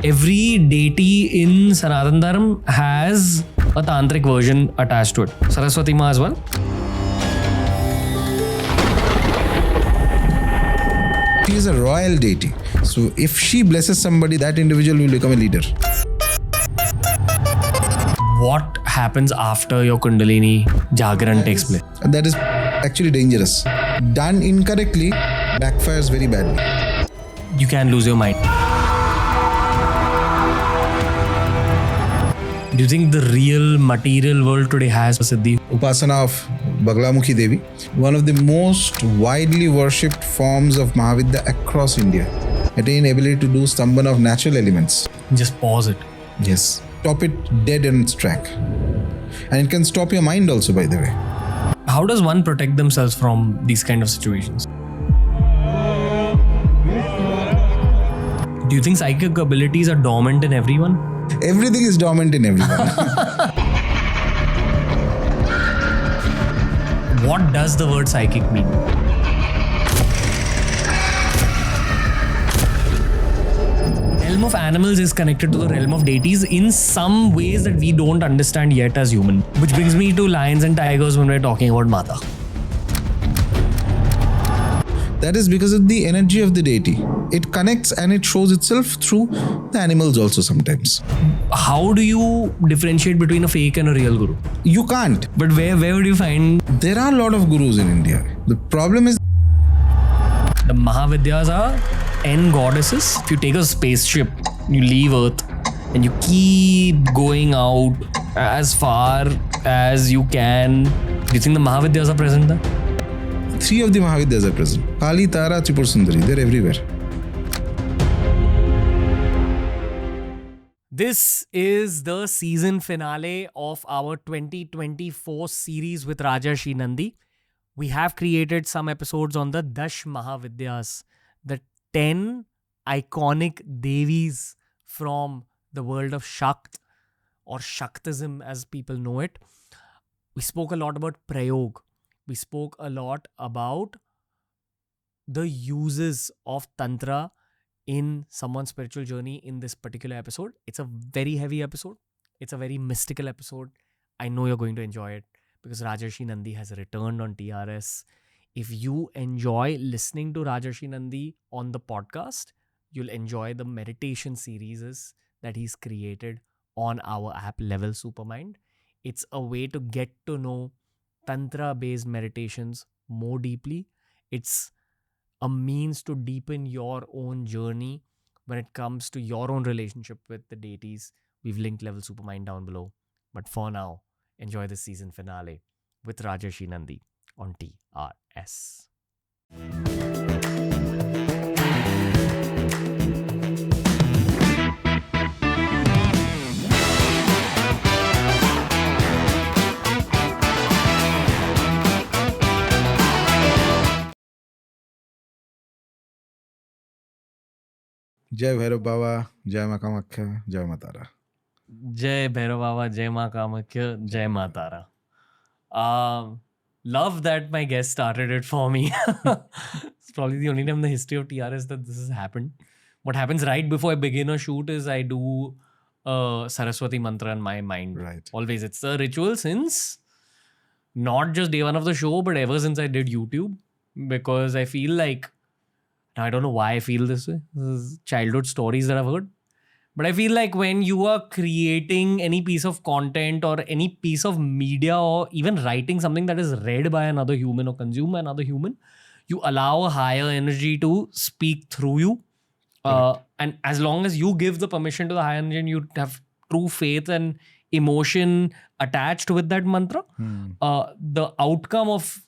Every deity in Sanatan Dharma has a tantric version attached to it. Saraswati Maa as well. She is a royal deity. So if she blesses somebody, that individual will become a leader. What happens after your Kundalini Jagaran takes place? And that is actually dangerous. Done incorrectly, backfires very badly. You can lose your mind. Do you think the real material world today has a Siddhi? Upasana of Bagalamukhi Devi, one of the most widely worshipped forms of Mahavidya across India, attain ability to do stambhana of natural elements. Just pause it. Yes. Stop it dead in its track. And it can stop your mind also, by the way. How does one protect themselves from these kind of situations? Do you think psychic abilities are dormant in everyone? Everything is dormant in everyone. What does the word psychic mean? Realm of animals is connected to the realm of deities in some ways that we don't understand yet as human. Which brings me to lions and tigers when we're talking about Mata. That is because of the energy of the deity. It connects and it shows itself through the animals also sometimes. How do you differentiate between a fake and a real guru? You can't. But where would you find? There are a lot of gurus in India. The problem is The Mahavidyas are 10 goddesses. If you take a spaceship, you leave Earth and you keep going out as far as you can. Do you think the Mahavidyas are present there? 3 of the Mahavidyas are present. Kali, Tara, Tripura Sundari. They're everywhere. This is the season finale of our 2024 series with Rajarshi Nandy. We have created some episodes on the Dash Mahavidyas, the 10 iconic devis from the world of Shakt or Shaktism as people know it. We spoke a lot about Prayog. We spoke a lot about the uses of Tantra in someone's spiritual journey in this particular episode. It's a very heavy episode. It's a very mystical episode. I know you're going to enjoy it because Rajarshi Nandy has returned on TRS. If you enjoy listening to Rajarshi Nandy on the podcast, you'll enjoy the meditation series that he's created on our app Level SuperMind. It's a way to get to know Tantra-based meditations more deeply. It's a means to deepen your own journey when it comes to your own relationship with the deities. We've linked Level Supermind down below. But for now, enjoy the season finale with Rajarshi Nandy on TRS. Jai Bhairav Baba, Jai Maa Kamakhya, Jai Maa Tara. Jai Bhairav Baba, Jai Maa Kamakhya, Jai Maa Tara. Love that my guest started it for me. It's probably the only time in the history of TRS that this has happened. What happens right before I begin a shoot is I do a Saraswati mantra in my mind. Right. Always. It's a ritual since not just day one of the show, but ever since I did YouTube. Because I feel like, I don't know why I feel this way. This is childhood stories that I've heard. But I feel like when you are creating any piece of content or any piece of media or even writing something that is read by another human or consumed by another human, you allow a higher energy to speak through you. And as long as you give the permission to the higher energy and you have true faith and emotion attached with that mantra, the outcome of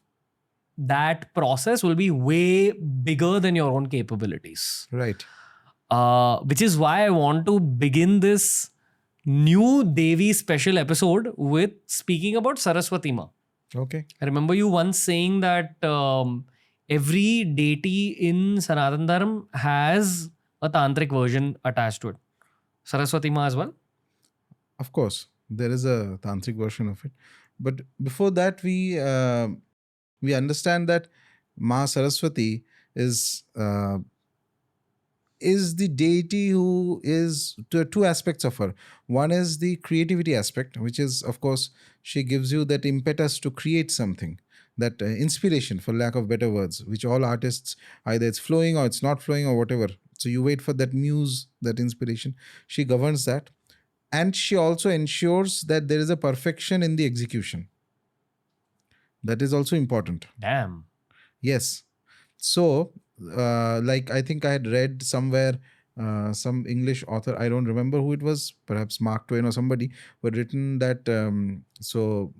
that process will be way bigger than your own capabilities. Right. Which is why I want to begin this new Devi special episode with speaking about Saraswati Maa. Okay. I remember you once saying that every deity in Sanatan Dharma has a tantric version attached to it. Saraswati Maa as well? Of course, there is a tantric version of it. But before that, we understand that Maa Saraswati is is the deity who is two aspects of her. One is the creativity aspect, which is, of course, she gives you that impetus to create something, that inspiration, for lack of better words, which all artists, either it's flowing or it's not flowing or whatever. So you wait for that muse, that inspiration. She governs that. And she also ensures that there is a perfection in the execution. That is also important. Damn. Yes. So, like I think I had read somewhere, some English author, I don't remember who it was, perhaps Mark Twain or somebody, who had written that, so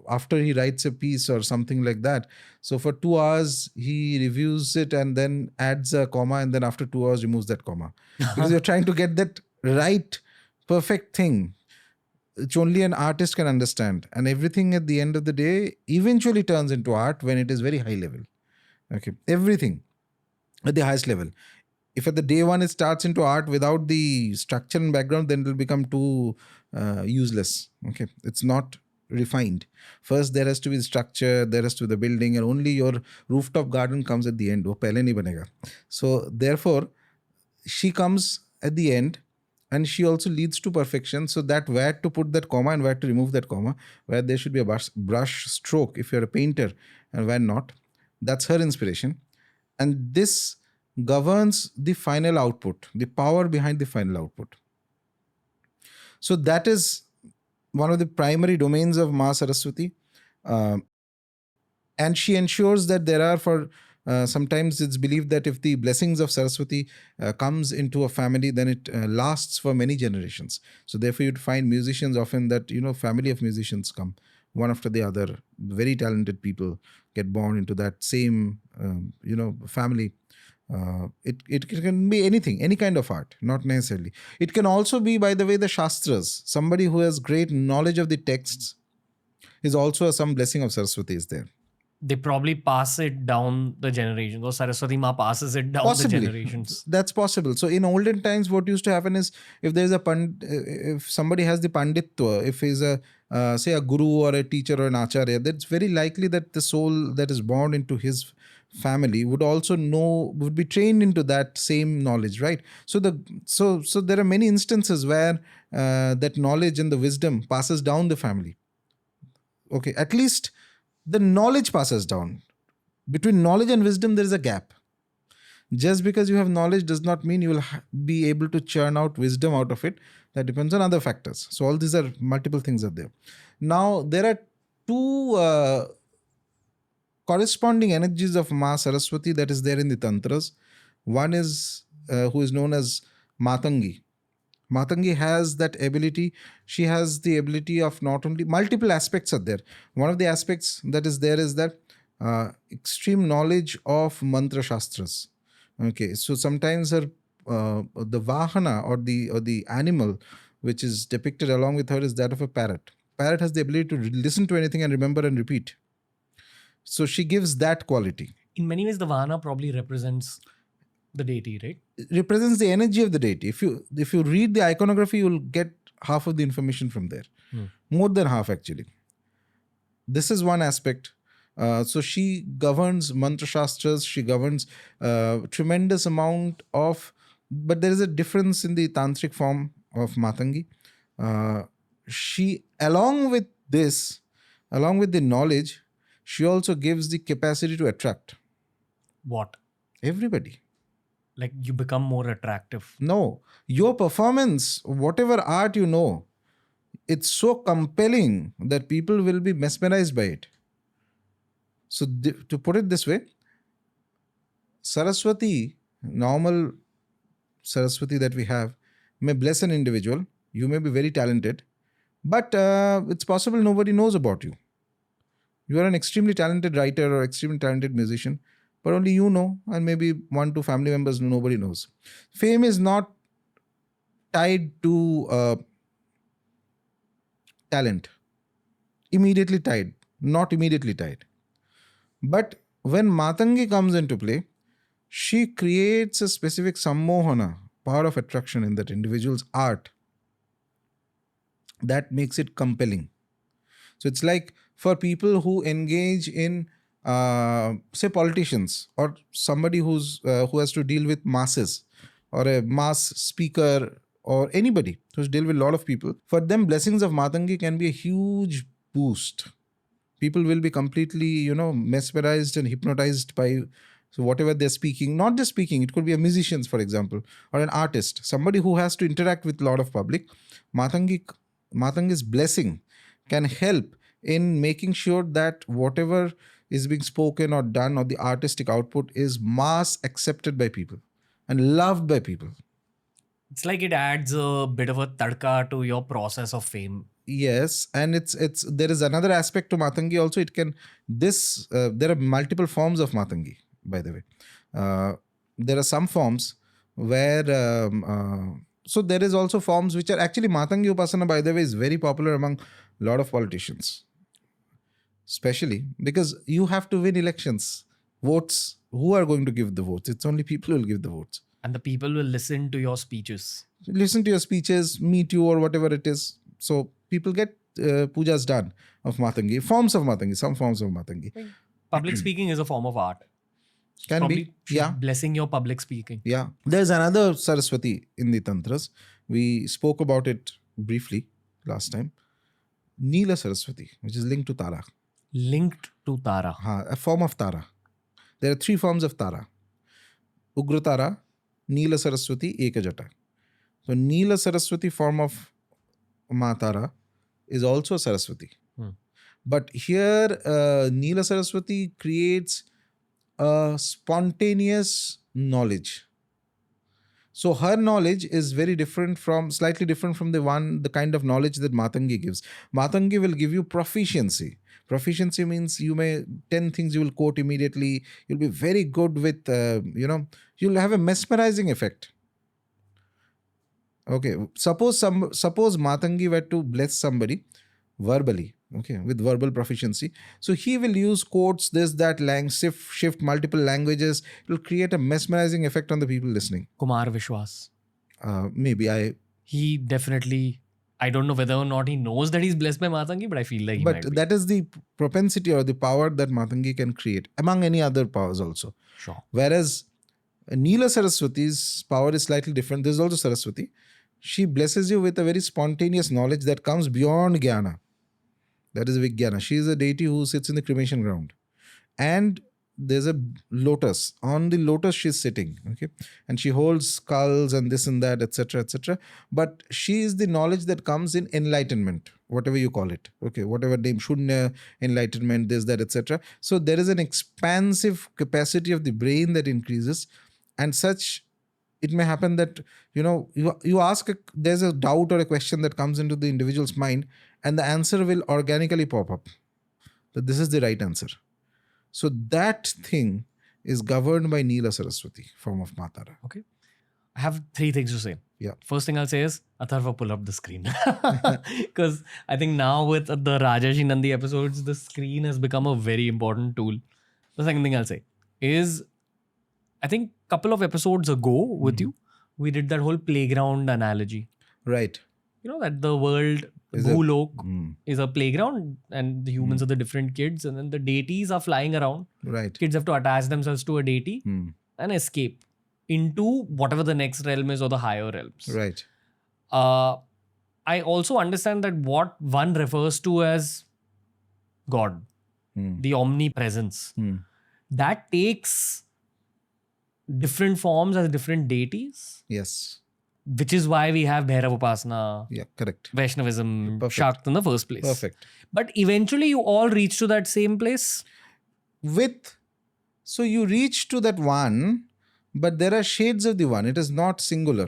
after he writes a piece or something like that, so for 2 hours he reviews it and then adds a comma, and then after 2 hours removes that comma. Because you're trying to get that right, perfect thing, which only an artist can understand. And everything at the end of the day eventually turns into art when it is very high level. Okay, everything at the highest level. If at the day one it starts into art without the structure and background, then it will become too useless. Okay, it's not refined. First there has to be the structure, there has to be the building, and only your rooftop garden comes at the end. वो पहले नहीं बनेगा. So therefore, she comes at the end, and she also leads to perfection. So that where to put that comma and where to remove that comma, where there should be a brush stroke if you're a painter, and where not. That's her inspiration. And this governs the final output, the power behind the final output. So that is one of the primary domains of Maa Saraswati. And she ensures that there are, sometimes it's believed that if the blessings of Saraswati comes into a family, then it lasts for many generations. So therefore you'd find musicians often that, family of musicians come one after the other. Very talented people get born into that same, family. It can be anything, any kind of art, not necessarily. It can also be, by the way, the Shastras. Somebody who has great knowledge of the texts is also some blessing of Saraswati is there. They probably pass it down the generations, or Saraswati Ma passes it down Possibly. the generations. That's possible. So in olden times, what used to happen is, if there's if somebody has the panditva, if he's say a guru or a teacher or an acharya, that's very likely that the soul that is born into his family would also would be trained into that same knowledge, right? So there are many instances where that knowledge and the wisdom passes down the family. Okay, at least the knowledge passes down. Between knowledge and wisdom, there is a gap. Just because you have knowledge does not mean you will be able to churn out wisdom out of it. That depends on other factors. So all these are multiple things are there. Now, there are two corresponding energies of Maa Saraswati that is there in the Tantras. One is who is known as Matangi. Matangi has that ability. She has the ability of not only multiple aspects are there. One of the aspects that is there is that extreme knowledge of mantra shastras. Okay, so sometimes her the vahana or the animal which is depicted along with her is that of a parrot. Parrot has the ability to listen to anything and remember and repeat. So she gives that quality. In many ways, the Vahana probably represents the deity, right? It represents the energy of the deity. If you read the iconography, you'll get half of the information from there. More than half, actually. This is one aspect. So she governs mantra shastras. She governs tremendous amount of, but there is a difference in the tantric form of Matangi. She, along with the knowledge, she also gives the capacity to attract. What? Everybody. Like you become more attractive. No. Your performance, whatever art you know, it's so compelling that people will be mesmerized by it. So to put it this way, Saraswati, normal Saraswati that we have, may bless an individual. You may be very talented, but it's possible nobody knows about you. You are an extremely talented writer or extremely talented musician, but only you know, and maybe 1-2 family members nobody knows. Fame is not tied to talent. Immediately tied, not immediately tied. But when Matangi comes into play, she creates a specific sammohana, power of attraction in that individual's art that makes it compelling. So it's like for people who engage in, say, politicians or somebody who has to deal with masses, or a mass speaker or anybody who's dealt with a lot of people, for them blessings of Matangi can be a huge boost. People will be completely, mesmerized and hypnotized by whatever they're speaking. Not just speaking, it could be a musician, for example, or an artist, somebody who has to interact with a lot of public. Matangi's blessing can help in making sure that whatever is being spoken or done or the artistic output is mass accepted by people and loved by people. It's like it adds a bit of a tadka to your process of fame. Yes, and it's there is another aspect to Matangi also. There are multiple forms of Matangi, by the way. There are some forms where so there is also forms which are actually Matangi Upasana, by the way, is very popular among a lot of politicians, especially because you have to win elections. Votes, who are going to give the votes? It's only people who will give the votes. And the people will listen to your speeches. Listen to your speeches, meet you, or whatever it is. So people get pujas done of Matangi, forms of Matangi, some forms of Matangi. Public speaking is a form of art. Can Probably be, yeah. Blessing your public speaking. Yeah. There's another Saraswati in the Tantras. We spoke about it briefly last time. Neela Saraswati, which is linked to Tara. Linked to Tara. A form of Tara. There are 3 forms of Tara. Ugra Tara, Neela Saraswati, Ekajata. So Neela Saraswati form of Maa Tara is also Saraswati. But here Neela Saraswati creates a spontaneous knowledge. So her knowledge is slightly different from the kind of knowledge that Matangi gives. Matangi will give you proficiency. Proficiency means 10 things you will quote immediately. You'll be very good with, you'll have a mesmerizing effect. Okay, suppose Matangi were to bless somebody verbally, okay, with verbal proficiency. So he will use quotes, this, that, shift multiple languages. It will create a mesmerizing effect on the people listening. Kumar Vishwas. He definitely, I don't know whether or not he knows that he's blessed by Matangi, but I feel like he might be. But that is the propensity or the power that Matangi can create, among any other powers also. Sure. Whereas Neela Saraswati's power is slightly different. There's also Saraswati. She blesses you with a very spontaneous knowledge that comes beyond Jnana. That is Vijnana. She is a deity who sits in the cremation ground. And there's a lotus. On the lotus she's sitting. Okay. And she holds skulls and this and that, etc., etc. But she is the knowledge that comes in enlightenment, whatever you call it. Okay. Whatever name, Shunya, enlightenment, this, that, etc. So there is an expansive capacity of the brain that increases, and such. It may happen that, you ask, there's a doubt or a question that comes into the individual's mind, and the answer will organically pop up. That this is the right answer. So that thing is governed by Neela Saraswati, form of Maa Tara. Okay. I have 3 things to say. Yeah. First thing I'll say is, Atharva, pull up the screen. Because I think now with the Rajarshi Nandy episodes, the screen has become a very important tool. The second thing I'll say is, I think a couple of episodes ago with you, we did that whole playground analogy. Right. That the world, Bhulok, is a playground and the humans are the different kids, and then the deities are flying around. Right. Kids have to attach themselves to a deity and escape into whatever the next realm is or the higher realms. Right. I also understand that what one refers to as God, the omnipresence, that takes different forms as different deities. Yes. Which is why we have Bhairav Upasana. Yeah, correct. Vaishnavism, Perfect. Shakt in the first place. Perfect. But eventually you all reach to that same place. So you reach to that one, but there are shades of the one. It is not singular.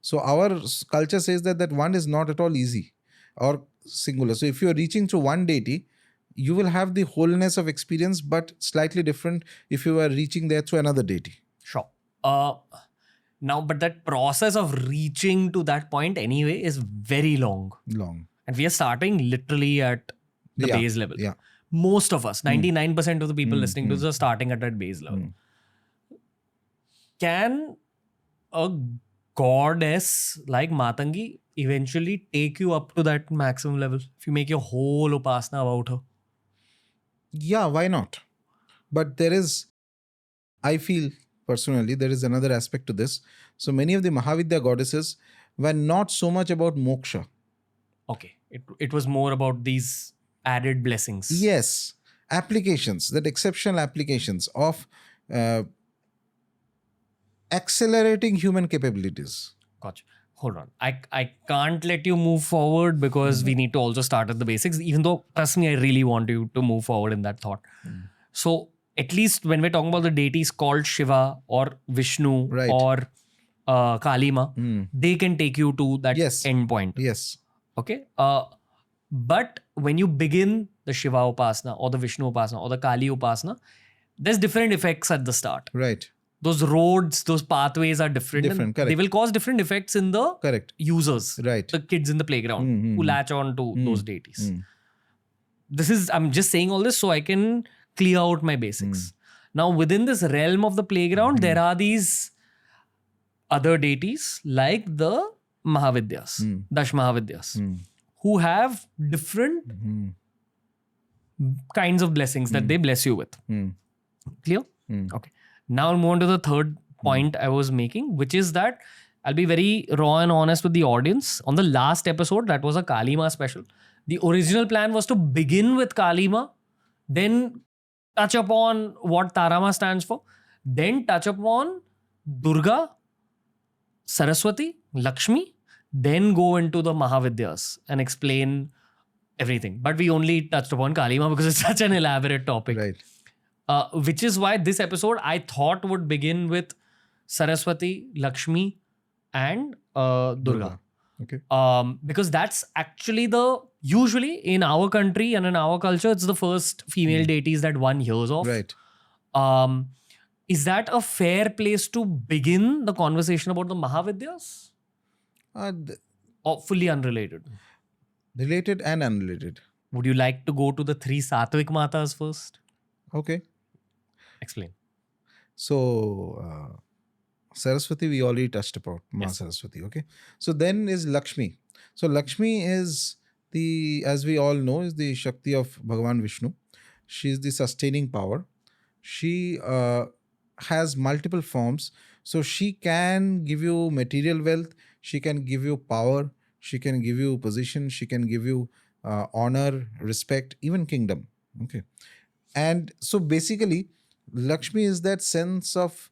So our culture says that one is not at all easy or singular. So if you're reaching through one deity, you will have the wholeness of experience, but slightly different if you are reaching there through another deity. Sure. But that process of reaching to that point anyway is very long. And we are starting literally at the base level. Yeah. Most of us, 99% of the people listening to this are starting at that base level. Can a goddess like Matangi eventually take you up to that maximum level if you make your whole upasana about her? Yeah, why not? But I feel personally, there is another aspect to this. So many of the Mahavidya goddesses were not so much about moksha. Okay. It was more about these added blessings. Yes, applications, that exceptional applications of accelerating human capabilities. Gotcha. Hold on. I can't let you move forward because we need to also start at the basics, even though, trust me, I really want you to move forward in that thought. So, at least when we're talking about the deities called Shiva or Vishnu Right. or Kalima, they can take you to that Yes. end point. Yes. Okay. But when you begin the Shiva Upasana or the Vishnu Upasana or the Kali Upasana, there's different effects at the start. Right. Those roads, those pathways are different. Different, and correct. they will cause different effects in the Correct. users, Right. the kids in the playground who latch on to those deities. Mm. I'm just saying all this so I can clear out my basics. Now, within this realm of the playground, there are these other deities like the Mahavidyas, Dash Mahavidyas, who have different kinds of blessings that they bless you with. Clear? Okay. Now I'll move on to the third point I was making, which is that I'll be very raw and honest with the audience. On the last episode, that was a Kalima special. The original plan was to begin with Kalima, then touch upon what Tarama stands for, then touch upon Durga, Saraswati, Lakshmi, then go into the Mahavidyas and explain everything. But we only touched upon Kalima because it's such an elaborate topic. Right. Which is why this episode I thought would begin with Saraswati, Lakshmi, and Durga. Okay. Because that's actually usually in our country and in our culture, it's the first female deities that one hears of. Right. Is that a fair place to begin the conversation about the Mahavidyas? Or fully unrelated? Related and unrelated. Would you like to go to the three Sattvic Matas first? Okay. Explain. So, Saraswati, we already touched about Maa Saraswati. Okay. So then is Lakshmi. So Lakshmi is as we all know, is the Shakti of Bhagavan Vishnu. She is the sustaining power. She has multiple forms. So she can give you material wealth. She can give you power. She can give you position. She can give you honor, respect, even kingdom. Okay. And so basically, Lakshmi is that sense of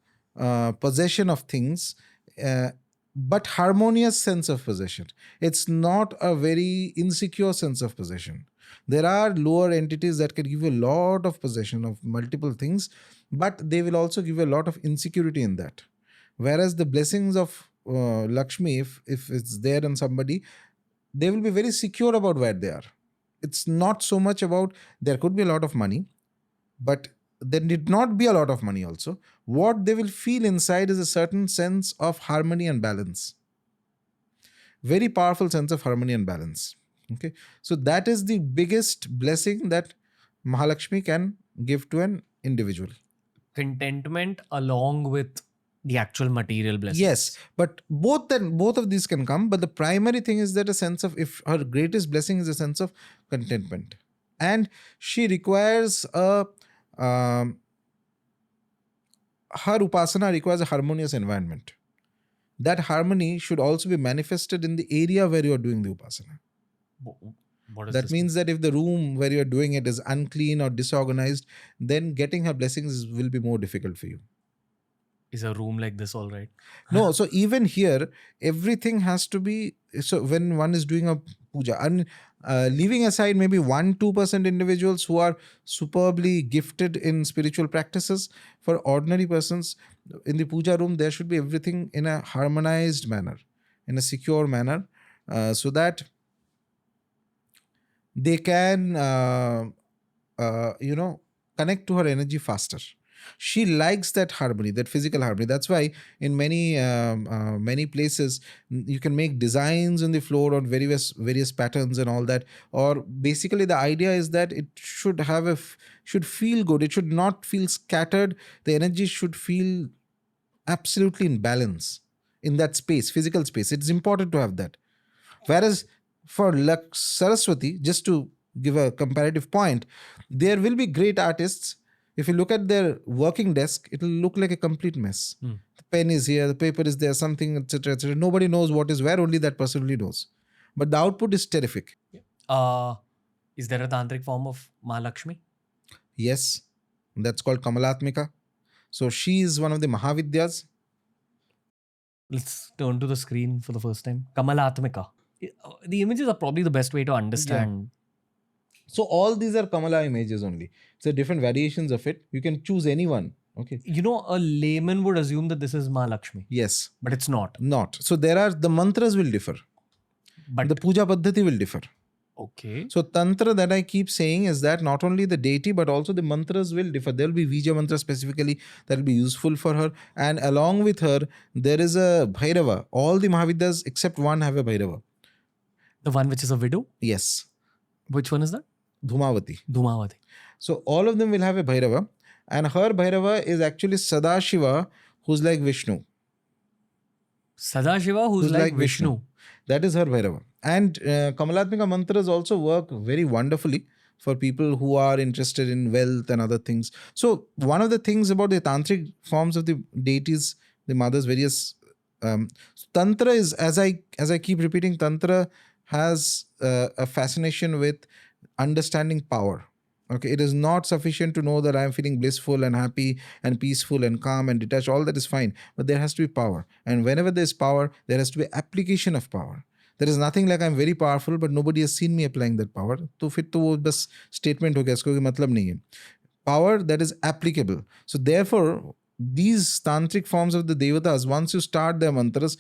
possession of things, but harmonious sense of possession. It's not a very insecure sense of possession. There are lower entities that can give you a lot of possession of multiple things, but they will also give you a lot of insecurity in that. Whereas the blessings of Lakshmi, if it's there in somebody, they will be very secure about where they are. It's not so much about there could be a lot of money, but there did not be a lot of money also. What they will feel inside is a certain sense of harmony and balance. Very powerful sense of harmony and balance. Okay. So that is the biggest blessing that Mahalakshmi can give to an individual. Contentment along with the actual material blessings. Yes, but both of these can come. But the primary thing is that a sense of, if her greatest blessing is a sense of contentment. And she requires her upasana requires a harmonious environment. That harmony should also be manifested in the area where you are doing the upasana. What does That this means that if the room where you are doing it is unclean or disorganized, then getting her blessings will be more difficult for you. Is a room like this all right? No, so even here, everything has to be, so when one is doing a puja, and leaving aside maybe 1-2% individuals who are superbly gifted in spiritual practices, for ordinary persons in the puja room, there should be everything in a harmonized manner, in a secure manner, so that they can, connect to her energy faster. She likes that harmony, that physical harmony. That's why in many places you can make designs on the floor on various patterns and all that. Or basically the idea is that it should should feel good. It should not feel scattered. The energy should feel absolutely in balance in that space, physical space. It's important to have that. Whereas for Saraswati, just to give a comparative point, there will be great artists. If you look at their working desk, it will look like a complete mess. The pen is here, the paper is there, something, etc., etc. Nobody knows what is where, only that person really knows. But the output is terrific. Is there a tantric form of Maa Lakshmi? Yes, that's called Kamalatmika. So she is one of the Mahavidyas. Let's turn to the screen for the first time. Kamalatmika. The images are probably the best way to understand. So all these are Kamala images only. So different variations of it. You can choose any one. Okay. You know, a layman would assume that this is Maa Lakshmi. Yes. But it's not. Not. So the mantras will differ. But the puja paddhati will differ. Okay. So Tantra that I keep saying is that not only the deity but also the mantras will differ. There will be Vija mantra specifically that will be useful for her. And along with her, there is a Bhairava. All the Mahavidyas except one have a Bhairava. The one which is a widow? Yes. Which one is that? Dhumavati. Dhumavati. So all of them will have a Bhairava. And her Bhairava is actually Sadashiva, who's like Vishnu. Sadashiva, who's like Vishnu. That is her Bhairava. And Kamalatmika mantras also work very wonderfully for people who are interested in wealth and other things. So one of the things about the tantric forms of the deities, the mothers, various Tantra is, as I keep repeating, Tantra has a fascination with understanding power. Okay, it is not sufficient to know that I am feeling blissful and happy and peaceful and calm and detached. All that is fine, but there has to be power. And whenever there is power, there has to be application of power. There is nothing like I'm very powerful, but nobody has seen me applying that power. तो फिर तो वो बस statement हो गया, इसको कोई मतलब नहीं है. Power that is applicable. So therefore, these tantric forms of the devatas, once you start their mantras,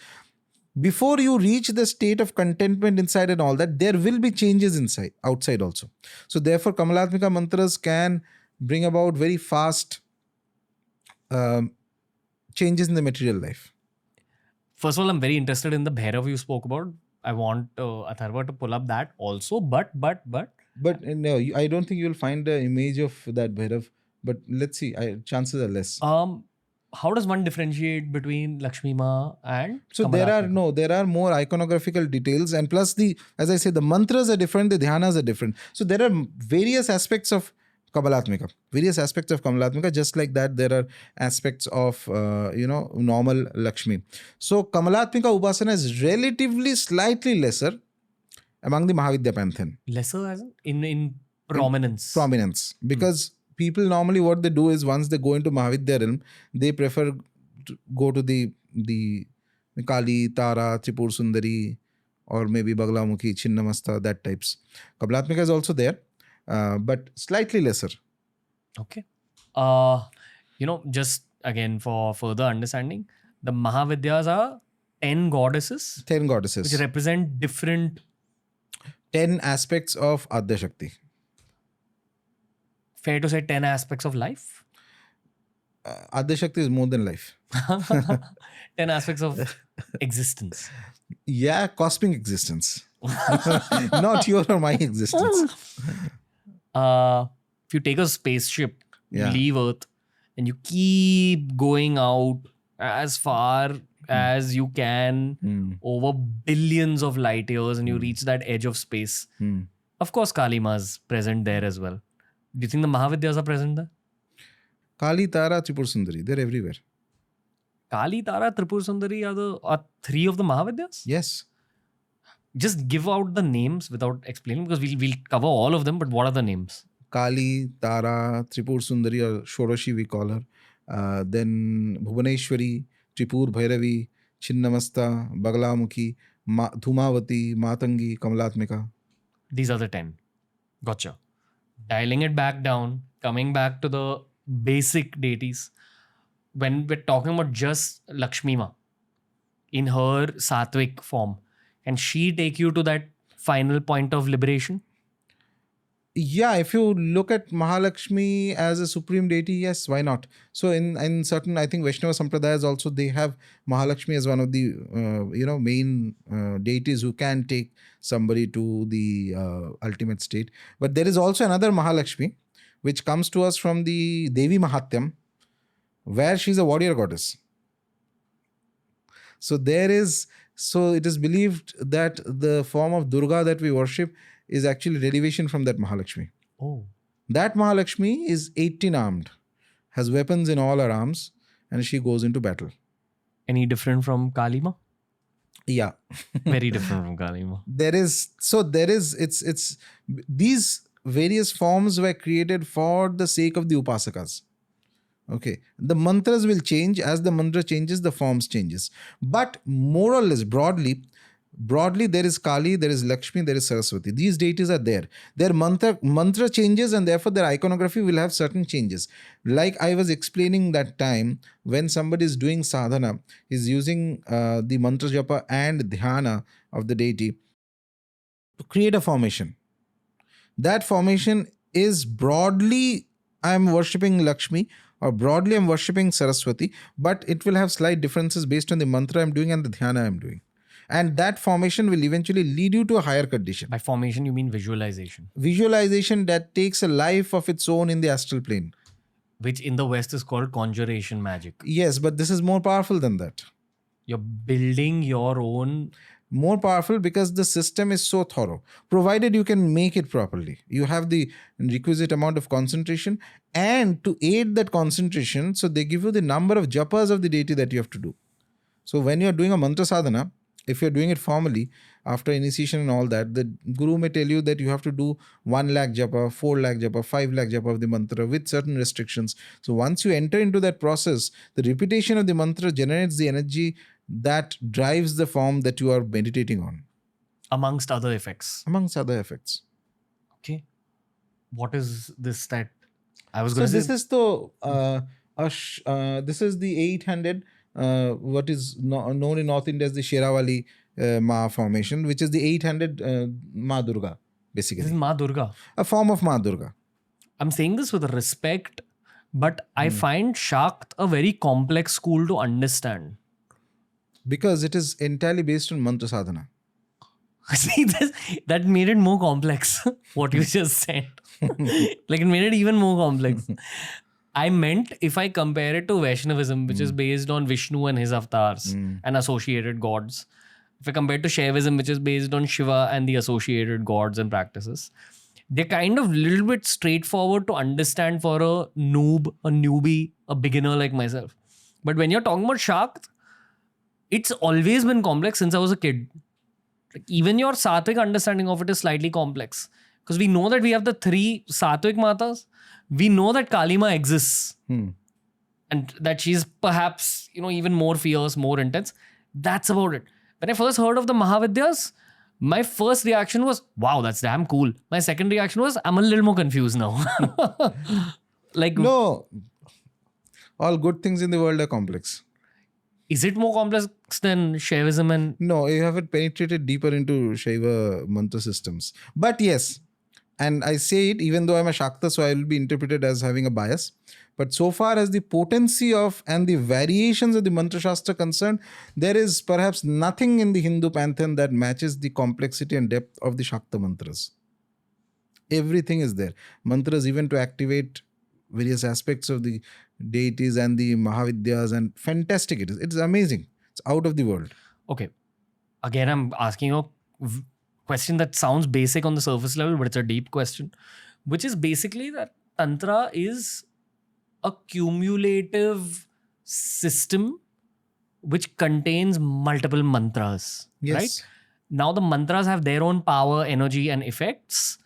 before you reach the state of contentment inside and all that, there will be changes inside, outside also. So therefore, Kamalatmika mantras can bring about very fast changes in the material life. First of all, I'm very interested in the Bhairav you spoke about. I want Atharva to pull up that also, but no, I don't think you'll find the image of that Bhairav. But let's see, chances are less. How does one differentiate between Lakshmi Ma and so there are more iconographical details, and plus as I say, the mantras are different, the dhyanas are different. So there are various aspects of Kamalatmika, just like that there are aspects of normal Lakshmi. So Kamalatmika upasana is relatively slightly lesser among the Mahavidya pantheon. Lesser as in prominence. Prominence, because people normally what they do is once they go into Mahavidya realm, they prefer to go to the Kali, Tara, Tripura Sundari, or maybe Bagalamukhi, Chinnamasta, that types. Kamalatmika is also there, but slightly lesser. Okay. Just again for further understanding, the Mahavidyas are 10 goddesses. 10 goddesses. Which represent different 10 aspects of Adya Shakti. Fair to say 10 aspects of life? Adya Shakti is more than life. 10 aspects of existence. Yeah, cosmic existence. Not your or my existence. If you take a spaceship, you leave Earth, and you keep going out as far as you can over billions of light years, and you reach that edge of space. Of course, Kali Ma is present there as well. Do you think the Mahavidyas are present there? Kali, Tara, Tripura Sundari, they're everywhere. Kali, Tara, Tripura Sundari are 3 of the Mahavidyas? Yes. Just give out the names without explaining, because we'll cover all of them, but what are the names? Kali, Tara, Tripura Sundari, or Shoroshi we call her. Then Bhuvaneshwari, Tripura Bhairavi, Chinnamasta, Bagalamukhi, Maa Dhumavati, Maa Matangi, Kamalatmika. These are the 10. Gotcha. Dialing it back down, coming back to the basic deities. When we're talking about just Lakshmi Ma in her sattvic form, can she take you to that final point of liberation? Yeah, if you look at Mahalakshmi as a supreme deity, yes, why not? So in certain, I think Vaishnava Sampradayas also, they have Mahalakshmi as one of the main deities who can take somebody to the ultimate state. But there is also another Mahalakshmi which comes to us from the Devi Mahatyam, where she's a warrior goddess. So it is believed that the form of Durga that we worship is actually derivation from that Mahalakshmi. Oh. That Mahalakshmi is 18-armed. has weapons in all her arms, and she goes into battle. Any different from Kali Ma? Yeah. Very different from Kali Ma. It's these various forms were created for the sake of the upasakas. Okay. The mantras will change. As the mantra changes, the forms changes. But more or less broadly, there is Kali, there is Lakshmi, there is Saraswati. These deities are there. Their mantra changes, and therefore their iconography will have certain changes. Like I was explaining that time, when somebody is doing sadhana, is using the mantra japa and dhyana of the deity to create a formation. That formation is broadly I am worshipping Lakshmi, or broadly I am worshipping Saraswati, but it will have slight differences based on the mantra I am doing and the dhyana I am doing. And that formation will eventually lead you to a higher condition. By formation, you mean visualization. Visualization that takes a life of its own in the astral plane. Which in the West is called conjuration magic. Yes, but this is more powerful than that. You're building your own... More powerful because the system is so thorough. Provided you can make it properly. You have the requisite amount of concentration, and to aid that concentration, so they give you the number of japas of the deity that you have to do. So when you're doing a mantra sadhana, if you're doing it formally, after initiation and all that, the guru may tell you that you have to do 1 lakh japa, 4 lakh japa, 5 lakh japa of the mantra with certain restrictions. So once you enter into that process, the repetition of the mantra generates the energy that drives the form that you are meditating on. Amongst other effects. Amongst other effects. Okay. What is this that I was So going to say? this is the 800, what is known in North India as the Sherawali Ma formation, which is the 800 Maa Durga, basically. This is Maa Durga. A form of Maa Durga. I'm saying this with respect, but I find Shakt a very complex school to understand. Because it is entirely based on mantra sadhana. See, that made it more complex, what you just said. Like, it made it even more complex. I meant if I compare it to Vaishnavism, which is based on Vishnu and his avatars and associated gods. If I compare it to Shaivism, which is based on Shiva and the associated gods and practices. They're kind of a little bit straightforward to understand for a noob, a newbie, a beginner like myself. But when you're talking about Shakt, it's always been complex since I was a kid. Like, even your Sattvic understanding of it is slightly complex. Because we know that we have the 3 Sattvic Matas. We know that Kali Ma exists. And that she's perhaps, even more fierce, more intense. That's about it. When I first heard of the Mahavidyas, my first reaction was, wow, that's damn cool. My second reaction was, I'm a little more confused now. No. All good things in the world are complex. Is it more complex than Shaivism and... No, you haven't penetrated deeper into Shaiva mantra systems. But yes, and I say it even though I'm a Shakta, so I will be interpreted as having a bias. But so far as the potency of and the variations of the mantra shastra concerned, there is perhaps nothing in the Hindu pantheon that matches the complexity and depth of the Shakta mantras. Everything is there. Mantras even to activate various aspects of the deities and the Mahavidyas, and fantastic it is. It's amazing. It's out of the world. Okay. Again, I'm asking a question that sounds basic on the surface level, but it's a deep question, which is basically that Tantra is a cumulative system which contains multiple mantras. Yes. Right? Now the mantras have their own power, energy, and effects.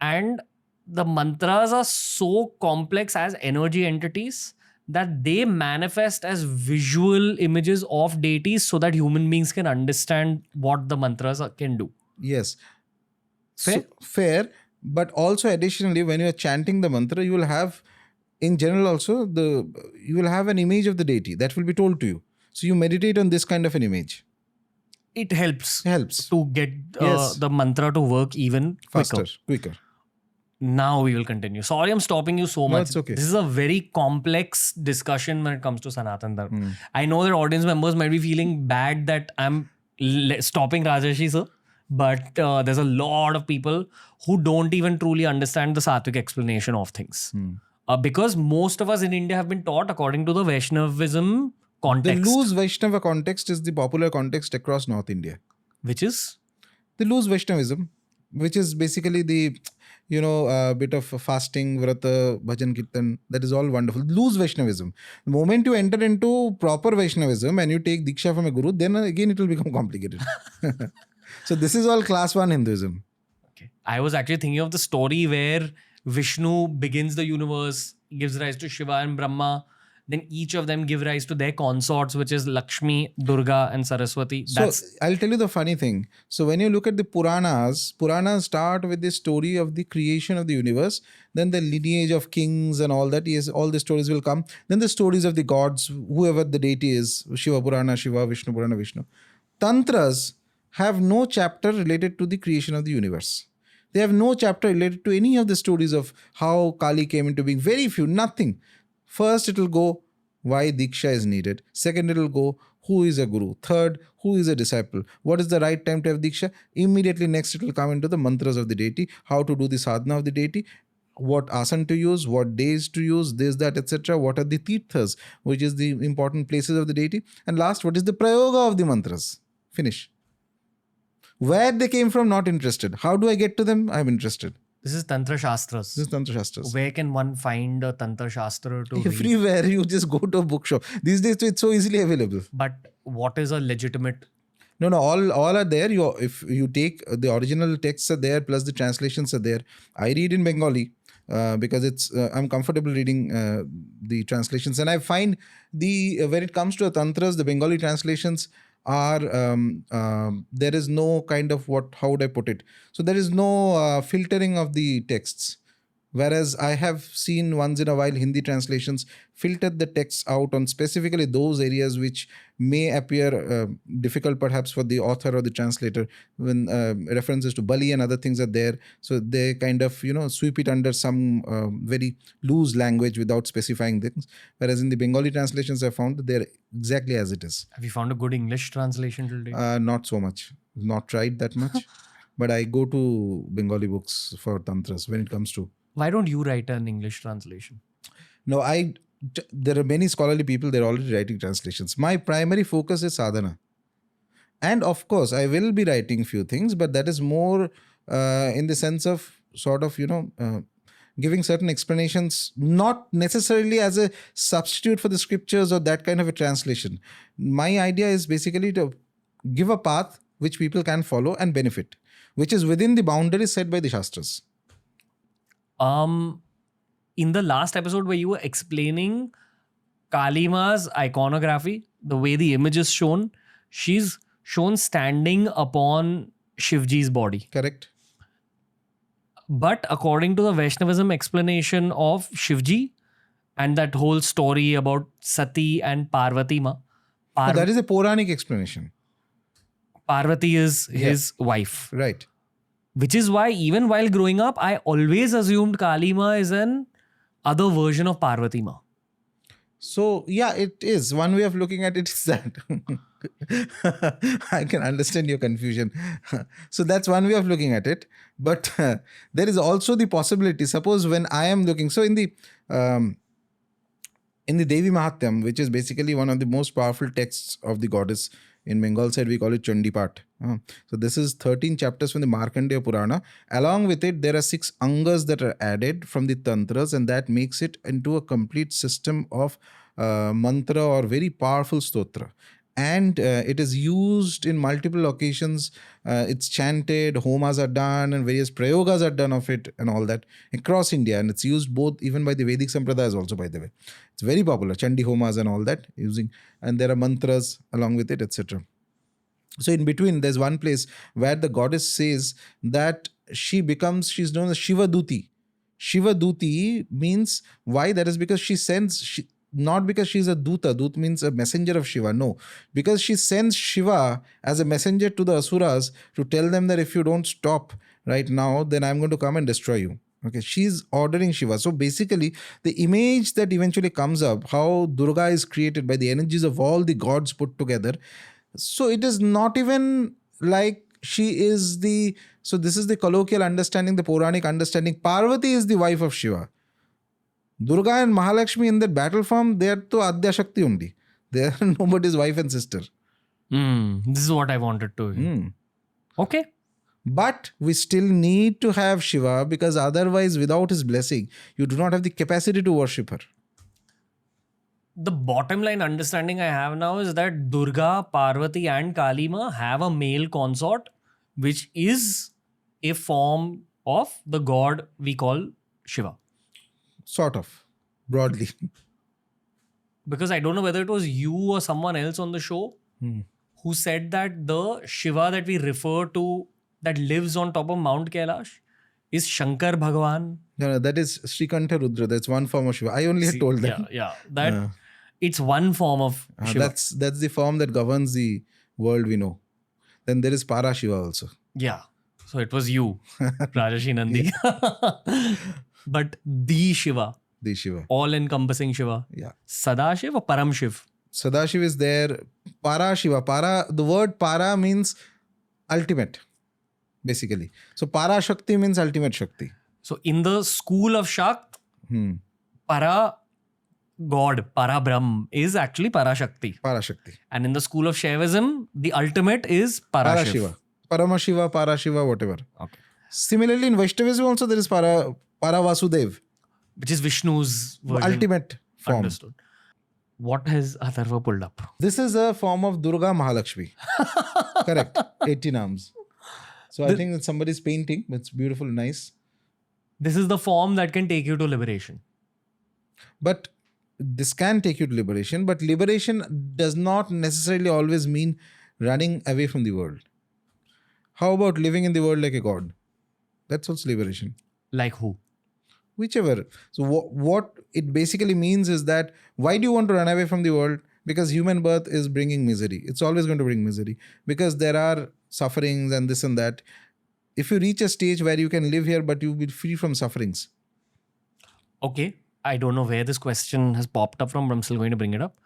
And the mantras are so complex as energy entities that they manifest as visual images of deities so that human beings can understand what the mantras can do. Yes. Fair? So, fair. But also additionally, when you are chanting the mantra, you will have, in general also, you will have an image of the deity that will be told to you. So you meditate on this kind of an image. It helps to get Yes. the mantra to work even quicker. Now we will continue. Sorry, I'm stopping you so much. it's okay. This is a very complex discussion when it comes to Sanatan Dharma. I know that audience members might be feeling bad that I'm stopping Rajarshi sir, but there's a lot of people who don't even truly understand the Sattvic explanation of things. Because most of us in India have been taught according to the Vaishnavism context. The loose Vaishnava context is the popular context across North India. Which is? The loose Vaishnavism, which is basically the a bit of fasting, vrata, bhajan, kirtan. That is all wonderful. Lose Vaishnavism. The moment you enter into proper Vaishnavism and you take Diksha from a guru, then again it will become complicated. So this is all class 1 Hinduism. Okay. I was actually thinking of the story where Vishnu begins the universe, gives rise to Shiva and Brahma. Then each of them give rise to their consorts, which is Lakshmi, Durga, and Saraswati. So I'll tell you the funny thing. So when you look at the Puranas start with the story of the creation of the universe, then the lineage of kings and all that. Yes, all the stories will come. Then the stories of the gods, whoever the deity is, Shiva Purana, Shiva, Vishnu Purana, Vishnu. Tantras have no chapter related to the creation of the universe. They have no chapter related to any of the stories of how Kali came into being. Very few, nothing. First, it will go why Diksha is needed. Second, it will go who is a guru. Third, who is a disciple. What is the right time to have Diksha? Immediately next, it will come into the mantras of the deity, how to do the sadhana of the deity, what asana to use, what days to use, this, that, etc. What are the tirthas, which is the important places of the deity. And last, what is the prayoga of the mantras? Finish. Where they came from, not interested. How do I get to them? I'm interested. This is Tantra Shastras. This is Tantra Shastras. Where can one find a Tantra Shastra to read? Everywhere. You just go to a bookshop. These days, it's so easily available. But what is a legitimate? No, all are there. If you take the original texts are there, plus the translations are there. I read in Bengali because it's I'm comfortable reading the translations, and I find when it comes to tantras, the Bengali translations are there is no kind of how would I put it? So there is no filtering of the texts. Whereas I have seen once in a while Hindi translations filter the texts out on specifically those areas which may appear difficult perhaps for the author or the translator when references to Bali and other things are there. So they kind of, sweep it under some very loose language without specifying things. Whereas in the Bengali translations I found they're exactly as it is. Have you found a good English translation till date? Not so much. Not tried that much. But I go to Bengali books for tantras when it comes to. Why don't you write an English translation? No, there are many scholarly people, they're already writing translations. My primary focus is sadhana. And of course, I will be writing few things, but that is more in the sense of sort of, giving certain explanations, not necessarily as a substitute for the scriptures or that kind of a translation. My idea is basically to give a path which people can follow and benefit, which is within the boundaries set by the Shastras. In the last episode where you were explaining Kali Maa's iconography, the way the image is shown, she's shown standing upon Shivji's body. Correct. But according to the Vaishnavism explanation of Shivji and that whole story about Sati and Parvati Ma, that is a Puranic explanation. Parvati is his wife. Right. Which is why even while growing up, I always assumed Kali Ma is an other version of Parvati Ma. So, yeah, it is. One way of looking at it is that. I can understand your confusion. So, that's one way of looking at it. But there is also the possibility, suppose when I am looking, so in the Devi Mahatyam, which is basically one of the most powerful texts of the goddess, in Bengal side, we call it Chandi Path. So this is 13 chapters from the Markandeya Purana. Along with it, there are 6 angas that are added from the tantras, and that makes it into a complete system of mantra or very powerful stotra. And it is used in multiple occasions. It's chanted, homas are done, and various prayogas are done of it and all that across India. And it's used both even by the Vedic Sampradayas also, by the way. It's very popular, Chandi homas and all that and there are mantras along with it, etc. So in between, there's one place where the goddess says that she's known as Shiva Duti. Shiva Duti means, why? That is because she sends, not because she's a Duta. Dut means a messenger of Shiva. No, because she sends Shiva as a messenger to the Asuras to tell them that if you don't stop right now, then I'm going to come and destroy you. Okay, she's ordering Shiva. So basically, the image that eventually comes up, how Durga is created by the energies of all the gods put together. So it is not even like she is so this is the colloquial understanding, the Puranic understanding. Parvati is the wife of Shiva. Durga and Maa Lakshmi in that battle form, they are to Adya Shakti only. They are nobody's wife and sister. This is what I wanted to hear. Okay. But we still need to have Shiva, because otherwise, without his blessing, you do not have the capacity to worship her. The bottom line understanding I have now is that Durga, Parvati, and Kali Ma have a male consort, which is a form of the god we call Shiva. Sort of, broadly. Because I don't know whether it was you or someone else on the show who said that the Shiva that we refer to that lives on top of Mount Kailash is Shankar Bhagavan. No, that is Srikantha Rudra. That's one form of Shiva. I only had told them. Yeah. That it's one form of Shiva. That's the form that governs the world we know. Then there is Para Shiva also. Yeah. So it was you, Rajarshi Nandy. But the Shiva. The Shiva. All-encompassing Shiva. Yeah. Sadashiv or Paramshiv? Sadashiv is there. Para Shiva. The word Para means ultimate, basically. So Para Shakti means ultimate Shakti. So in the school of Shakt, Para God, Para Brahm is actually Para Shakti. Para Shakti. And in the school of Shaivism, the ultimate is Para Parashiv. Shiva. Parama Shiva, Para Shiva, whatever. Okay. Similarly, in Vaishnavism also there is Para Vasudev. Which is Vishnu's version. Ultimate form. Understood. What has Atharva pulled up? This is a form of Durga Mahalakshmi. Correct. 18 arms. So I think it's somebody's painting. It's beautiful, nice. This is the form that can take you to liberation. But this can take you to liberation. But liberation does not necessarily always mean running away from the world. How about living in the world like a god? That's also liberation. Like who? Whichever. So what it basically means is that why do you want to run away from the world? Because human birth is bringing misery. It's always going to bring misery. Because there are sufferings and this and that. If you reach a stage where you can live here, but you'll be free from sufferings. Okay. I don't know where this question has popped up from, but I'm still going to bring it up.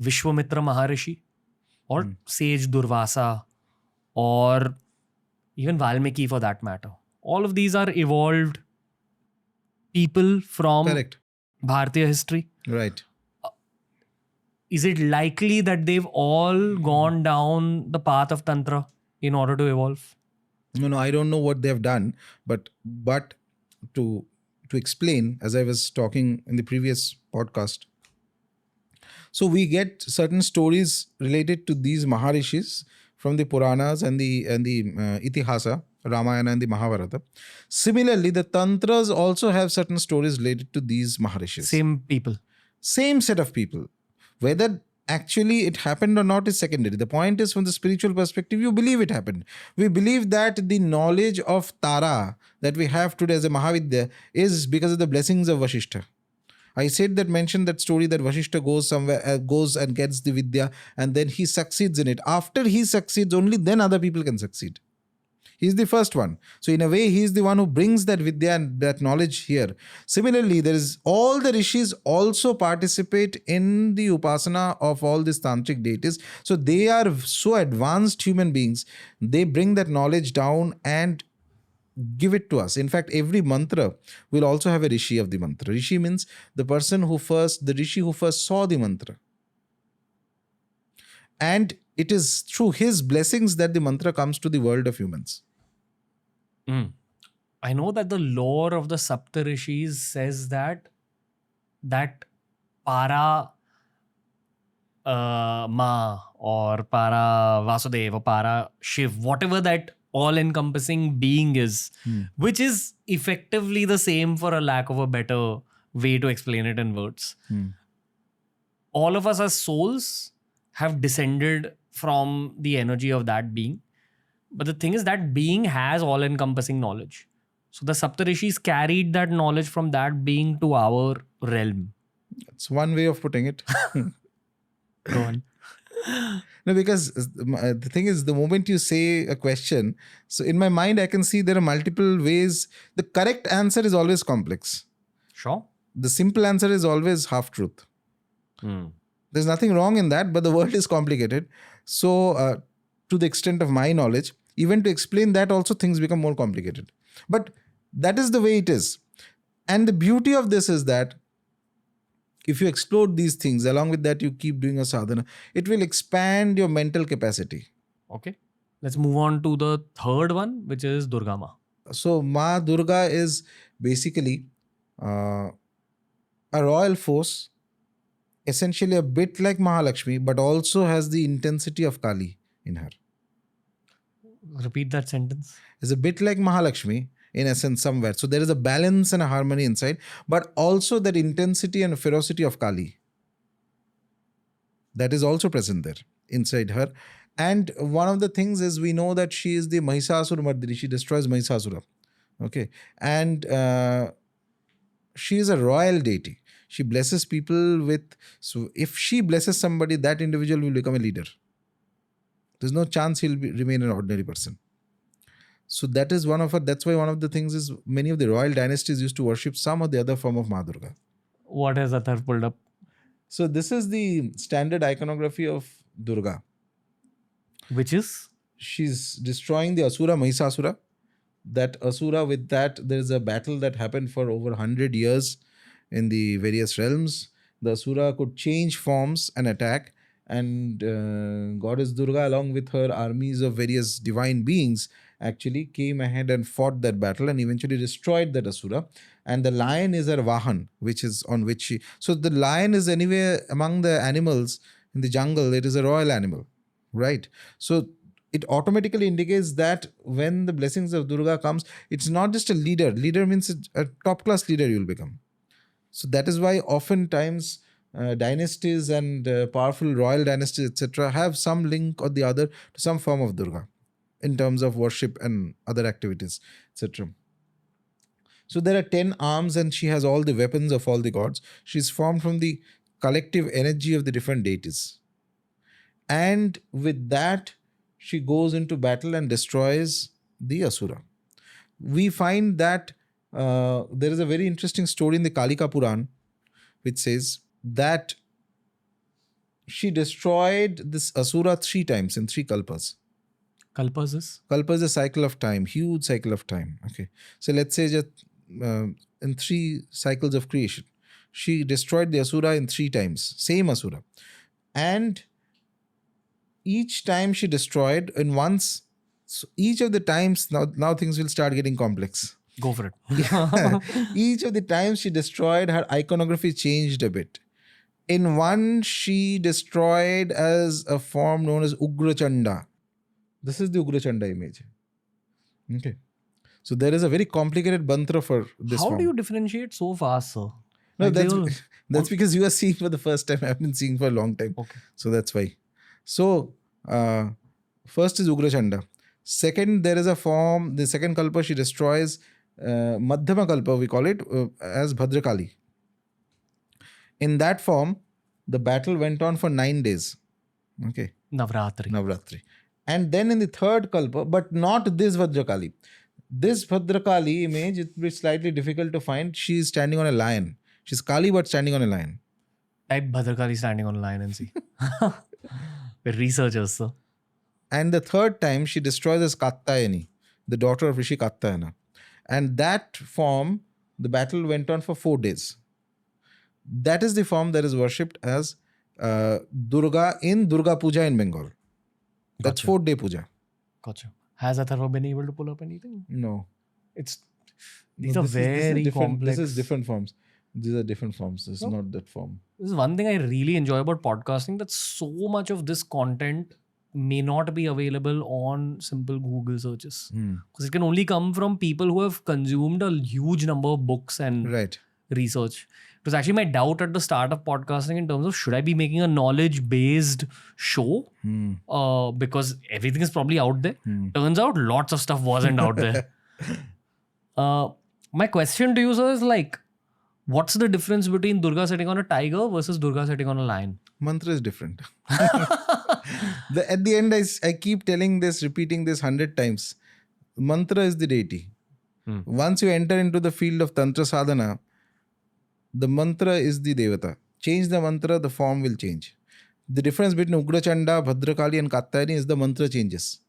Vishwamitra Maharishi or Sage Durvasa or even Valmiki for that matter. All of these are evolved people from Bharatiya history. Right. Is it likely that they've all gone down the path of Tantra in order to evolve? No, I don't know what they've done, but to explain, as I was talking in the previous podcast, so we get certain stories related to these Maharishis from the Puranas and the Itihasa, Ramayana and the Mahabharata. Similarly, the Tantras also have certain stories related to these Maharishis. Same people. Same set of people. Whether actually it happened or not is secondary. The point is, from the spiritual perspective, you believe it happened. We believe that the knowledge of Tara that we have today as a Mahavidya is because of the blessings of Vashishta. I mentioned that story that Vashishta goes somewhere, goes and gets the Vidya, and then he succeeds in it. After he succeeds, only then other people can succeed. He's the first one. So in a way, he's the one who brings that Vidya and that knowledge here. Similarly, there is all the rishis also participate in the upasana of all these tantric deities. So they are so advanced human beings. They bring that knowledge down and give it to us. In fact, every mantra will also have a rishi of the mantra. Rishi means the rishi who first saw the mantra. And it is through his blessings that the mantra comes to the world of humans. I know that the lore of the Saptarishis says that Para Ma or Para Vasudeva or Para Shiv, whatever that all-encompassing being is, which is effectively the same, for a lack of a better way to explain it in words. All of us as souls have descended from the energy of that being. But the thing is, that being has all-encompassing knowledge. So the Saptarishis carried that knowledge from that being to our realm. That's one way of putting it. Go on. No, because the thing is, the moment you say a question, so in my mind, I can see there are multiple ways. The correct answer is always complex. Sure. The simple answer is always half-truth. There's nothing wrong in that, but the world is complicated. So to the extent of my knowledge, even to explain that also, things become more complicated. But that is the way it is. And the beauty of this is that if you explore these things, along with that you keep doing a sadhana, it will expand your mental capacity. Okay. Let's move on to the third one, which is Durga Ma. So Maa Durga is basically uh, a royal force, essentially a bit like Maa Lakshmi, but also has the intensity of Kali in her. Repeat that sentence. Is a bit like Mahalakshmi in essence somewhere. So there is a balance and a harmony inside, but also that intensity and ferocity of Kali. That is also present there inside her. And one of the things is we know that she is the Mahisasura Mardini. She destroys Mahisasura. Okay. And she is a royal deity. She blesses people with, so if she blesses somebody, that individual will become a leader. There's no chance he'll remain an ordinary person. So that is one of her. That's why one of the things is many of the royal dynasties used to worship some or the other form of Maa Durga. What has Athar pulled up? So this is the standard iconography of Durga. Which is? She's destroying the Asura Mahisasura. That Asura, with that, there is a battle that happened for over 100 years in the various realms. The Asura could change forms and attack. And goddess Durga, along with her armies of various divine beings, actually came ahead and fought that battle and eventually destroyed that Asura. And the lion is her Vahan, which is on which she... So the lion is anyway among the animals in the jungle, it is a royal animal, right? So it automatically indicates that when the blessings of Durga comes, it's not just a leader. Leader means a top-class leader you will become. So that is why oftentimes dynasties and powerful royal dynasties, etc., have some link or the other to some form of Durga in terms of worship and other activities, etc. So there are 10 arms and she has all the weapons of all the gods. She's formed from the collective energy of the different deities. And with that, she goes into battle and destroys the Asura. We find that there is a very interesting story in the Kalika Puran, which says that she destroyed this Asura 3 times in 3 kalpas. Kalpas is? Kalpa is a cycle of time, huge cycle of time. Okay. So let's say just in 3 cycles of creation, she destroyed the Asura in 3 times, same Asura. And each time she destroyed in once, so each of the times, now things will start getting complex. Go for it. Each of the times she destroyed, her iconography changed a bit. In one, she destroyed as a form known as Ugra Chanda. This is the Ugra Chanda image. Okay. So there is a very complicated mantra for this How form. do you differentiate so fast, sir? No, Like that's because you are seeing for the first time. I've been seeing for a long time. Okay. So that's why. So first is Ugra Chanda. Second, there is a form, the second kalpa she destroys, Madhyama kalpa we call it, as Bhadrakali. In that form, the battle went on for 9 days. Okay. Navratri. And then in the third kalpa, but not this Bhadrakali. This Bhadrakali image, it will be slightly difficult to find. She is standing on a lion. She's Kali but standing on a lion. Type Bhadrakali standing on a lion and see. We're researchers, sir. And the third time, she destroys as Katyayani, the daughter of Rishi Katyayana. And that form, the battle went on for 4 days. That is the form that is worshipped as Durga in Durga Puja in Bengal. That's Gotcha. 4-day puja. Gotcha. Has Atharva been able to pull up anything? No. These No, are this is very different. complex. This is different forms. These are different forms. It's No. not that form. This is one thing I really enjoy about podcasting, that so much of this content may not be available on simple Google searches. Because it can only come from people who have consumed a huge number of books and Right. research. It was actually my doubt at the start of podcasting in terms of should I be making a knowledge-based show? Because everything is probably out there. Turns out lots of stuff wasn't out there. My question to you, sir, is like, what's the difference between Durga sitting on a tiger versus Durga sitting on a lion? Mantra is different. At the end, I keep telling this, repeating this 100 times. Mantra is the deity. Once you enter into the field of Tantra Sadhana, the mantra is the Devata. Change the mantra, the form will change. The difference between Ugra Chanda, Bhadrakali and Katyayani is the mantra changes.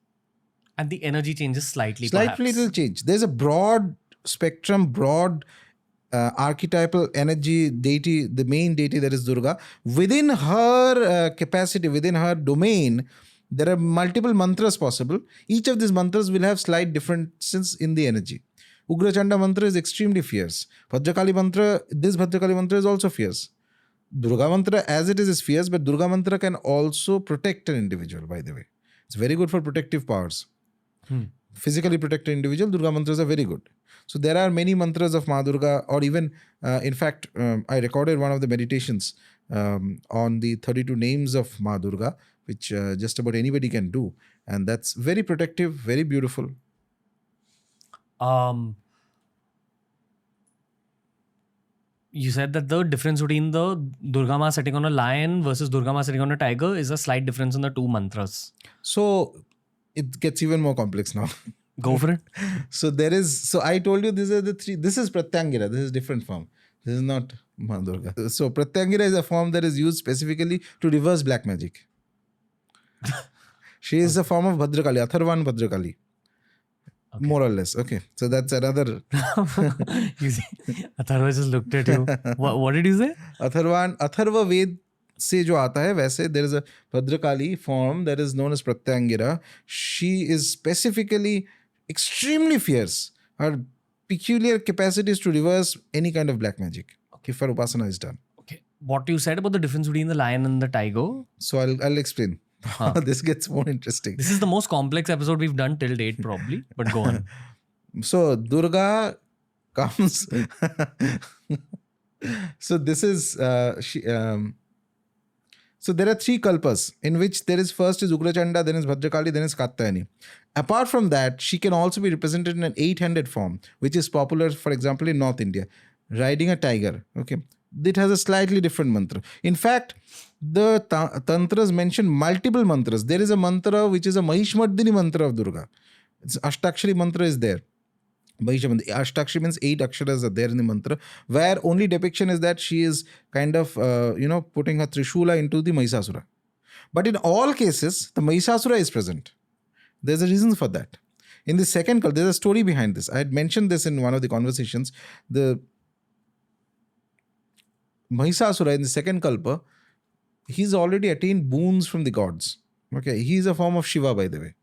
And the energy changes slightly, Slightly perhaps. little change. There's a broad spectrum, broad archetypal energy deity, the main deity that is Durga. Within her capacity, within her domain, There are multiple mantras possible. Each of these mantras will have slight differences in the energy. Ugra Chanda mantra is extremely fierce. Bhadrakali mantra, this Bhadrakali mantra is also fierce. Durga mantra as it is fierce, but Durga mantra can also protect an individual, by the way. It's very good for protective powers. Physically protect an individual, Durga mantras are very good. So there are many mantras of Maa Durga, or even, in fact, I recorded one of the meditations on the 32 names of Maa Durga, which just about anybody can do. And that's very protective, very beautiful. You said that the difference between the Durga Ma sitting on a lion versus Durga Ma sitting on a tiger is a slight difference in the two mantras. So it gets even more complex now. Go for it. So I told you these are the three. This is Pratyangira. This is different form. This is not Maa Durga. So Pratyangira is a form that is used specifically to reverse black magic. She is a form of Bhadrakali, Atharvan Bhadrakali. Okay. More or less. Okay. So that's another. You see, Atharva just looked at you. What did you say? Atharva Ved से जो आता है वैसे there is a Bhadrakali form that is known as Pratyangira. She is specifically extremely fierce. Her peculiar capacity is to reverse any kind of black magic if her upasana is done. Okay. What you said about the difference between the lion and the tiger? So I'll explain. This gets more interesting. This is the most complex episode we've done till date, probably. But go on. So Durga comes. So this is so there are three kalpas in which there is first is Ugrachanda, then is Bhadrakali, then is Katyayani. Apart from that, she can also be represented in an 8-handed form, which is popular, for example, in North India, riding a tiger. Okay, it has a slightly different mantra. In fact, the tantras mention multiple mantras. There is a mantra which is a Mahishmardini mantra of Durga. It's Ashtakshari mantra is there. Ashtakshari means 8 aksharas are there in the mantra, where only depiction is that she is kind of, putting her Trishula into the Mahishasura. But in all cases, the Mahishasura is present. There's a reason for that. In the second kalpa, there's a story behind this. I had mentioned this in one of the conversations. The Mahishasura in the second kalpa, he's already attained boons from the gods. Okay, he is a form of Shiva, by the way.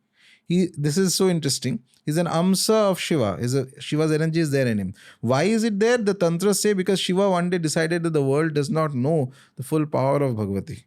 This is so interesting. He's an Amsa of Shiva. Shiva's energy is there in him. Why is it there? The Tantras say because Shiva one day decided that the world does not know the full power of Bhagavati.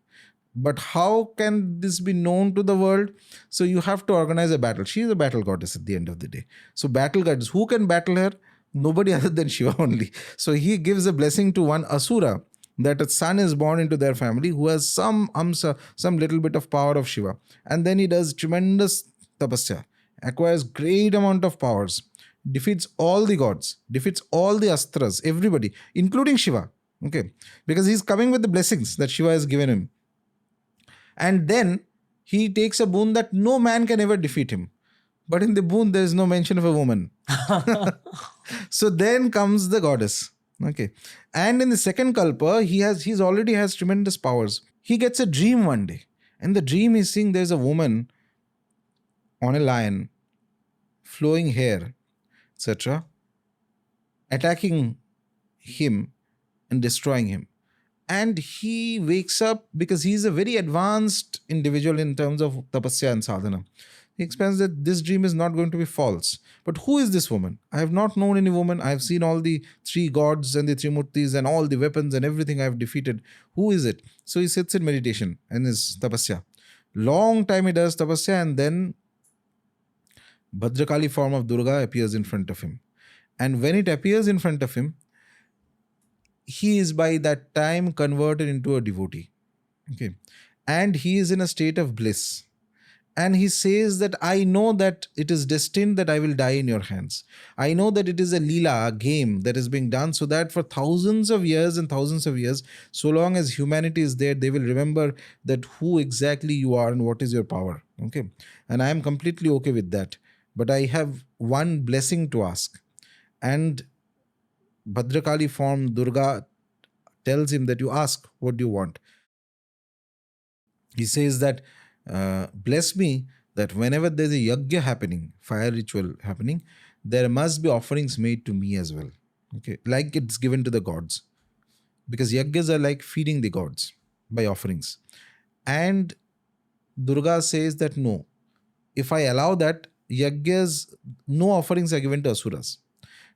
But how can this be known to the world? So you have to organize a battle. She is a battle goddess at the end of the day. So battle goddess. Who can battle her? Nobody other than Shiva only. So he gives a blessing to one Asura that a son is born into their family who has some Amsa, some little bit of power of Shiva. And then he does tremendous tapasya, acquires great amount of powers, defeats all the gods, defeats all the astras, everybody, including Shiva. Okay, because he's coming with the blessings that Shiva has given him. And then he takes a boon that no man can ever defeat him. But in the boon, there is no mention of a woman. So then comes the goddess. Okay, and in the second kalpa, he's already has tremendous powers. He gets a dream one day, and the dream is seeing there's a woman on a lion, flowing hair, etc., attacking him and destroying him. And he wakes up because he's a very advanced individual in terms of tapasya and sadhana. He explains that this dream is not going to be false. But who is this woman? I have not known any woman. I have seen all the 3 gods and the 3 murtis and all the weapons and everything I have defeated. Who is it? So he sits in meditation and his tapasya. Long time he does tapasya, and then Bhadrakali form of Durga appears in front of him. And when it appears in front of him, he is by that time converted into a devotee. Okay. And he is in a state of bliss. And he says that I know that it is destined that I will die in your hands. I know that it is a leela, a game that is being done so that for thousands of years and thousands of years, so long as humanity is there, they will remember that who exactly you are and what is your power. Okay. And I am completely okay with that. But I have one blessing to ask. And Bhadrakali form Durga tells him that you ask, what do you want? He says that, bless me that whenever there's a yajna happening, fire ritual happening, there must be offerings made to me as well. Okay, like it's given to the gods. Because yajnas are like feeding the gods by offerings. And Durga says that no, if I allow that, yajnas, no offerings are given to asuras.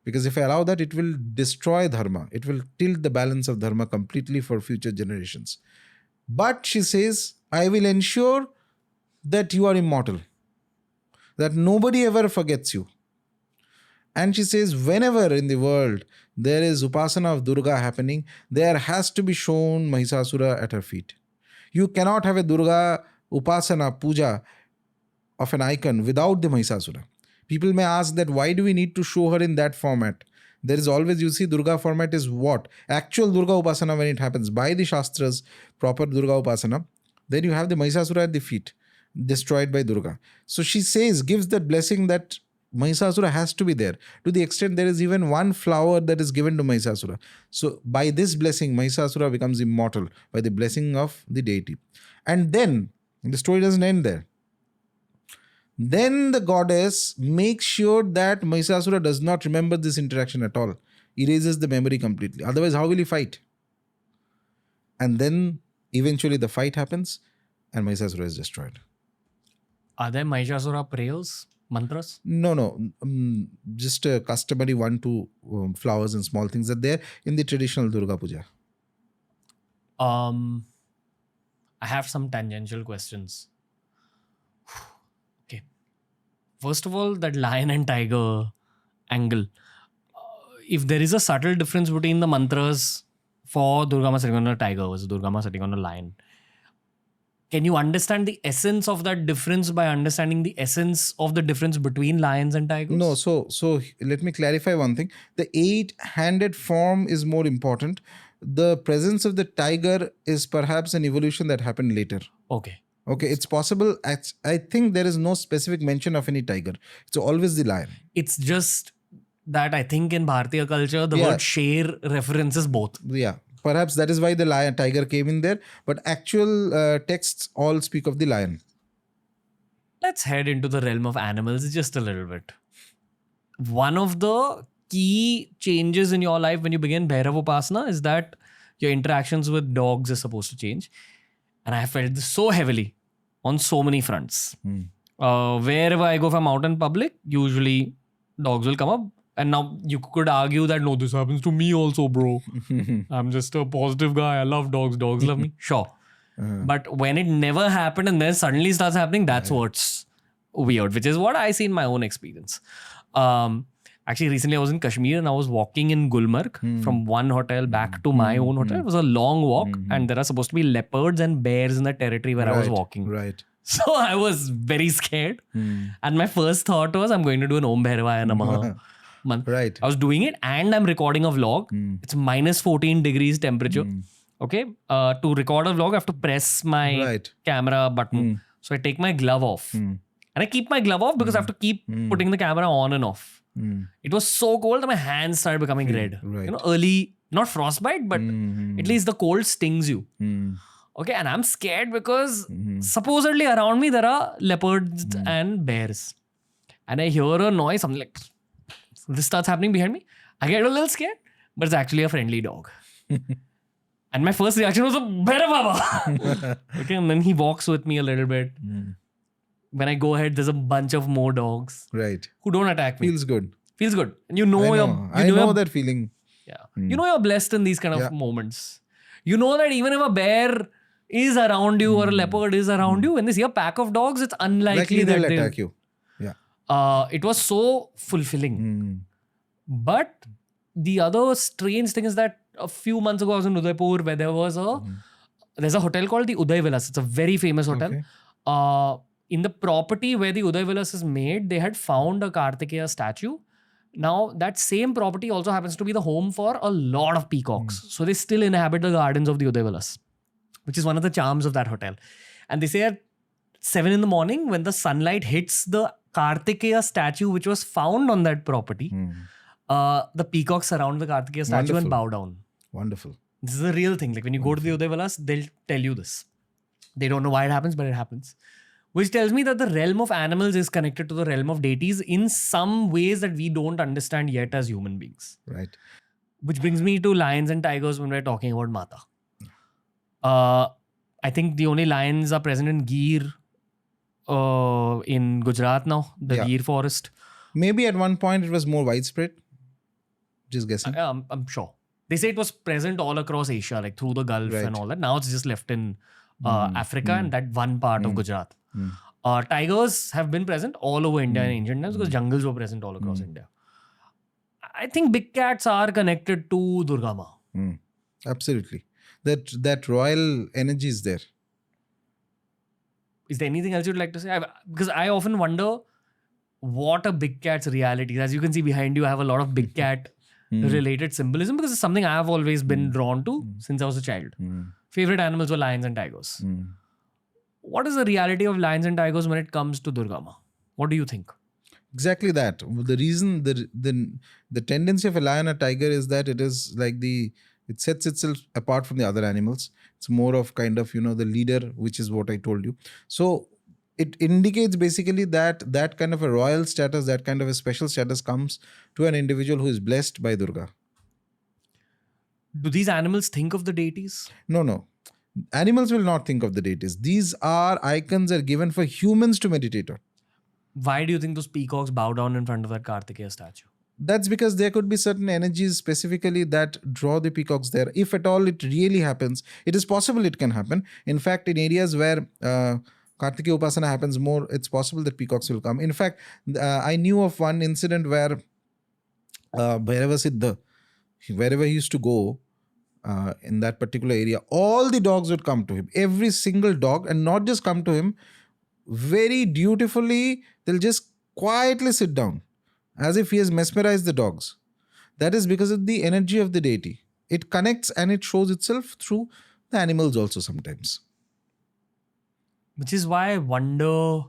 Because if I allow that, it will destroy dharma. It will tilt the balance of dharma completely for future generations. But she says, I will ensure that you are immortal, that nobody ever forgets you. And she says, whenever in the world there is upasana of Durga happening, there has to be shown Mahisasura at her feet. You cannot have a Durga upasana, puja of an icon without the Mahisasura. People may ask that why do we need to show her in that format? There is always, you see, Durga format is what? Actual Durga upasana when it happens by the Shastras, proper Durga upasana. Then you have the Mahisasura at the feet, destroyed by Durga. So she says, gives that blessing that Mahisasura has to be there. To the extent there is even one flower that is given to Mahisasura. So by this blessing, Mahisasura becomes immortal by the blessing of the deity. And then, the story doesn't end there. Then the goddess makes sure that Mahisasura does not remember this interaction at all. Erases the memory completely. Otherwise, how will he fight? And then eventually the fight happens and Mahisasura is destroyed. Are there Mahishasura prayers, mantras? No. Just a customary 1-2 flowers and small things are there in the traditional Durga Puja. I have some tangential questions. Okay. First of all, that lion and tiger angle. If there is a subtle difference between the mantras for Durga Ma sitting on a tiger versus Durga Ma sitting on a lion, can you understand the essence of that difference by understanding the essence of the difference between lions and tigers? No, so let me clarify one thing. The 8-handed form is more important. The presence of the tiger is perhaps an evolution that happened later. Okay, it's possible. I think there is no specific mention of any tiger. It's always the lion. It's just that I think in Bharatiya culture, the word sher references both. Yeah. Perhaps that is why the lion tiger came in there. But actual texts all speak of the lion. Let's head into the realm of animals just a little bit. One of the key changes in your life when you begin Bhairav Upasana is that your interactions with dogs is supposed to change. And I have felt this so heavily on so many fronts. Wherever I go, if I'm out in public, usually dogs will come up. And now you could argue that, no, this happens to me also, bro. I'm just a positive guy. I love dogs. Dogs love me. Sure. But when it never happened and then suddenly starts happening, that's what's weird, which is what I see in my own experience. Actually, recently I was in Kashmir and I was walking in Gulmarg from one hotel back to my own hotel. It was a long walk and there are supposed to be leopards and bears in the territory where I was walking. Right. So I was very scared. And my first thought was, I'm going to do an Om Bhairavaya Namaha. Right. I was doing it and I'm recording a vlog. It's minus 14 degrees temperature. Okay. To record a vlog, I have to press my camera button. So I take my glove off. And I keep my glove off because I have to keep putting the camera on and off. It was so cold that my hands started becoming red. Right. You know, early, not frostbite, but at least the cold stings you. Okay. And I'm scared because supposedly around me there are leopards and bears. And I hear a noise. I'm like, this starts happening behind me. I get a little scared, but it's actually a friendly dog. And my first reaction was, Bhairav Baba. Okay, and then he walks with me a little bit. When I go ahead, there's a bunch of more dogs. Right. Who don't attack me. Feels good. Feels good. And you know I know that feeling. Yeah. You know you're blessed in these kind of moments. You know that even if a bear is around you or a leopard is around you, when they see a pack of dogs, it's unlikely that they'll attack you. It was so fulfilling. But the other strange thing is that a few months ago I was in Udaipur where there was there's a hotel called the Uday Villas. It's a very famous hotel. In the property where the Uday Villas is made, they had found a Kartikeya statue. Now that same property also happens to be the home for a lot of peacocks. So they still inhabit the gardens of the Uday Villas, which is one of the charms of that hotel. And they say at 7 in the morning when the sunlight hits the Kartikeya statue which was found on that property, the peacocks surround the Kartikeya statue and bow down. Wonderful. This is a real thing. Like when you go to the Uday Villas, they'll tell you this. They don't know why it happens, but it happens. Which tells me that the realm of animals is connected to the realm of deities in some ways that we don't understand yet as human beings. Right. Which brings me to lions and tigers when we're talking about Mata. I think the only lions are present in Gir in Gujarat now, the Yeah. Gir forest. Maybe at one point it was more widespread. Just guessing. I'm sure. They say it was present all across Asia, like through the Gulf Right. and all that. Now it's just left in Mm, Africa and that one part of Gujarat. mm. Tigers have been present all over India in ancient times because jungles were present all across India. I think big cats are connected to Durga Ma. Absolutely. That royal energy is there. Is there anything else you'd like to say? Because I often wonder what a big cat's reality is. As you can see behind you, I have a lot of big cat related symbolism because it's something I've always been drawn to since I was a child. Favorite animals were lions and tigers. What is the reality of lions and tigers when it comes to Durga Ma? What do you think? Exactly that. The reason, the tendency of a lion or tiger is that it is like it sets itself apart from the other animals. It's more of kind of, the leader, which is what I told you. So it indicates basically that kind of a royal status, that kind of a special status comes to an individual who is blessed by Durga. Do these animals think of the deities? No. Animals will not think of the deities. These are icons are given for humans to meditate on. Why do you think those peacocks bow down in front of that Kartikeya statue? That's because there could be certain energies specifically that draw the peacocks there. If at all it really happens, it is possible it can happen. In fact, in areas where Kartikeya Upasana happens more, it's possible that peacocks will come. In fact, I knew of one incident where Bhairav Siddha, wherever he used to go in that particular area, all the dogs would come to him. Every single dog, and not just come to him, very dutifully, they'll just quietly sit down as if he has mesmerized the dogs. That is because of the energy of the deity. It connects and it shows itself through the animals also sometimes. Which is why I wonder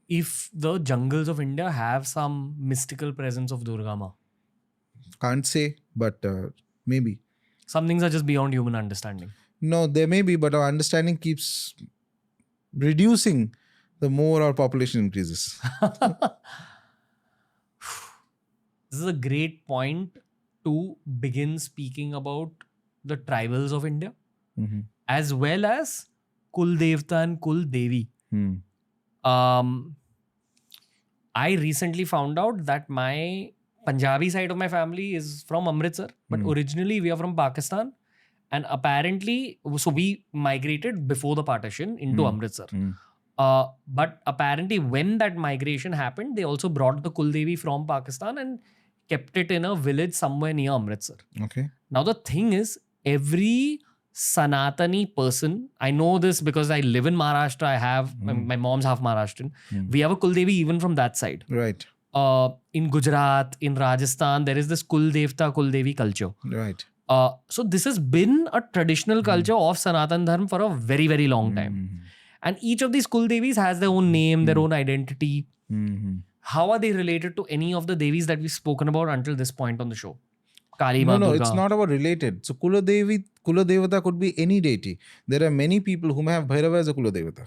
if the jungles of India have some mystical presence of Durga Ma. Can't say, but maybe. Some things are just beyond human understanding. No, there may be, but our understanding keeps reducing the more our population increases. This is a great point to begin speaking about the tribals of India, as well as Kul Devata and Kul Devi. I recently found out that my Punjabi side of my family is from Amritsar, but originally we are from Pakistan. And apparently, so we migrated before the partition into Amritsar. But apparently when that migration happened, they also brought the Kul Devi from Pakistan and kept it in a village somewhere near Amritsar. Okay. Now the thing is, every Sanatani person, I know this because I live in Maharashtra, I have, my mom's half Maharashtrian. We have a Kul Devi even from that side. Right. In Gujarat, in Rajasthan, there is this Kul Devata, Kul Devi culture. Right. So this has been a traditional culture of Sanatan Dharma for a very, very long time. And each of these Kul Devis has their own name, their own identity. How are they related to any of the Devis that we've spoken about until this point on the show? Kali, Maa No, Durga. it's not about related. So Kula Devata could be any deity. There are many people who may have Bhairava as a Kula Devata.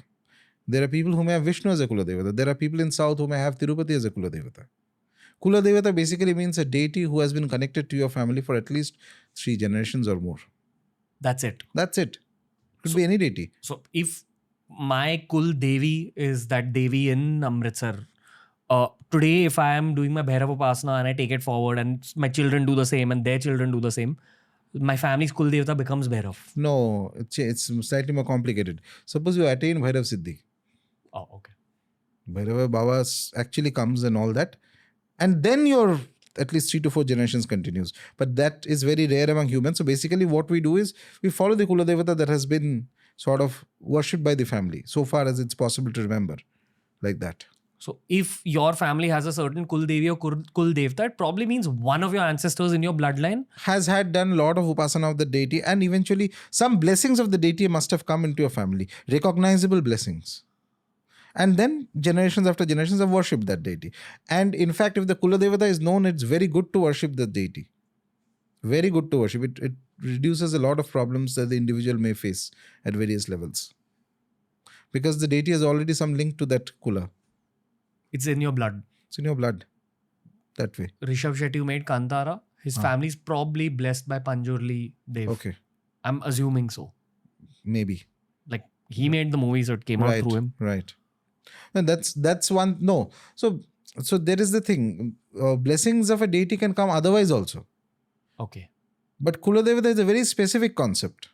There are people who may have Vishnu as a Kula Devata. There are people in South who may have Tirupati as a Kula Devata. Kula Devata basically means a deity who has been connected to your family for at least 3 generations or more. That's it. That's it. Could be any deity. So if my Kul Devi is that Devi in Amritsar, today if I am doing my Bhairav Upasana and I take it forward and my children do the same and their children do the same, my family's Kul Devata becomes Bhairav. No, it's slightly more complicated. Suppose you attain Bhairav Siddhi. Oh, okay. Bhairava Baba actually comes and all that. And then your at least 3 to 4 generations continues. But that is very rare among humans. So basically what we do is we follow the Kula Devata that has been sort of worshipped by the family so far as it's possible to remember, like that. So if your family has a certain Kul Devi or Kul Devta, it probably means one of your ancestors in your bloodline has had done a lot of upasana of the deity, and eventually some blessings of the deity must have come into your family, recognizable blessings. And then generations after generations have worshipped that deity. And in fact, if the Kula Devata is known, it's very good to worship the deity. Very good to worship. It reduces a lot of problems that the individual may face at various levels. Because the deity has already some link to that Kula. It's in your blood. It's in your blood. That way. Rishabh Shetty, who made Kantara, his family is probably blessed by Panjurli Dev. Okay. I'm assuming so. Maybe. Like, He made the movie, so it came out through him. Right. And that's one. No. So there is the thing. Blessings of a deity can come otherwise also. Okay. But Kula Devata is a very specific concept.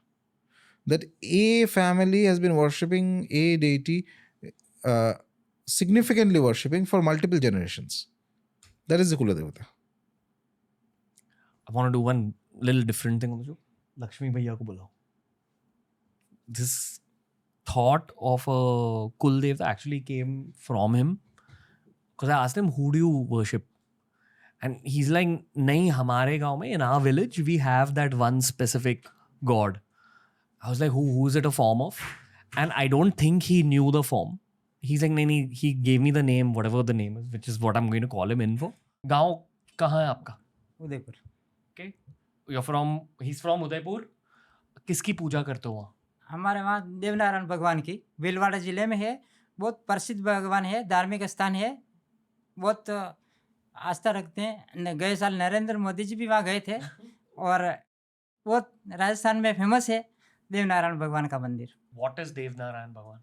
That a family has been worshipping a deity, significantly worshipping for multiple generations. That is the Kula Devata. I want to do one little different thing on the show. Lakshmi Bhaiya ko bulao. This thought of a Kul Devata actually came from him. Because I asked him, who do you worship? And he's like, nahi, hamare gaon mein, in our village, we have that one specific god. I was like, who is it a form of? And I don't think he knew the form. He's like, nahi, he gave me the name, whatever the name is, which is what I'm going to call him in for. Gaon kahan hai aapka? Udaipur. Okay. He's from Udaipur. किसकी पूजा करते हो वहाँ? हमारे वहाँ देवनारायण भगवान की भीलवाड़ा जिले में है. बहुत प्रसिद्ध भगवान है, धार्मिक स्थान है, बहुत आस्था रखते हैं. गए साल नरेंद्र मोदी जी भी वहाँ गए थे और बहुत राजस्थान में फेमस है देवनारायण भगवान का मंदिर. What is Devnarayan Bhagwan?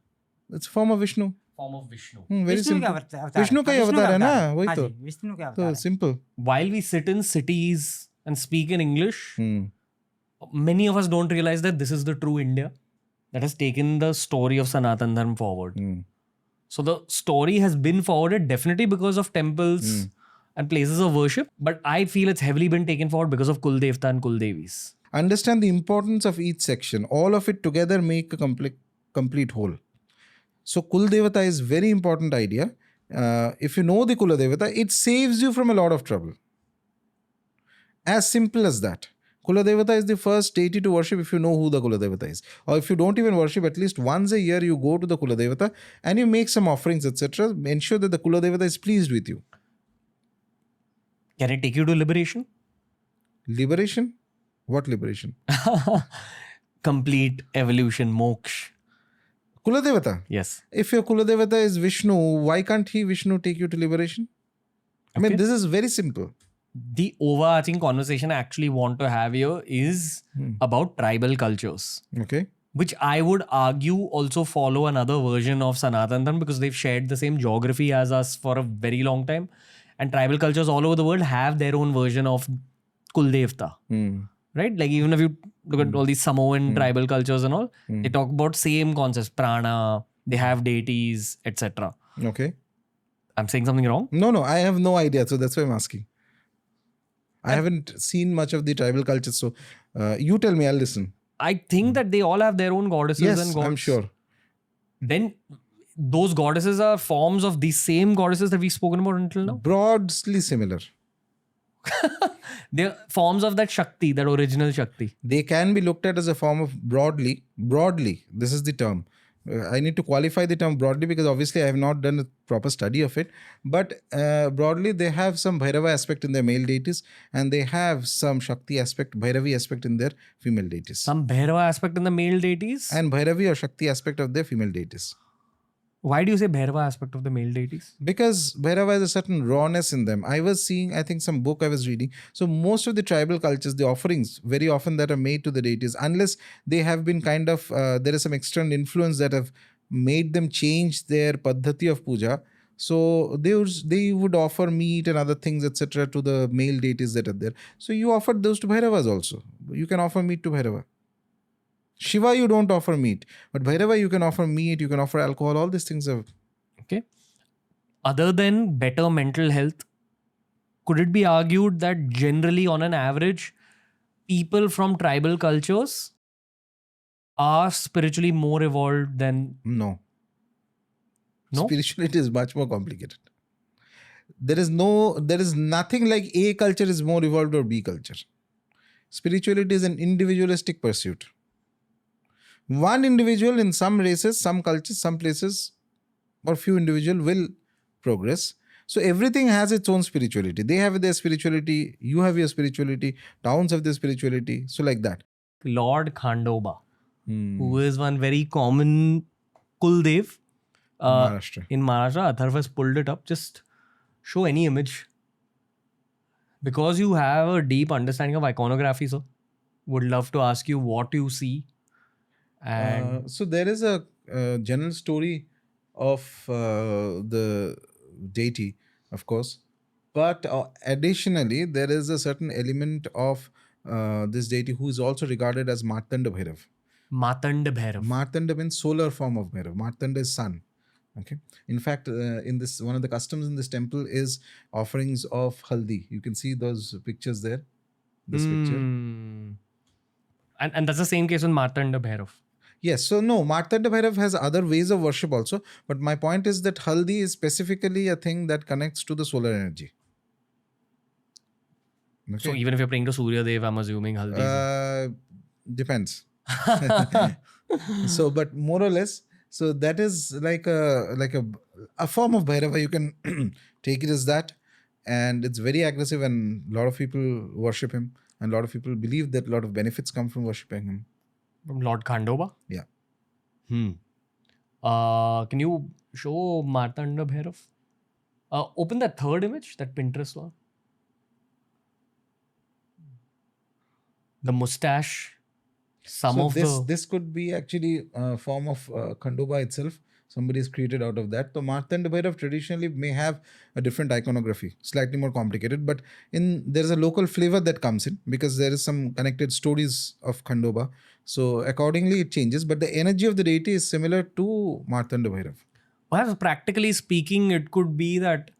It's a form of Vishnu. Form of Vishnu. Very Vishnu का simple. अवतार. विष्णु का ही अवतार है ना, वही हाँ तो. जी, विष्णु का So अवतार है. simple. While we sit in cities and speak in English, many of us don't realize that this is the true India that has taken the story of Sanatan Dharma forward. So the story has been forwarded definitely because of temples and places of worship, but I feel it's heavily been taken forward because of Kul Devata and Kul Devis. Understand the importance of each section. All of it together make a complete whole. So Kul Devata is very important idea. If you know the Kula Devata, it saves you from a lot of trouble. As simple as that. Kula Devata is the first deity to worship if you know who the Kula Devata is. Or if you don't even worship, at least once a year you go to the Kula Devata and you make some offerings, etc. Ensure that the Kula Devata is pleased with you. Can it take you to liberation? Liberation? What liberation? Complete evolution, moksha. Kula Devata? Yes. If your Kula Devata is Vishnu, why can't Vishnu take you to liberation? I mean, this is very simple. The overarching conversation I actually want to have here is about tribal cultures. Okay. Which I would argue also follow another version of Sanatan Dharma because they've shared the same geography as us for a very long time. And tribal cultures all over the world have their own version of Kul Devata. Right? Like even if you look at all these Samoan tribal cultures and all, they talk about same concepts, prana, they have deities, etc. Okay. I'm saying something wrong? No, I have no idea. So that's why I'm asking. I haven't seen much of the tribal cultures. So you tell me, I'll listen. I think that they all have their own goddesses and gods. I'm sure. Then those goddesses are forms of these same goddesses that we've spoken about until now? Broadly similar. They're forms of that Shakti, that original Shakti. They can be looked at as a form of broadly, this is the term. I need to qualify the term broadly because obviously I have not done a proper study of it. But broadly, they have some Bhairava aspect in their male deities and they have some Shakti aspect, Bhairavi aspect in their female deities. Some Bhairava aspect in the male deities? And Bhairavi or Shakti aspect of their female deities. Why do you say Bhairava aspect of the male deities? Because Bhairava has a certain rawness in them. I was seeing, I think some book I was reading. So most of the tribal cultures, the offerings very often that are made to the deities, unless they have been kind of, there is some external influence that have made them change their paddhati of puja. So they would offer meat and other things, etc. to the male deities that are there. So you offered those to Bhairavas also. You can offer meat to Bhairava. Shiva, you don't offer meat. But Bhairava, you can offer meat, you can offer alcohol, all these things are... Okay. Other than better mental health, could it be argued that generally on an average, people from tribal cultures are spiritually more evolved than... No. No? Spirituality is much more complicated. There is nothing like A culture is more evolved or B culture. Spirituality is an individualistic pursuit. One individual in some races, some cultures, some places, or few individual will progress. So everything has its own spirituality. They have their spirituality, you have your spirituality, towns have their spirituality. So like that. Lord Khandoba, who is one very common Kuldev in Maharashtra. Atharv has pulled it up. Just show any image. Because you have a deep understanding of iconography, so would love to ask you what you see. And so there is a general story of the deity, of course. But additionally, there is a certain element of this deity who is also regarded as Martanda Bhairav. Matanda Bhairav. Martanda means solar form of Bhairav. Martanda is sun. Okay. In fact, in this, one of the customs in this temple is offerings of haldi. You can see those pictures there. This picture. And that's the same case with Matanda Bhairav. Yes. So no, Martanda Bhairav has other ways of worship also. But my point is that haldi is specifically a thing that connects to the solar energy. Okay. So even if you're praying to Surya Dev, I'm assuming haldi. Depends. So, but more or less, so that is like a form of Bhairava. You can take it as that, and it's very aggressive, and a lot of people worship him, and a lot of people believe that a lot of benefits come from worshipping him. From Lord Khandoba? Yeah. Can you show Martanda Bhairav? Open that third image, that Pinterest one. The mustache. This could be actually a form of Khandoba itself. Somebody is created out of that. So Martanda Bhairav traditionally may have a different iconography, slightly more complicated, but there's a local flavor that comes in because there is some connected stories of Khandoba. So accordingly it changes, but the energy of the deity is similar to Martanda Bhairav. Perhaps practically speaking, it could be that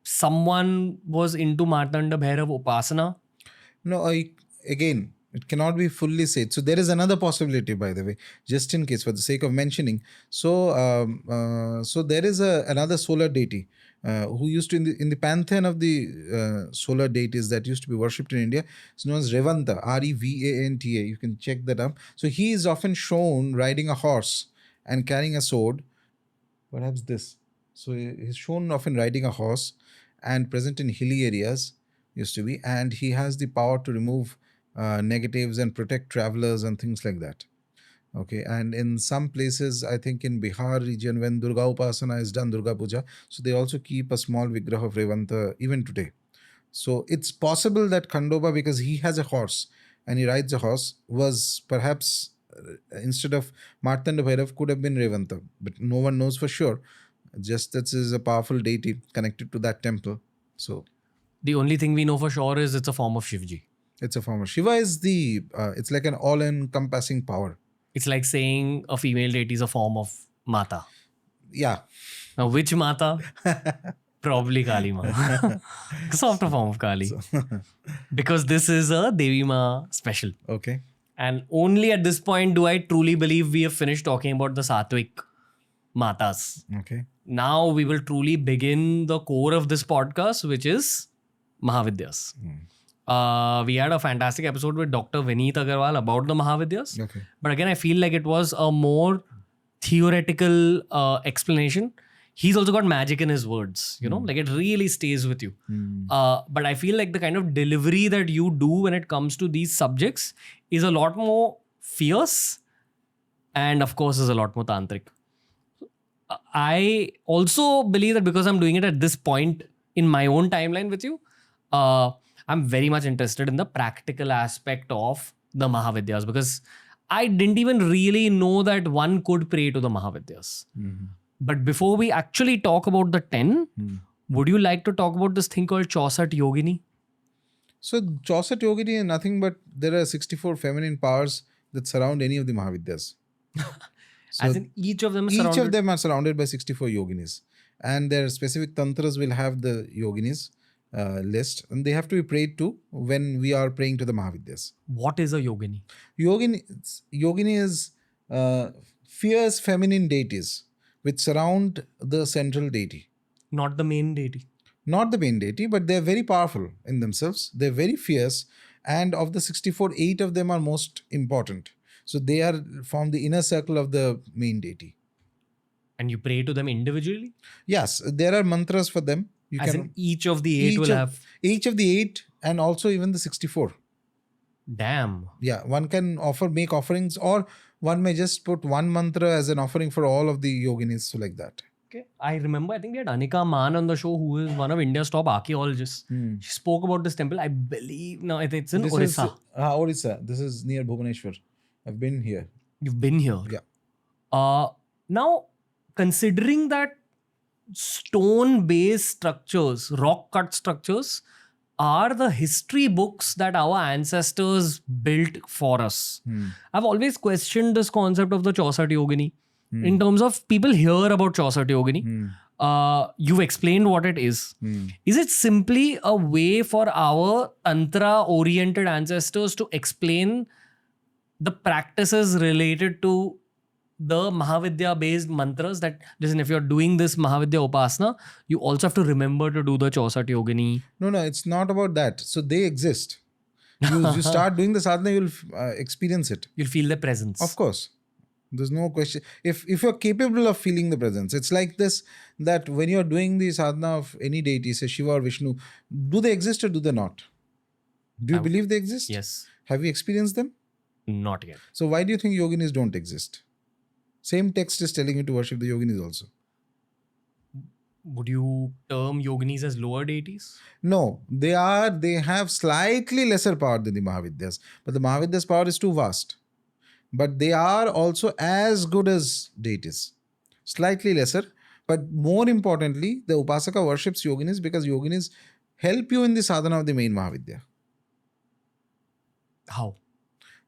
someone was into Martanda Bhairav Upasana. No, again, it cannot be fully said. So there is another possibility, by the way, just in case, for the sake of mentioning. So, so there is another solar deity who used to in the pantheon of the solar deities that used to be worshipped in India. It's known as Revanta, Revanta. You can check that up. So he is often shown riding a horse and carrying a sword. Perhaps this. So he's shown often riding a horse and present in hilly areas. Used to be, and he has the power to remove negatives and protect travelers and things like that. Okay, and in some places, I think in Bihar region, when Durga Upasana is done, Durga Puja, so they also keep a small Vigraha of Revanta even today. So it's possible that Khandoba, because he has a horse and he rides a horse, was perhaps instead of Martanda Bhairav could have been Revanta, but no one knows for sure. Just that is a powerful deity connected to that temple. So the only thing we know for sure is it's a form of Shivji. It's a form of Shiva is it's like an all-encompassing power. It's like saying a female deity is a form of Mata. Yeah. Now, which Mata? Probably Kali Ma. Softer form of Kali. Because this is a Devi Ma special. Okay. And only at this point do I truly believe we have finished talking about the Sattvic Matas. Okay. Now we will truly begin the core of this podcast, which is Mahavidyas. We had a fantastic episode with Dr. Vineet Agarwal about the Mahavidyas. Okay. But again, I feel like it was a more theoretical explanation. He's also got magic in his words, you know, like it really stays with you. But I feel like the kind of delivery that you do when it comes to these subjects is a lot more fierce and of course is a lot more tantric. I also believe that because I'm doing it at this point in my own timeline with you, I'm very much interested in the practical aspect of the Mahavidyas because I didn't even really know that one could pray to the Mahavidyas. But before we actually talk about the 10, would you like to talk about this thing called Chausat Yogini? So Chausat Yogini is nothing but there are 64 feminine powers that surround any of the Mahavidyas. So as in each of them is each of them are surrounded by 64 yoginis. And their specific tantras will have the yoginis list. And they have to be prayed to when we are praying to the Mahavidyas. What is a yogini? Yogini is fierce feminine deities which surround the central deity. Not the main deity. Not the main deity, but they're very powerful in themselves. They're very fierce. And of the 64, 8 of them are most important. So they are from the inner circle of the main deity. And you pray to them individually? Yes, there are mantras for them. You As in each of the 8 will have... Each of the 8 and also even the 64. Damn. Yeah, one can make offerings or one may just put one mantra as an offering for all of the yoginis, so like that. Okay. I remember, I think we had Anika Maan on the show, who is one of India's top archaeologists. She spoke about this temple. I believe, no, it's in Orissa. Orissa. This is near Bhuvaneshwar. I've been here. You've been here? Yeah. Now, considering that stone-based structures, rock-cut structures, are the history books that our ancestors built for us. I've always questioned this concept of the Chausat Yogini. In terms of people hear about Chausat Yogini, you've explained what it is. Is it simply a way for our Tantra-oriented ancestors to explain the practices related to the Mahavidya-based mantras that, listen, if you're doing this Mahavidya Upasana, you also have to remember to do the Chausat Yogini? No, it's not about that. So they exist. You start doing the sadhana, you'll experience it. You'll feel the presence. Of course. There's no question. If you're capable of feeling the presence, it's like this, that when you're doing the sadhana of any deity, say Shiva or Vishnu, do they exist or do they not? Do you believe they exist? Yes. Have you experienced them? Not yet. So why do you think yoginis don't exist? Same text is telling you to worship the yoginis also. Would you term yoginis as lower deities? No, they have slightly lesser power than the Mahavidyas. But the Mahavidyas' power is too vast. But they are also as good as deities. Slightly lesser. But more importantly, the upasaka worships yoginis because yoginis help you in the sadhana of the main Mahavidya. How?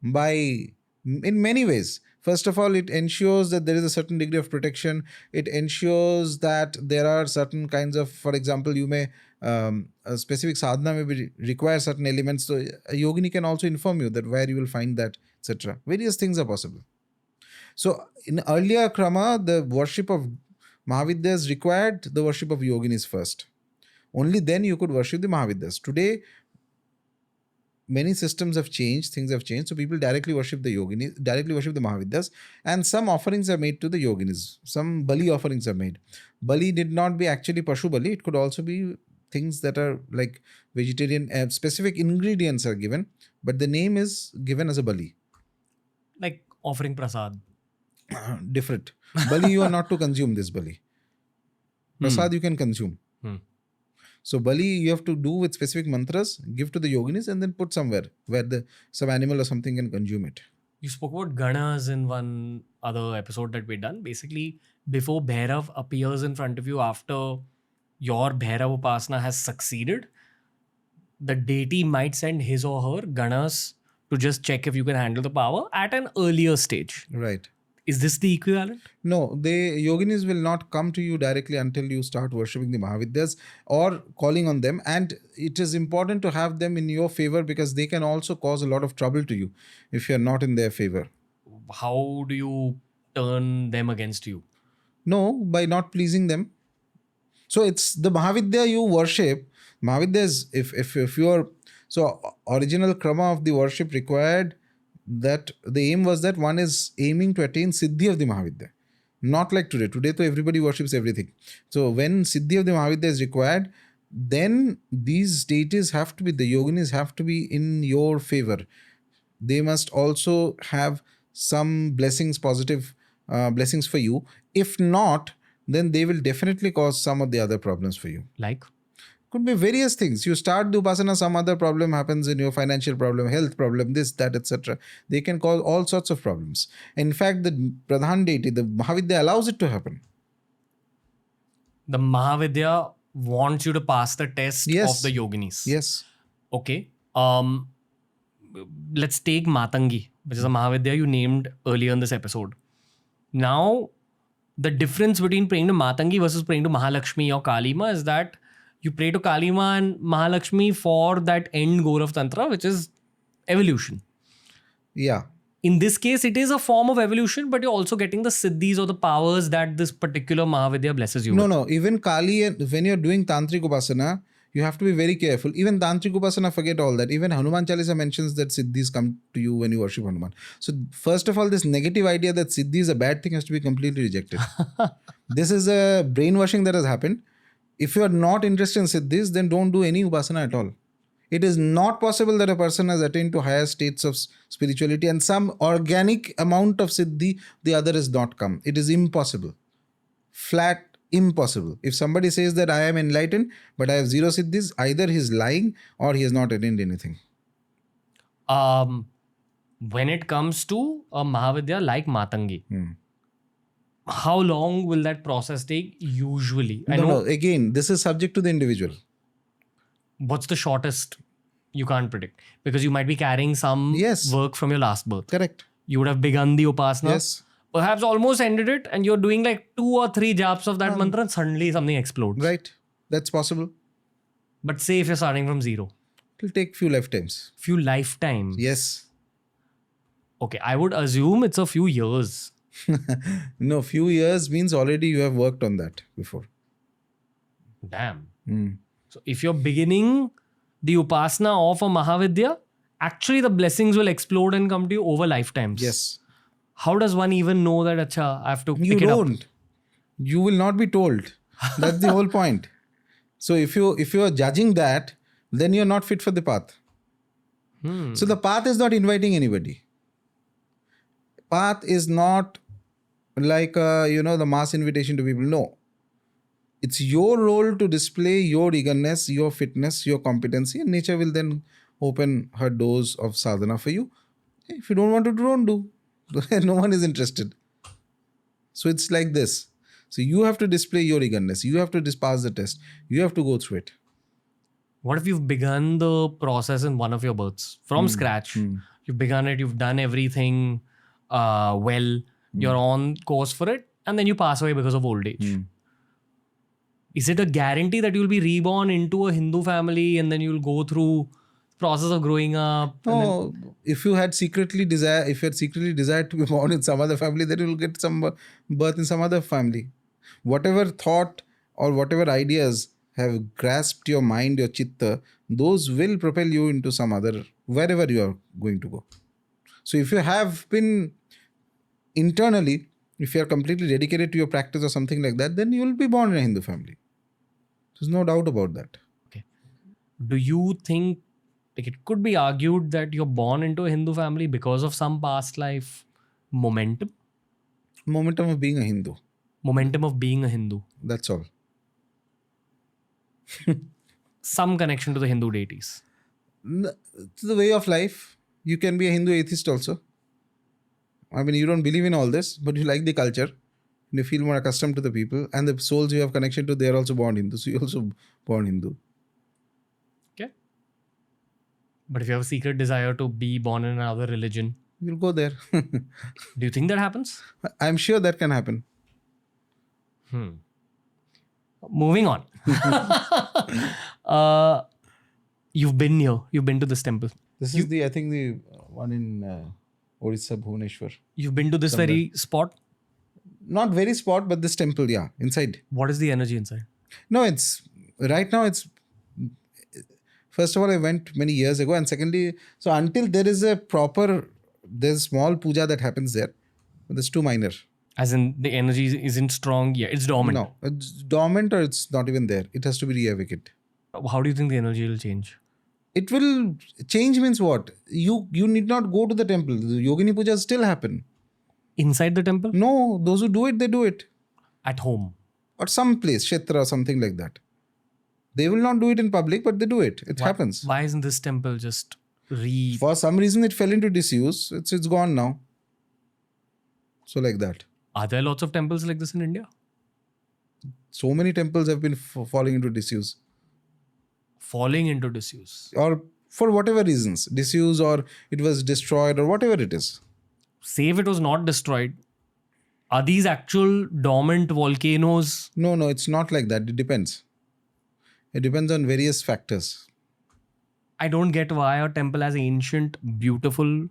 In many ways. First of all, it ensures that there is a certain degree of protection. It ensures that there are certain kinds of, for example, you may, a specific sadhana may require certain elements. So a yogini can also inform you that where you will find that, etc. Various things are possible. So in earlier krama, the worship of Mahavidyas required the worship of yoginis first. Only then you could worship the Mahavidyas. Today, many systems have changed, things have changed. So people directly worship the yoginis, directly worship the Mahavidyas, and some offerings are made to the yoginis. Some bali offerings are made. Bali did not be actually Pashu Bali. It could also be things that are like vegetarian, specific ingredients are given, but the name is given as a bali. Like offering prasad. Different. Bali, you are not to consume this bali. Prasad you can consume. So bali you have to do with specific mantras, give to the yoginis, and then put somewhere where some animal or something can consume it. You spoke about Ganas in one other episode that we done. Basically, before Bhairav appears in front of you after your Bhairav Upasana has succeeded, the deity might send his or her Ganas to just check if you can handle the power at an earlier stage. Right. Is this the equivalent? No, the yoginis will not come to you directly until you start worshipping the Mahavidyas or calling on them. And it is important to have them in your favor because they can also cause a lot of trouble to you if you're not in their favor. How do you turn them against you? No, by not pleasing them. So it's the Mahavidya you worship. Mahavidya is, if you're, so original krama of the worship required that the aim was that one is aiming to attain Siddhi of the Mahavidya. Not like today. Today, so everybody worships everything. So when Siddhi of the Mahavidya is required, then these deities have to be, the yoginis have to be in your favor. They must also have some blessings, positive blessings for you. If not, then they will definitely cause some of the other problems for you. Like? Could be various things. You start the upasana, some other problem happens in your financial problem, health problem, this, that, etc. They can cause all sorts of problems. In fact, the Pradhan deity, the Mahavidya allows it to happen. The Mahavidya wants you to pass the test Yes. of the yoginis. Yes. Okay. Let's take Matangi, which is a Mahavidya you named earlier in this episode. Now, the difference between praying to Matangi versus praying to Mahalakshmi or Kalima is that you pray to Kalima and Mahalakshmi for that end goal of Tantra, which is evolution. Yeah. In this case, it is a form of evolution, but you're also getting the Siddhis or the powers that this particular Mahavidya blesses you with. No. Even Kali, when you're doing Tantric Upasana, you have to be very careful. Even Tantric Upasana, forget all that. Even Hanuman Chalisa mentions that Siddhis come to you when you worship Hanuman. So first of all, this negative idea that Siddhi is a bad thing has to be completely rejected. This is a brainwashing that has happened. If you are not interested in Siddhis, then don't do any Upasana at all. It is not possible that a person has attained to higher states of spirituality and some organic amount of Siddhi, the other has not come. It is impossible. Flat impossible. If somebody says that I am enlightened, but I have zero Siddhis, either he is lying or he has not attained anything. When it comes to a Mahavidya like Matangi, how long will that process take usually? I know. No, again, this is subject to the individual. What's the shortest? You can't predict, because you might be carrying some Yes. work from your last birth. Correct. You would have begun the upasana, Yes. perhaps almost ended it, and you're doing like 2 or 3 japs of that mantra and suddenly something explodes. Right. That's possible. But say if you're starting from zero, It'll take few lifetimes. few lifetimes. Yes. Okay, I would assume it's a few years. No, few years means already you have worked on that before. Damn. Hmm. So if you're beginning the upasana of a Mahavidya, actually the blessings will explode and come to you over lifetimes. Yes. How does one even know that, acha, I have to You pick it up? don't. You will not be told. That's the whole point. So if you are judging that, then you're not fit for the path. So the path is not inviting anybody. Path is not like the mass invitation to people. No. It's your role to display your eagerness, your fitness, your competency, and nature will then open her doors of sadhana for you. If you don't want to, don't do. No one is interested. So it's like this. So you have to display your eagerness. You have to pass the test. You have to go through it. What if you've begun the process in one of your births from scratch? You've begun it, you've done everything well, you're on course for it, and then you pass away because of old age. Is it a guarantee that you'll be reborn into a Hindu family and then you'll go through the process of growing up? No, if you had secretly desired to be born in some other family, then you will get some birth in some other family. Whatever thought or whatever ideas have grasped your mind, your chitta, those will propel you into some other, wherever you are going to go. So if you have been internally, if you are completely dedicated to your practice or something like that, then you will be born in a Hindu family. There's no doubt about that. Okay. Do you think it could be argued that you're born into a Hindu family because of some past life momentum? Momentum of being a Hindu. Momentum of being a Hindu. That's all. Some connection to the Hindu deities. It's the way of life. You can be a Hindu atheist also. I mean, you don't believe in all this, but you like the culture. And you feel more accustomed to the people. And the souls you have connection to, they are also born Hindu. So you're also born Hindu. Okay. But if you have a secret desire to be born in another religion, You'll go there. do you think that happens? I'm sure that can happen. Moving on. You've been here. You've been to this temple. This is I think the one in Odisha, Bhuvaneshwar. You've been to this very spot. Not very spot, but this temple, yeah, inside. What is the energy inside? No, right now first of all, I went many years ago, and secondly, so until there is there's small puja that happens there, but there's too minor. As in the energy isn't strong. Yeah, it's dormant. No, it's dormant or it's not even there. It has to be re-awakened. How do you think the energy will change? It will change means what? You need not go to the temple. The Yogini pujas still happen. Inside the temple? No, those who do it, they do it. At home? Or some place, Kshetra or something like that. They will not do it in public, but they do it. It happens. Why isn't this temple just For some reason, it fell into disuse. It's gone now. So like that. Are there lots of temples like this in India? So many temples have been falling into disuse. Falling into disuse. Or for whatever reasons. Disuse, or it was destroyed, or whatever it is. Say if it was not destroyed, are these actual dormant volcanoes? No, it's not like that. It depends. It depends on various factors. I don't get why a temple as ancient, beautiful,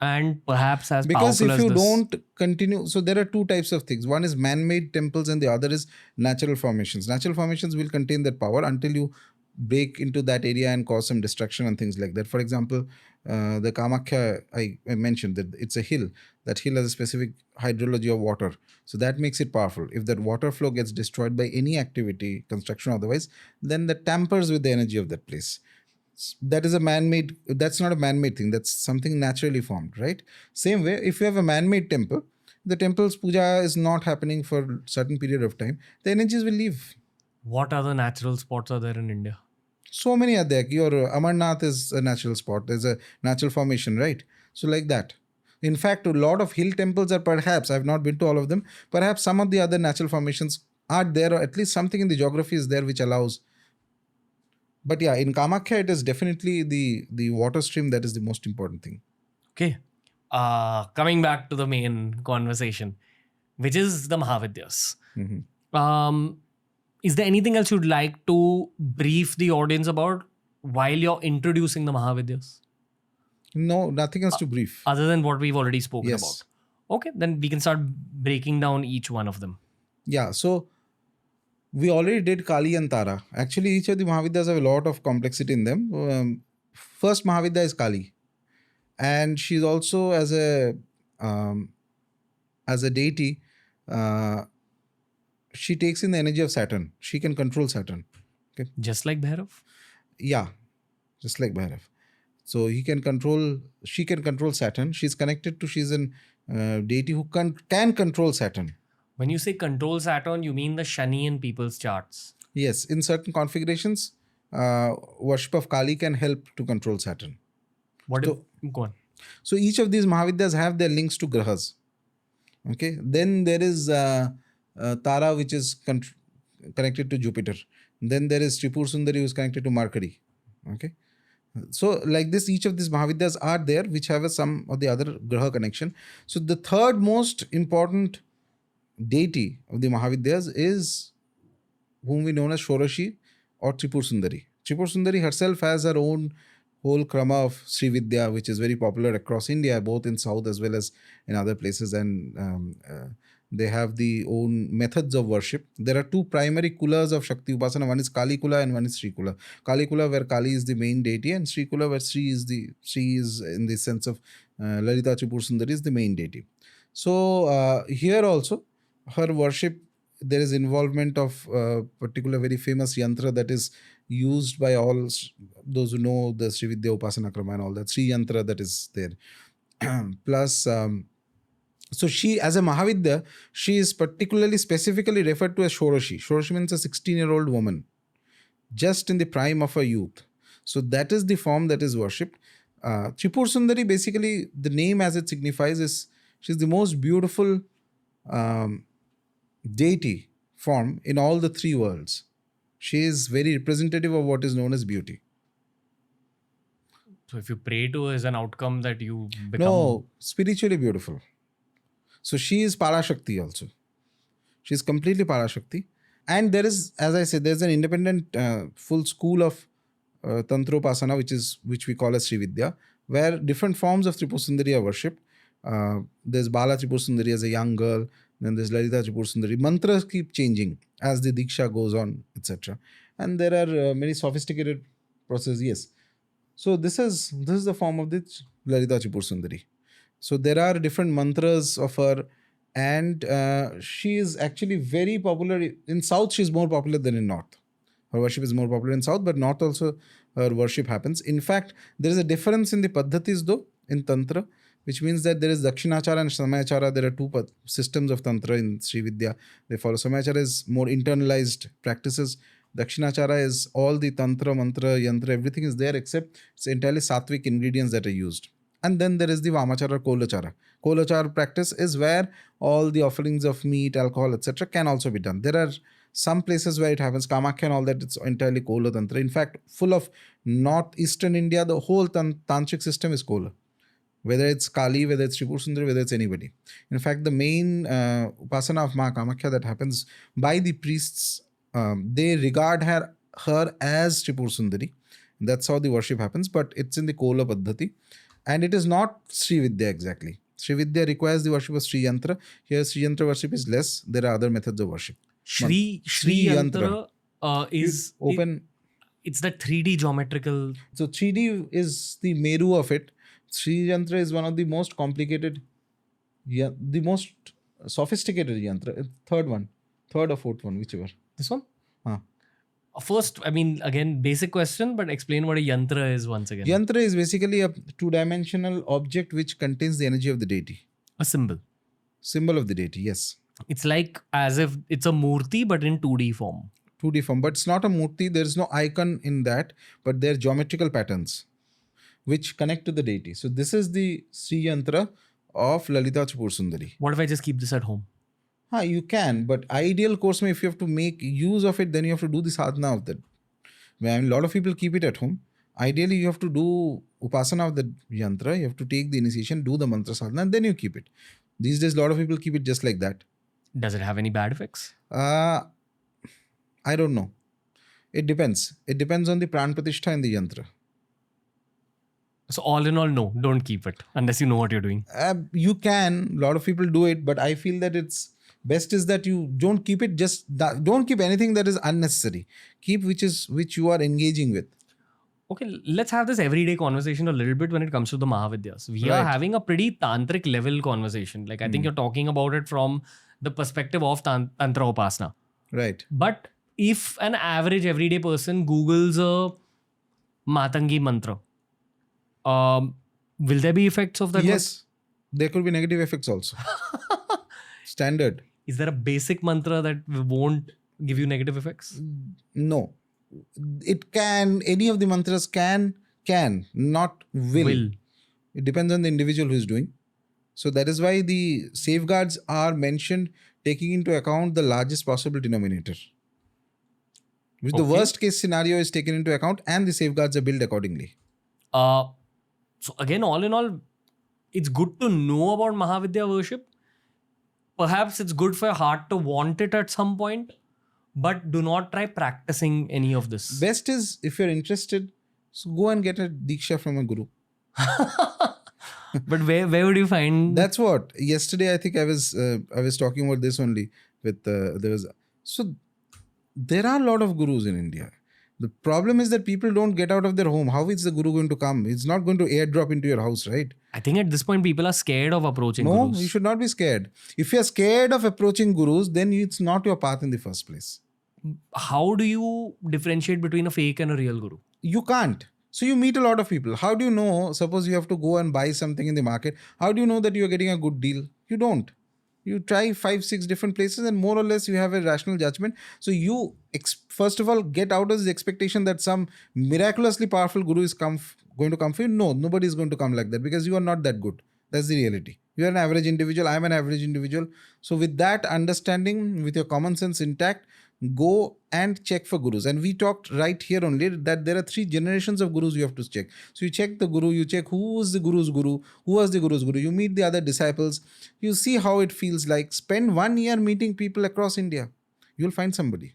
and perhaps as Because powerful if as you this. don't continue, so there are two types of things. One is man-made temples and the other is natural formations. Natural formations will contain that power until you break into that area and cause some destruction and things like that. For example, the Kamakhya, I mentioned that it's a hill. That hill has a specific hydrology of water. So that makes it powerful. If that water flow gets destroyed by any activity, construction or otherwise, then that tampers with the energy of that place. That is that's not a man-made thing. That's something naturally formed, right? Same way, if you have a man-made temple, the temple's puja is not happening for a certain period of time, the energies will leave. What other natural spots are there in India? So many are there. Your Amarnath is a natural spot. There's a natural formation, right? So like that. In fact, a lot of hill temples are perhaps, I've not been to all of them, perhaps some of the other natural formations are there, or at least something in the geography is there which allows. But yeah, in Kamakhya, it is definitely the water stream that is the most important thing. Okay. Coming back to the main conversation, which is the Mahavidyas. Is there anything else you'd like to brief the audience about while you're introducing the Mahavidyas? No, nothing else to brief. Other than what we've already spoken Yes. about. Okay, then we can start breaking down each one of them. Yeah, so we already did Kali and Tara. Actually, each of the Mahavidyas have a lot of complexity in them. First Mahavidya is Kali. And she's also as a deity, she takes in the energy of Saturn. She can control Saturn. Okay. Just like Bhairav? Yeah, just like Bhairav. So she can control Saturn. She's connected to, she's a deity who can control Saturn. When you say control Saturn, you mean the Shani in people's charts? Yes, in certain configurations, worship of Kali can help to control Saturn. Go on. So each of these Mahavidyas have their links to Grahas. Okay. Then there is Tara, which is connected to Jupiter. Then there is Tripura Sundari, who is connected to Mercury. Okay. So like this, each of these Mahavidyas are there, which have some of the other Graha connection. So the third most important deity of the Mahavidyas is whom we know as Shorashi or Tripura Sundari. Tripura Sundari herself has her own whole krama of Sri Vidya, which is very popular across India, both in South as well as in other places. And they have the own methods of worship. There are two primary kulas of Shakti Upasana. One is Kali Kula and one is Sri Kula. Kali Kula, where Kali is the main deity, and Sri Kula, where Sri is in the sense of Lalita Tripura Sundari is the main deity. So here also, her worship, there is involvement of particular very famous yantra that is used by all those who know the Sri Vidya Upasana Krama and all that. Sri Yantra that is there. Plus, so she, as a Mahavidya, she is particularly specifically referred to as Shorashi. Shorashi means a 16-year-old woman, just in the prime of her youth. So that is the form that is worshipped. Tripura Sundari, basically, the name as it signifies is, she's the most beautiful deity form in all the three worlds. She is very representative of what is known as beauty. So if you pray to her, is an outcome that you become... No, spiritually beautiful. So she is Parashakti also. She is completely Parashakti. And there is, as I said, there's an independent full school of Tantropasana, which we call as Sri Vidya, where different forms of Tripura Sundari are worshipped. There's Bala Tripura Sundari as a young girl. Then there's Lalita Tripura Sundari. Mantras keep changing as the Diksha goes on, etc. And there are many sophisticated processes. Yes. So this is the form of the Lalita Tripura Sundari. So there are different mantras of her, and she is actually very popular. In South, she is more popular than in North. Her worship is more popular in South, but North also her worship happens. In fact, there is a difference in the Paddhatis though, in Tantra, which means that there is Dakshinachara and Samayachara. There are two systems of Tantra in Sri Vidya. They follow. Samayachara is more internalized practices. Dakshinachara is all the Tantra, Mantra, Yantra, everything is there except it's entirely sattvic ingredients that are used. And then there is the Vamachara, Kolachara. Kolachara practice is where all the offerings of meat, alcohol, etc. can also be done. There are some places where it happens, Kamakhya and all that, it's entirely Kola Tantra. In fact, full of northeastern India, the whole tantric system is Kola. Whether it's Kali, whether it's Tripura Sundari, whether it's anybody. In fact, the main upasana of Maa Kamakhya that happens by the priests, they regard her as Tripura Sundari. That's how the worship happens, but it's in the Kola Paddhati. And it is not Sri Vidya exactly. Sri Vidya requires the worship of Sri Yantra. Here, Sri Yantra worship is less. There are other methods of worship. Shri Yantra is open. It's the 3D geometrical. So 3D is the Meru of it. Sri Yantra is one of the most complicated, the most sophisticated Yantra. Third or fourth one, whichever. This one? First, I mean, again, basic question, but explain what a yantra is once again. Yantra is basically a two-dimensional object which contains the energy of the deity. A symbol. Symbol of the deity, yes. It's like as if it's a murti, but in 2D form. 2D form, but it's not a murti. There is no icon in that, but they're geometrical patterns which connect to the deity. So this is the Sri Yantra of Lalita Chapur Sundari. What if I just keep this at home? You can, but ideal course mein, if you have to make use of it, then you have to do the sadhana of that. When a lot of people keep it at home. Ideally, you have to do upasana of the yantra. You have to take the initiation, do the mantra sadhana, and then you keep it. These days, a lot of people keep it just like that. Does it have any bad effects? I don't know. It depends. It depends on the pran pratishtha in the yantra. So all in all, no, don't keep it unless you know what you're doing. You can. A lot of people do it, but I feel that it's best is that you don't keep it. Don't keep anything that is unnecessary. Keep which you are engaging with. Okay, let's have this everyday conversation a little bit when it comes to the Mahavidyas. We are having a pretty tantric level conversation. Like I think you're talking about it from the perspective of Tantra Upasana. Right. But if an average everyday person Googles a Matangi mantra, will there be effects of that? Yes. There could be negative effects also. Standard. Is there a basic mantra that won't give you negative effects? No. It can, any of the mantras can, not will. It depends on the individual who is doing. So that is why the safeguards are mentioned taking into account the largest possible denominator. Which the worst case scenario is taken into account and the safeguards are built accordingly. So again, all in all, it's good to know about Mahavidya worship. Perhaps it's good for your heart to want it at some point. But do not try practicing any of this. Best is, if you're interested, so go and get a diksha from a guru. But where would you find? That's what. Yesterday, I think I was talking about this only with So there are a lot of gurus in India. The problem is that people don't get out of their home. How is the guru going to come? It's not going to airdrop into your house, right? I think at this point, people are scared of approaching gurus. No, you should not be scared. If you're scared of approaching gurus, then it's not your path in the first place. How do you differentiate between a fake and a real guru? You can't. So you meet a lot of people. How do you know, suppose you have to go and buy something in the market, how do you know that you're getting a good deal? You don't. You try 5-6 different places and more or less you have a rational judgment. So you first of all get out of the expectation that some miraculously powerful guru is going to come for you. No, nobody is going to come like that because you are not that good. That's the reality. You are an average individual. I am an average individual. So with that understanding, with your common sense intact, go and check for gurus. And we talked right here only that there are 3 generations of gurus you have to check. So you check the guru, you check who is the guru's guru, who was the guru's guru. You meet the other disciples. You see how it feels like. Spend 1 year meeting people across India. You'll find somebody.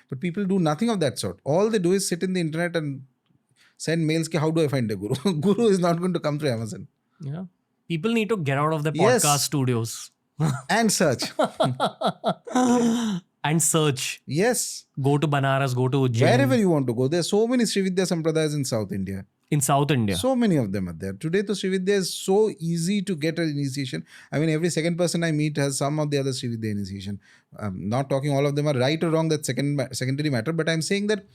But people do nothing of that sort. All they do is sit in the internet and send mails. How do I find a guru? Guru is not going to come through Amazon. Yeah. People need to get out of the podcast studios. And search. And search. Yes. Go to Banaras, go to Ujjain. Wherever you want to go. There are so many Sri Vidya Sampradayas in South India. In South India. So many of them are there. Today, the Sri Vidya is so easy to get an initiation. I mean, every second person I meet has some of the other Sri Vidya initiation. I'm not talking all of them are right or wrong, that's secondary matter. But I'm saying that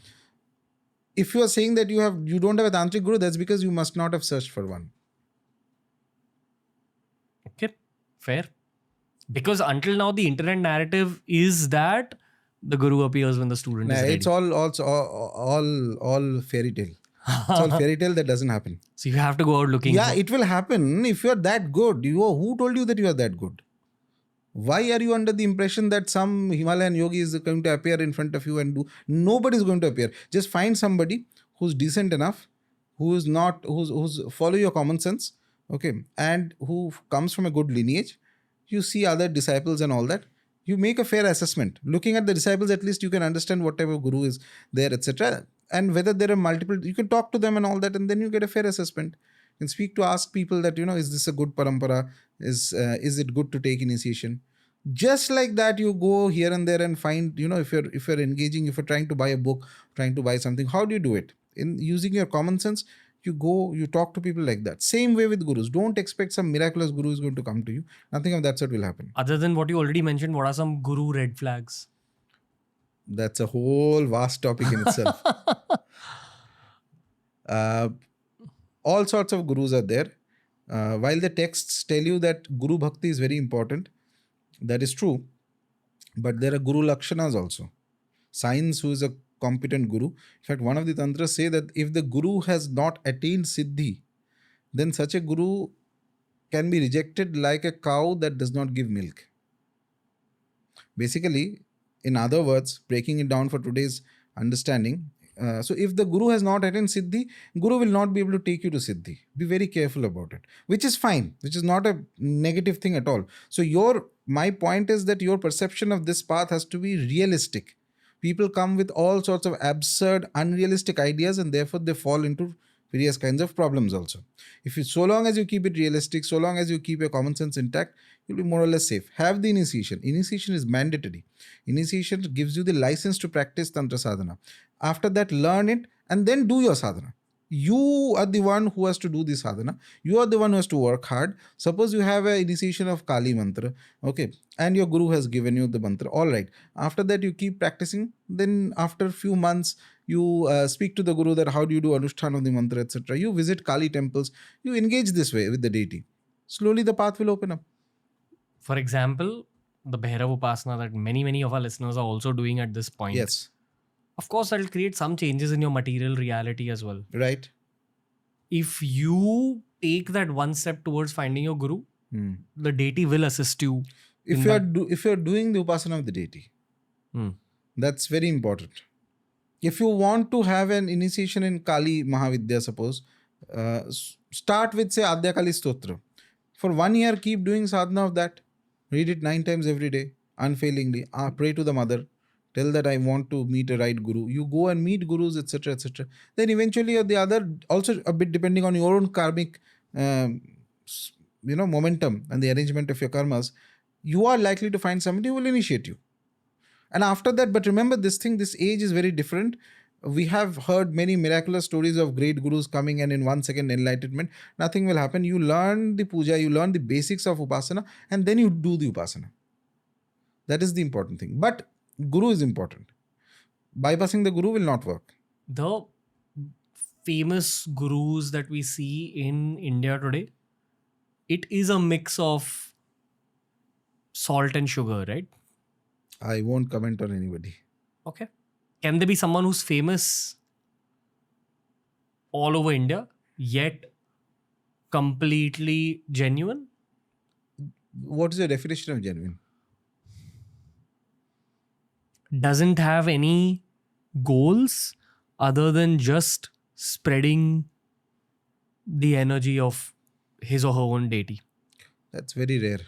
if you are saying that you don't have a tantric guru, that's because you must not have searched for one. Okay, fair. Because until now, the internet narrative is that the guru appears when the student is ready. It's all fairy tale. It's all fairy tale that doesn't happen. So you have to go out looking. Yeah, it will happen if you are that good. Who told you that you are that good? Why are you under the impression that some Himalayan yogi is going to appear in front of you and do? Nobody is going to appear. Just find somebody who's decent enough, who's follow your common sense, okay, and who comes from a good lineage. You see other disciples and all that. You make a fair assessment. Looking at the disciples, at least you can understand what type of guru is there, etc. And whether there are multiple, you can talk to them and all that, and then you get a fair assessment. You can ask people that, is this a good parampara? Is it good to take initiation? Just like that, you go here and there and find, if you're engaging, if you're trying to buy a book, trying to buy something, how do you do it? In using your common sense, you talk to people like that. Same way with gurus. Don't expect some miraculous guru is going to come to you. Nothing of that sort will happen. Other than what you already mentioned, what are some guru red flags? That's a whole vast topic in itself. All sorts of gurus are there. While the texts tell you that guru bhakti is very important, that is true. But there are guru lakshanas also. Signs who is a competent guru. In fact, one of the tantras say that if the guru has not attained siddhi, then such a guru can be rejected like a cow that does not give milk. Basically, in other words, breaking it down for today's understanding, so if the Guru has not attained Siddhi, Guru will not be able to take you to Siddhi. Be very careful about it, which is fine, which is not a negative thing at all. So my point is that your perception of this path has to be realistic. People come with all sorts of absurd, unrealistic ideas, and therefore they fall into various kinds of problems also. So long as you keep it realistic, so long as you keep your common sense intact, you'll be more or less safe. Have the initiation. Initiation is mandatory. Initiation gives you the license to practice Tantra sadhana. After that, learn it and then do your sadhana. You are the one who has to do the sadhana. You are the one who has to work hard. Suppose you have an initiation of Kali mantra, okay, and your Guru has given you the mantra. All right. After that, you keep practicing. Then after a few months, you speak to the Guru that how do you do Anushthan of the mantra, etc. You visit Kali temples. You engage this way with the deity. Slowly the path will open up. For example, the Bhairav Upasana that many of our listeners are also doing at this point. Yes. Of course, that will create some changes in your material reality as well. Right. If you take that one step towards finding your Guru, the deity will assist you. If you are doing the Upasana of the deity, that's very important. If you want to have an initiation in Kali Mahavidya, suppose, start with say Adya Kali Stotra. For 1 year, keep doing sadhana of that. Read it 9 times every day, unfailingly. Pray to the mother. Tell that I want to meet a right guru. You go and meet gurus, etc., etc. Then eventually, the other, also a bit depending on your own karmic, momentum and the arrangement of your karmas, you are likely to find somebody who will initiate you. And after that, but remember this age is very different. We have heard many miraculous stories of great gurus coming and in 1 second enlightenment. Nothing will happen. You learn the puja, you learn the basics of upasana, and then you do the upasana. That is the important thing. But Guru is important. Bypassing the Guru will not work. The famous gurus that we see in India today, it is a mix of salt and sugar, right? I won't comment on anybody. Okay. Can there be someone who's famous all over India, yet completely genuine? What is your definition of genuine? Doesn't have any goals other than just spreading the energy of his or her own deity. That's very rare.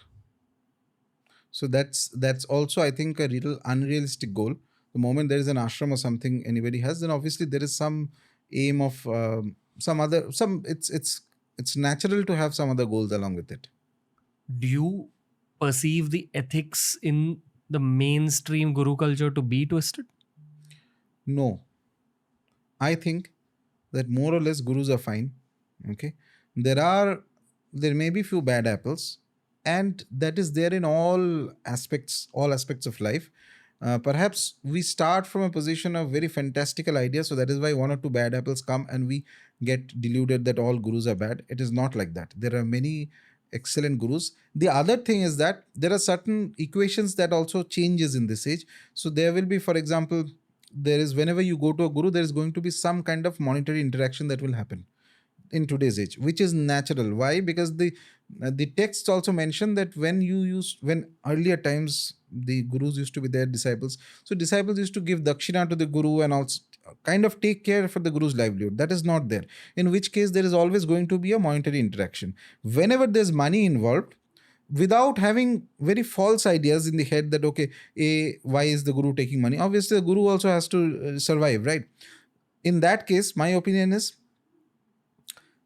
So that's also, I think, a little unrealistic goal. The moment there is an ashram or something anybody has, then obviously there is some aim of it's natural to have some other goals along with it. Do you perceive the ethics in the mainstream guru culture to be twisted? No. I think that more or less gurus are fine. Okay. There may be few bad apples, and that is there in all aspects of life. Perhaps we start from a position of very fantastical ideas, so that is why 1 or 2 bad apples come and we get deluded that all gurus are bad. It is not like that. There are many excellent gurus. The other thing is that there are certain equations that also changes in this age. So there will be, for example, whenever you go to a guru, there is going to be some kind of monetary interaction that will happen in today's age, which is natural. Why? Because the texts also mention that when earlier times the gurus used to be their disciples, so disciples used to give dakshina to the guru and also kind of take care for the guru's livelihood. That is not there. In which case there is always going to be a monetary interaction. Whenever there's money involved, without having very false ideas in the head that why is the guru taking money? Obviously the guru also has to survive, right? In that case, my opinion is,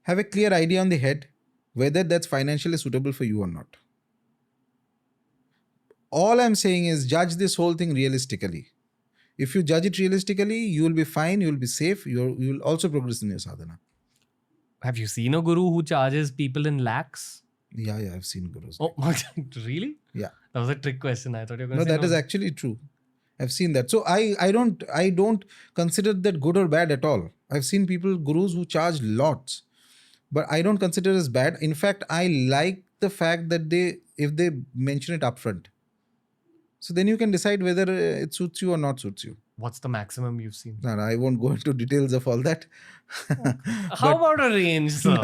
have a clear idea on the head whether that's financially suitable for you or not. All I'm saying is judge this whole thing realistically. If you judge it realistically, you will be fine, you will be safe, you will also progress in your sadhana. Have you seen a guru who charges people in lakhs? Yeah, I've seen gurus. Oh, really? Yeah. That was a trick question. I thought you were going to say no. That is actually true. I've seen that. So I don't consider that good or bad at all. I've seen gurus who charge lots, but I don't consider it as bad. In fact, I like the fact that if they mention it upfront. So then you can decide whether it suits you or not suits you. What's the maximum you've seen? No, I won't go into details of all that. How about a range, sir?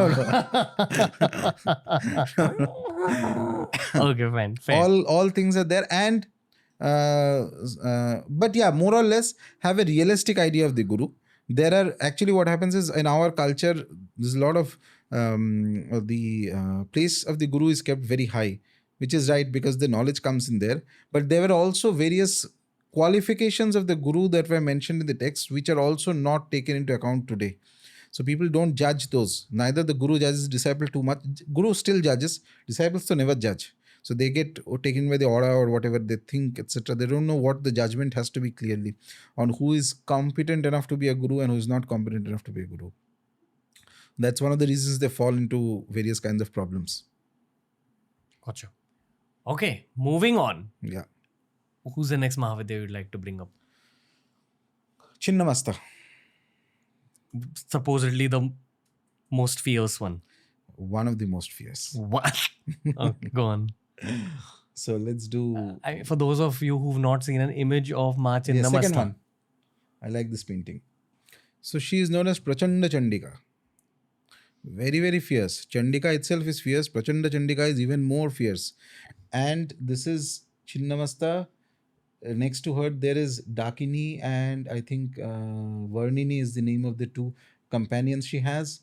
Okay, fine. Fair. All things are there, and but yeah, more or less have a realistic idea of the guru. There are actually, what happens is, in our culture, there's a lot of the place of the guru is kept very high, which is right, because the knowledge comes in there. But there were also various qualifications of the guru that were mentioned in the text, which are also not taken into account today. So people don't judge those. Neither the guru judges disciple too much. Guru still judges. Disciples to never judge. So they get taken by the aura or whatever they think, etc. They don't know what the judgment has to be clearly on who is competent enough to be a guru and who is not competent enough to be a guru. That's one of the reasons they fall into various kinds of problems. Gotcha. Okay, moving on. Yeah. Who's the next Mahavidya you'd like to bring up? Chinnamasta. Supposedly the most fierce one. One of the most fierce. What? Okay, go on. So let's do... For those of you who've not seen an image of Maa Yeah, Chinnamasta. second one. I like this painting. So she is known as Prachanda Chandika. Very, very fierce. Chandika itself is fierce. Prachanda Chandika is even more fierce. And this is Chinnamasta. Next to her, there is Dakini, and I think Varnini is the name of the two companions she has.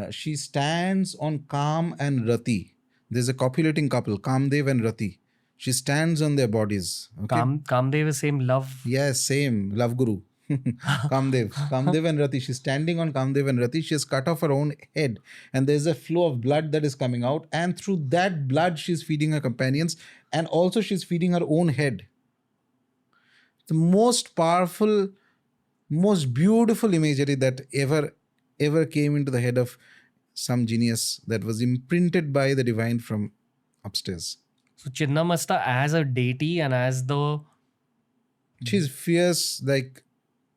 She stands on Kam and Rati. There's a copulating couple, Kamdev and Rati. She stands on their bodies. Okay? Kamdev is same love. Yes, same. Love Guru. Kamdev and Rati. She's standing on Kamdev and Rati. She has cut off her own head. And there's a flow of blood that is coming out. And through that blood, she's feeding her companions. And also she's feeding her own head. The most powerful, most beautiful imagery that ever came into the head of some genius, that was imprinted by the divine from upstairs. So Chinnamasta as a deity and as the... She's fierce, like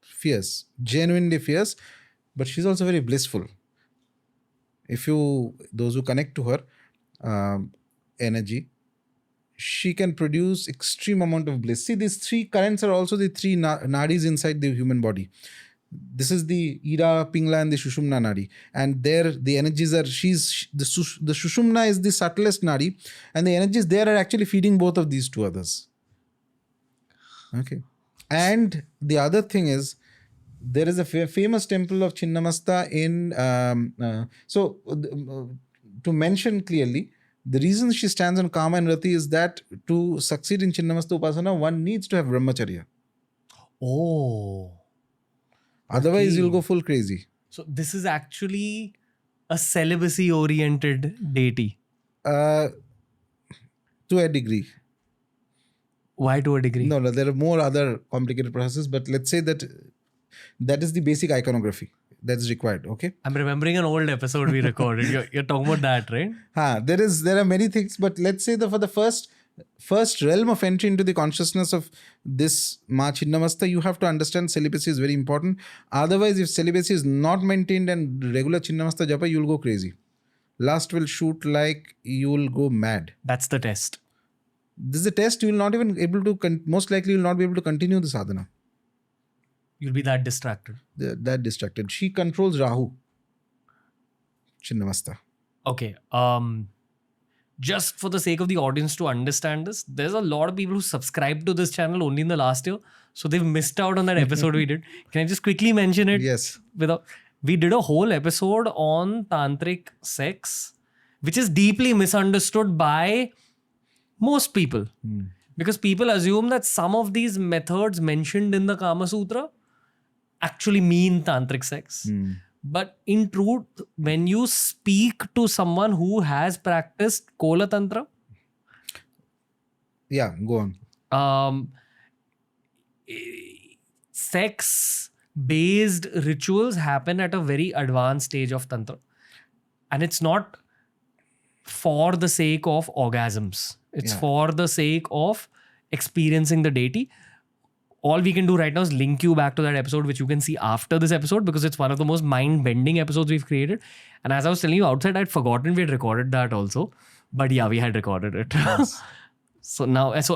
fierce, genuinely fierce, but she's also very blissful. Those who connect to her energy, she can produce extreme amount of bliss. See, these three currents are also the three nadis inside the human body. This is the Ida, Pingla and the Shushumna nadi. And there the energies are, the Shushumna is the subtlest nadi, and the energies there are actually feeding both of these two others. Okay. And the other thing is, there is a famous temple of Chinnamasta in... to mention clearly, the reason she stands on Kama and Rati is that to succeed in Chinnamasta Upasana, one needs to have Brahmacharya. Oh. Otherwise, Okay. you'll go full crazy. So this is actually a celibacy-oriented deity. To a degree. Why to a degree? No, there are more other complicated processes, but let's say that is the basic iconography that's required. Okay. I'm remembering an old episode we recorded. You're talking about that, right? There are many things, but let's say that for the first realm of entry into the consciousness of this Maa Chinnamasta, you have to understand celibacy is very important. Otherwise, if celibacy is not maintained and regular Chinnamasta japa, you'll go crazy. Lust will shoot like you'll go mad. That's the test. This is a test. You will not even able to, most likely you will not be able to continue the sadhana. You'll be that distracted. That distracted. She controls Rahu. Chinnamasta. Okay. Just for the sake of the audience to understand this, there's a lot of people who subscribed to this channel only in the last year. So they've missed out on that episode we did. Can I just quickly mention it? Yes. We did a whole episode on tantric sex, which is deeply misunderstood by most people. Because people assume that some of these methods mentioned in the Kama Sutra actually mean tantric sex. But in truth, when you speak to someone who has practiced Kola Tantra, Yeah, go on. sex-based rituals happen at a very advanced stage of Tantra. And it's not for the sake of orgasms. It's for the sake of experiencing the deity. All we can do right now is link you back to that episode, which you can see after this episode, because it's one of the most mind-bending episodes we've created. And as I was telling you outside, I'd forgotten we had recorded that also. But yeah, we had recorded it. Yes. So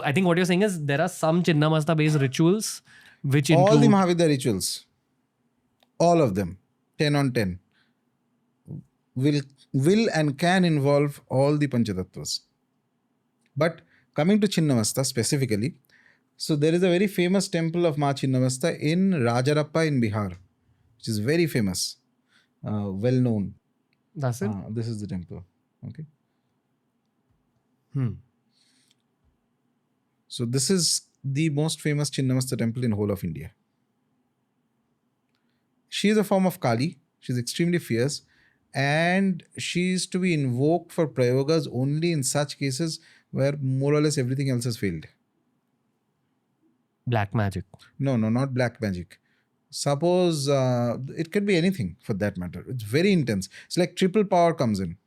I think what you're saying is there are some Chinnamasta-based rituals Which all the include Mahavidya rituals, all of them, 10 on 10, will and can involve all the Panchatattvas. But coming to Chinnamasta specifically, so there is a very famous temple of Maa Chinnamasta in Rajarappa in Bihar, which is very famous, well known. That's it. This is the temple. Okay. So this is the most famous Chinnamasta temple in whole of India. She is a form of Kali. She is extremely fierce, and she is to be invoked for prayogas only in such cases where more or less everything else has failed. Black magic. No, not black magic. Suppose it could be anything for that matter. It's very intense. It's like triple power comes in.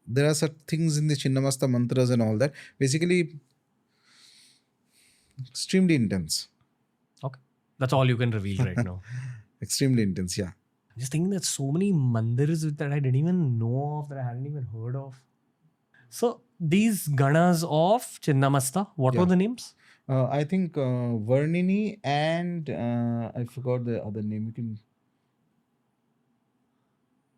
There are such things in the Chinnamasta mantras and all that. Basically, extremely intense. Okay. That's all you can reveal right now. Extremely intense, yeah. I'm just thinking that so many mandirs that I didn't even know of, that I hadn't even heard of. So these ganas of Chinnamasta, what were the names? I think Varnini and I forgot the other name. You can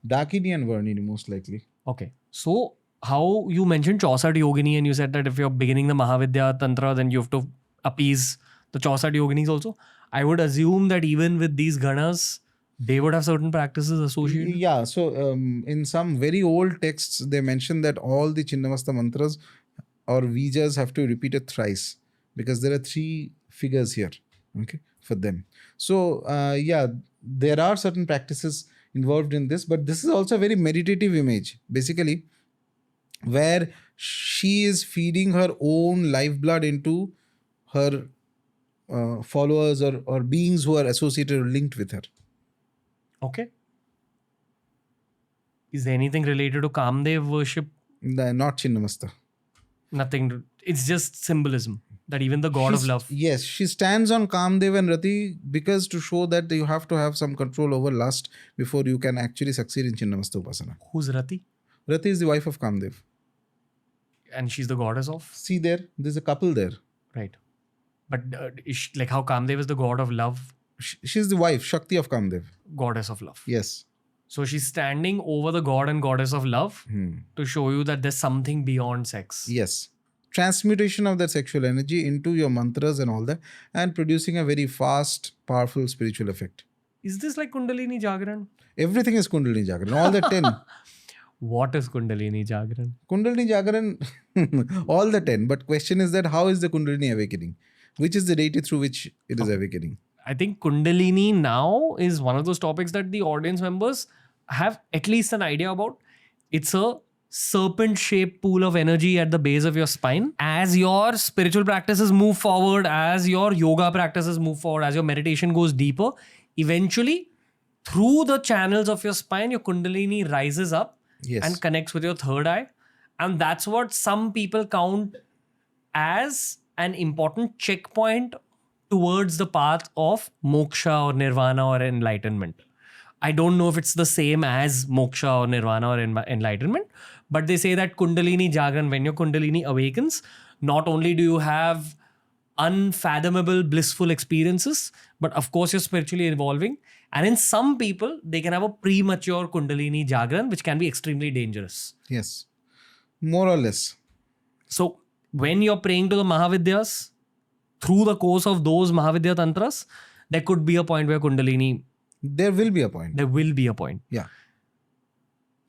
Dakini and Varnini most likely. Okay. So how you mentioned Chausat Yogini, and you said that if you're beginning the Mahavidya Tantra, then you have to appease the Chausat Yoginis also. I would assume that even with these ganas, they would have certain practices associated. Yeah. So in some very old texts, they mention that all the Chinnamasta mantras or vijas have to repeat it thrice, because there are 3 figures here, okay, for them. So yeah, there are certain practices involved in this, but this is also a very meditative image, basically, where she is feeding her own lifeblood into her followers or beings who are associated or linked with her. Okay. Is there anything related to Kamdev worship? Not Chinnamasta. Nothing. It's just symbolism that even the god of love. Yes, she stands on Kamdev and Rati because to show that you have to have some control over lust before you can actually succeed in Chinnamasta Upasana. Who's Rati? Rati is the wife of Kamdev. And she's the goddess of? See there, there's a couple there. Right. But like how Kamdev is the god of love? She's the wife, Shakti of Kamdev. Goddess of love. Yes. So she's standing over the god and goddess of love to show you that there's something beyond sex. Yes. Transmutation of that sexual energy into your mantras and all that, and producing a very fast, powerful spiritual effect. Is this like Kundalini Jagaran? Everything is Kundalini Jagaran. All the 10. What is Kundalini Jagaran? Kundalini Jagaran, all the 10. But question is that how is the Kundalini awakening? Which is the deity through which it is awakening? I think Kundalini now is one of those topics that the audience members have at least an idea about. It's a serpent-shaped pool of energy at the base of your spine. As your spiritual practices move forward, as your yoga practices move forward, as your meditation goes deeper, eventually through the channels of your spine, your Kundalini rises up and connects with your third eye. And that's what some people count as an important checkpoint towards the path of moksha or nirvana or enlightenment. I don't know if it's the same as moksha or nirvana or enlightenment, but they say that Kundalini Jagaran, when your Kundalini awakens, not only do you have unfathomable blissful experiences, but of course you're spiritually evolving. And in some people, they can have a premature Kundalini Jagaran, which can be extremely dangerous. Yes. More or less. So when you're praying to the Mahavidyas, through the course of those Mahavidya Tantras, there could be a point where Kundalini... There will be a point. There will be a point. Yeah.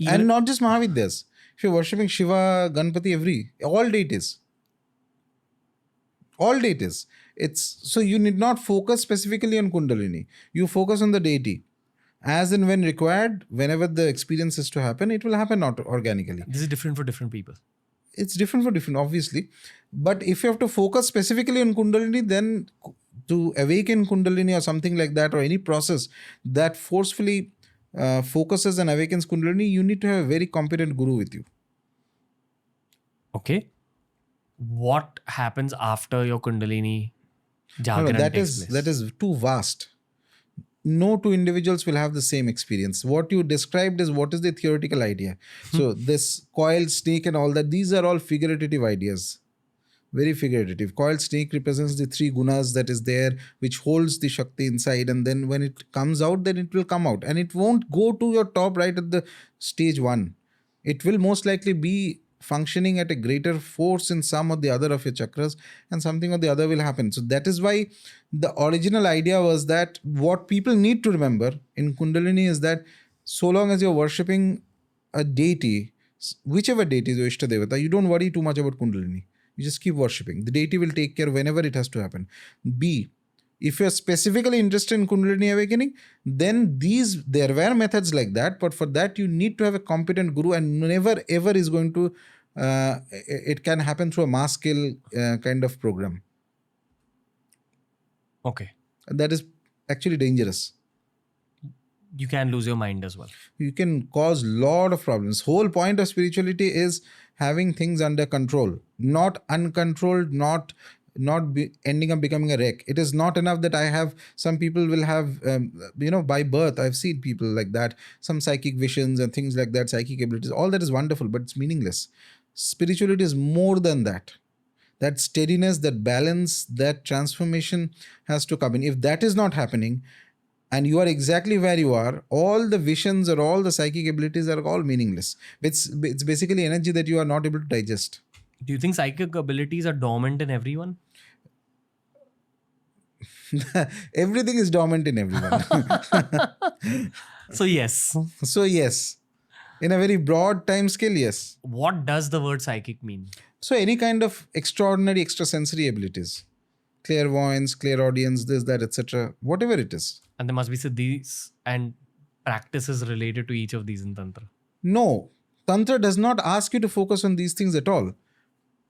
And not just Mahavidyas. If you're worshipping Shiva, Ganpati, all deities. All deities. So you need not focus specifically on Kundalini. You focus on the deity. As and when required, whenever the experience is to happen, it will happen not organically. This is different for different people. It's different for different, obviously. But if you have to focus specifically on Kundalini, then to awaken Kundalini or something like that, or any process that forcefully focuses and awakens Kundalini, you need to have a very competent guru with you. Okay. What happens after your Kundalini Jagaran that is too vast. No two individuals will have the same experience. What you described is what is the theoretical idea. So this coiled snake and all that, these are all figurative ideas. Very figurative. Coiled snake represents the three gunas that is there, which holds the Shakti inside, and then when it comes out, then it will come out. And it won't go to your top right at the stage 1. It will most likely be functioning at a greater force in some or the other of your chakras, and something or the other will happen. So that is why the original idea was that what people need to remember in Kundalini is that so long as you're worshipping a deity, whichever deity is your Ishta Devata, you don't worry too much about Kundalini. You just keep worshipping. The deity will take care whenever it has to happen. B, if you're specifically interested in Kundalini awakening, then there were methods like that, but for that you need to have a competent guru, and never ever is going to, it can happen through a mass scale kind of program. Okay. And that is actually dangerous. You can lose your mind as well. You can cause lot of problems. Whole point of spirituality is having things under control, not uncontrolled, not ending up becoming a wreck. It is not enough that I have, some people will have, by birth, I've seen people like that, some psychic visions and things like that, psychic abilities, all that is wonderful, but it's meaningless. Spirituality is more than that. That steadiness, that balance, that transformation has to come in. If that is not happening, and you are exactly where you are, all the visions or all the psychic abilities are all meaningless. It's basically energy that you are not able to digest. Do you think psychic abilities are dormant in everyone? Everything is dormant in everyone. So yes. So yes. In a very broad time scale, yes. What does the word psychic mean? So any kind of extraordinary extrasensory abilities. Clairvoyance, clairaudience, this, that, etc. Whatever it is. And there must be siddhis and practices related to each of these in Tantra. No. Tantra does not ask you to focus on these things at all.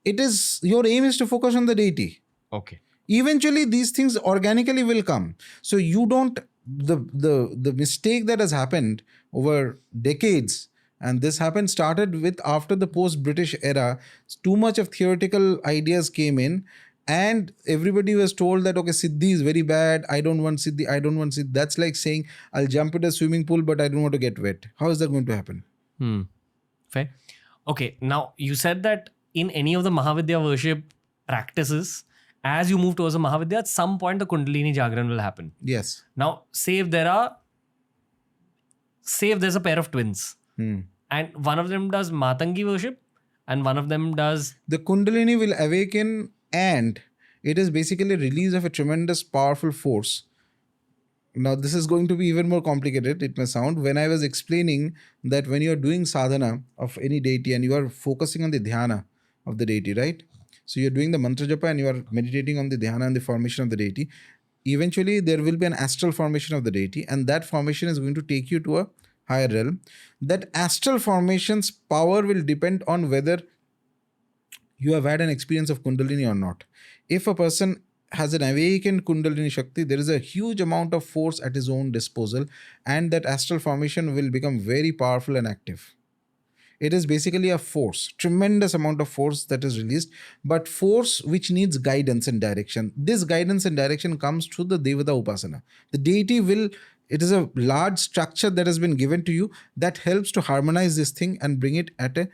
It is, your aim is to focus on the deity. Okay. Eventually these things organically will come. So you don't, the mistake that has happened over decades, and this started with after the post-British era, too much of theoretical ideas came in, and everybody was told that, okay, Siddhi is very bad, I don't want Siddhi. That's like saying, I'll jump into a swimming pool, but I don't want to get wet. How is that going to happen? Fair. Okay, now you said that in any of the Mahavidya worship practices, as you move towards a Mahavidya, at some point the Kundalini Jagaran will happen. Yes. Now, say if there's a pair of twins, and one of them does Matangi worship, and one of them does... The Kundalini will awaken, and it is basically a release of a tremendous powerful force. Now, this is going to be even more complicated, it may sound. When I was explaining that when you are doing sadhana of any deity and you are focusing on the dhyana of the deity, right? So you're doing the mantra japa and you are meditating on the dhyana and the formation of the deity. Eventually, there will be an astral formation of the deity, and that formation is going to take you to a higher realm. That astral formation's power will depend on whether you have had an experience of Kundalini or not. If a person has an awakened Kundalini Shakti, there is a huge amount of force at his own disposal, and that astral formation will become very powerful and active. It is basically a force, tremendous amount of force that is released, but force which needs guidance and direction. This guidance and direction comes through the Devata Upasana. The deity it is a large structure that has been given to you that helps to harmonize this thing and bring it at a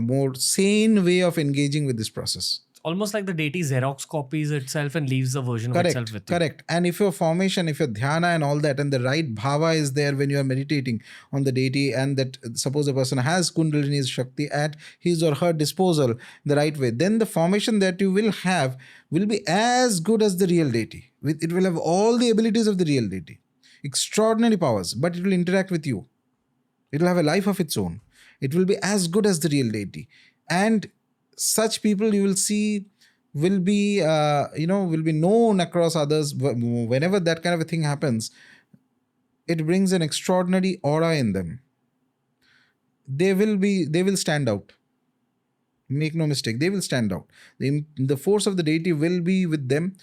more sane way of engaging with this process. Almost like the deity Xerox copies itself and leaves the version of itself with you. Correct. And if your formation, if your dhyana and all that, and the right bhava is there when you are meditating on the deity, and that suppose a person has Kundalini Shakti at his or her disposal the right way, then the formation that you will have will be as good as the real deity. It will have all the abilities of the real deity. Extraordinary powers, but it will interact with you. It will have a life of its own. It will be as good as the real deity. And such people you will see will be known across others. Whenever that kind of a thing happens, it brings an extraordinary aura in them. They will stand out. Make no mistake, they will stand out. The force of the deity will be with them.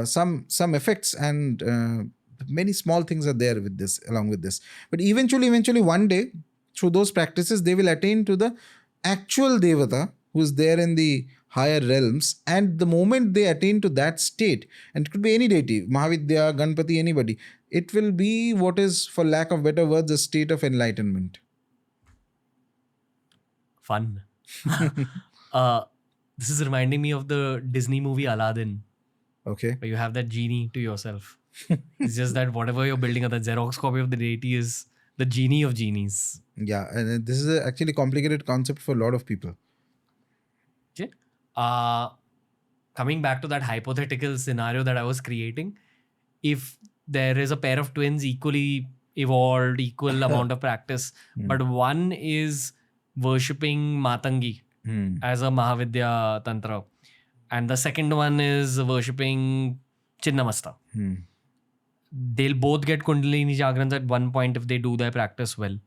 Some effects and many small things are there with this, along with this. But eventually one day, through those practices, they will attain to the actual Devata who is there in the higher realms. And the moment they attain to that state, and it could be any deity, Mahavidya, Ganpati, anybody, it will be what is, for lack of better words, a state of enlightenment. Fun. This is reminding me of the Disney movie Aladdin, Okay. where you have that genie to yourself. It's just that whatever you're building, the Xerox copy of the deity is the genie of genies. Yeah, and this is a actually complicated concept for a lot of people. Okay. Coming back to that hypothetical scenario that I was creating, if there is a pair of twins equally evolved, equal amount of practice, but one is worshipping Matangi as a Mahavidya Tantra, and the second one is worshipping Chinnamasta. They'll both get Kundalini Jagarans at one point if they do their practice well.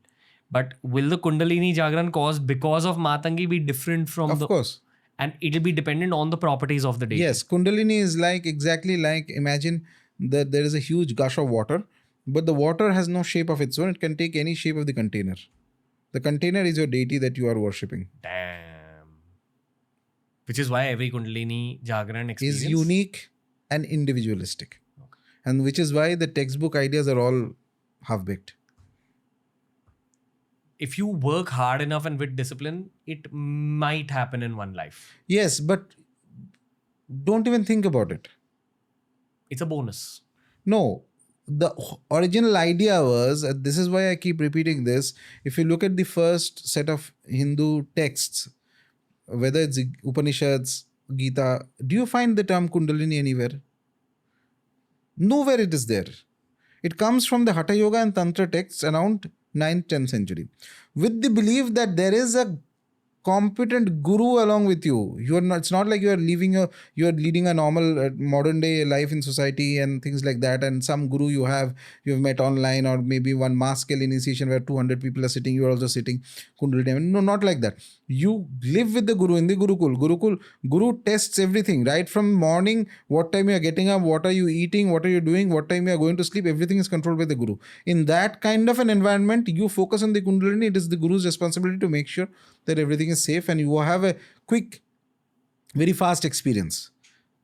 But will the Kundalini Jagaran cause because of Matangi be different from Of course. And it'll be dependent on the properties of the deity. Yes, Kundalini is like exactly like, imagine that there is a huge gush of water, but the water has no shape of its own. It can take any shape of the container. The container is your deity that you are worshipping. Damn. Which is why every Kundalini Jagaran experience Is unique and individualistic. Okay. And which is why the textbook ideas are all half-baked. If you work hard enough and with discipline, it might happen in one life. Yes, but don't even think about it. It's a bonus. No, the original idea was, this is why I keep repeating this. If you look at the first set of Hindu texts, whether it's the Upanishads, Gita, do you find the term Kundalini anywhere? Nowhere it is there. It comes from the Hatha Yoga and Tantra texts around 9th, 10th century, with the belief that there is a competent guru along with you. You are not. It's not like you are leading a normal modern day life in society and things like that. And some guru you've met online, or maybe one mass scale initiation where 200 people are sitting. You are also sitting. Kundalini. No, not like that. You live with the guru in the Gurukul. Guru tests everything right from morning. What time you are getting up? What are you eating? What are you doing? What time you are going to sleep? Everything is controlled by the guru. In that kind of an environment, you focus on the Kundalini. It is the guru's responsibility to make sure that everything is safe and you have a quick, very fast experience.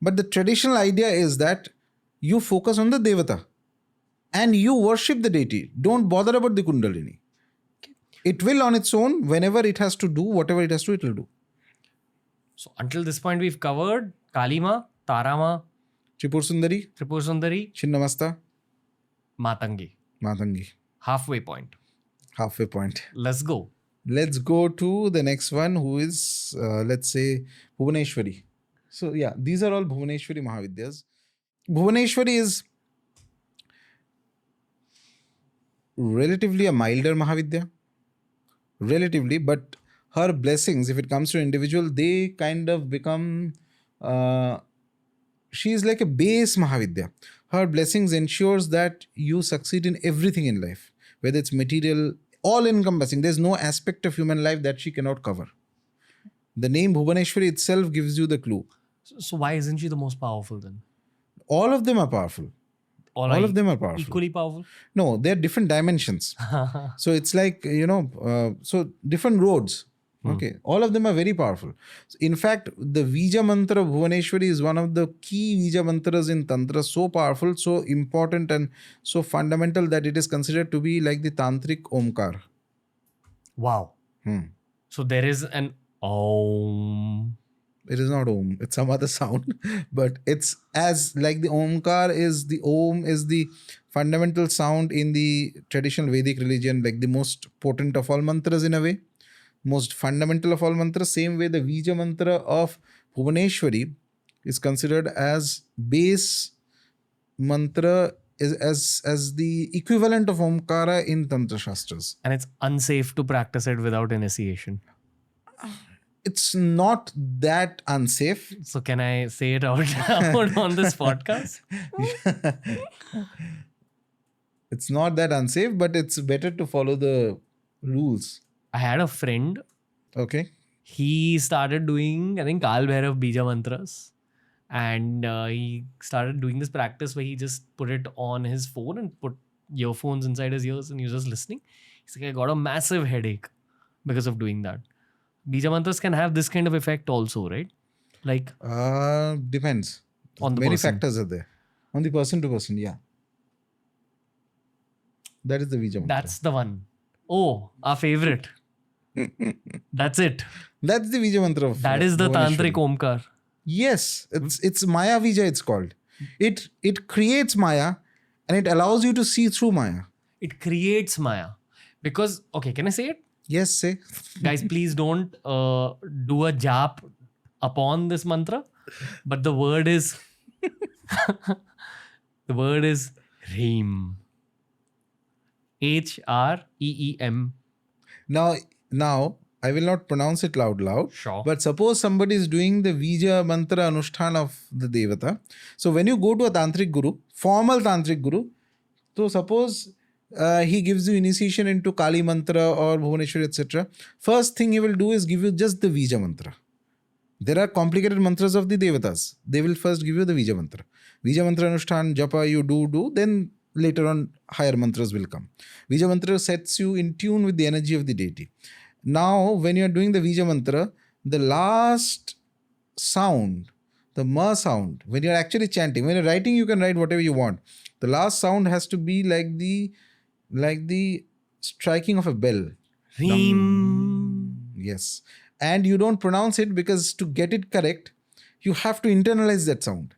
But the traditional idea is that you focus on the Devata and you worship the deity. Don't bother about the Kundalini. It will on its own, whenever it has to do, whatever it has to, it will do. So until this point, we've covered Kalima, Tarama, Tripur Sundari, Chinnamasta, Matangi. Halfway point. Let's go. Let's go to the next one, who is, let's say, Bhuvaneshwari. So yeah, these are all Bhuvaneshwari Mahavidyas. Bhuvaneshwari is relatively a milder Mahavidya. Relatively, but her blessings, if it comes to individual, they kind of become, she is like a base Mahavidya. Her blessings ensures that you succeed in everything in life, whether it's material, all encompassing. There's no aspect of human life that she cannot cover. The name Bhuvaneshwari itself gives you the clue. So why isn't she the most powerful then? All of them are powerful. All of them are powerful. Equally powerful? No, they're different dimensions. So it's like, so different roads. Okay. All of them are very powerful. In fact, the Vija mantra of Bhuvaneshwari is one of the key Vija mantras in Tantra. So powerful, so important and so fundamental that it is considered to be like the tantric Omkar. Wow. So there is an Om. It is not Om, it's some other sound, but it's as like the Omkar is the Om is the fundamental sound in the traditional Vedic religion, like the most potent of all mantras in a way, most fundamental of all mantras. Same way the Vija mantra of Bhuvaneshwari is considered as base mantra, as the equivalent of Omkara in Tantra Shastras. And it's unsafe to practice it without initiation. It's not that unsafe. So can I say it out loud on this podcast? It's not that unsafe, but it's better to follow the rules. I had a friend. Okay. He started doing, I think, Kal Bhairav Bija mantras. And he started doing this practice where he just put it on his phone and put earphones inside his ears and he was just listening. He's like, I got a massive headache because of doing that. Bija mantras can have this kind of effect also, right? Like depends. On the many person. factors are there. On the person to person, yeah. That is the Vija mantra. That's the one. Oh, our favorite. That's it. That's the Vija mantra of That is the Bhuvaneshwari. tantric Omkar. Yes, it's Maya Vija, it's called. It creates Maya and it allows you to see through Maya. It creates Maya. Because, okay, can I say it? Yes, say. Guys, please don't do a jap upon this mantra. But the word is Hreem. H-R-E-E-M. Now, I will not pronounce it loud. Sure. But suppose somebody is doing the Vija mantra anushthan of the Devata. So when you go to a tantric guru, formal tantric guru, so suppose he gives you initiation into Kali mantra or Bhuvaneshwari, etc. First thing he will do is give you just the Vija mantra. There are complicated mantras of the Devatas. They will first give you the Vija mantra. Vija mantra anushthan, japa, you do, then later on higher mantras will come. Vija mantra sets you in tune with the energy of the deity. Now, when you are doing the Vija mantra, the last sound, the Ma sound, when you are actually chanting, when you are writing, you can write whatever you want. The last sound has to be like the striking of a bell. Hreem. Yes. And you don't pronounce it because to get it correct, you have to internalize that sound.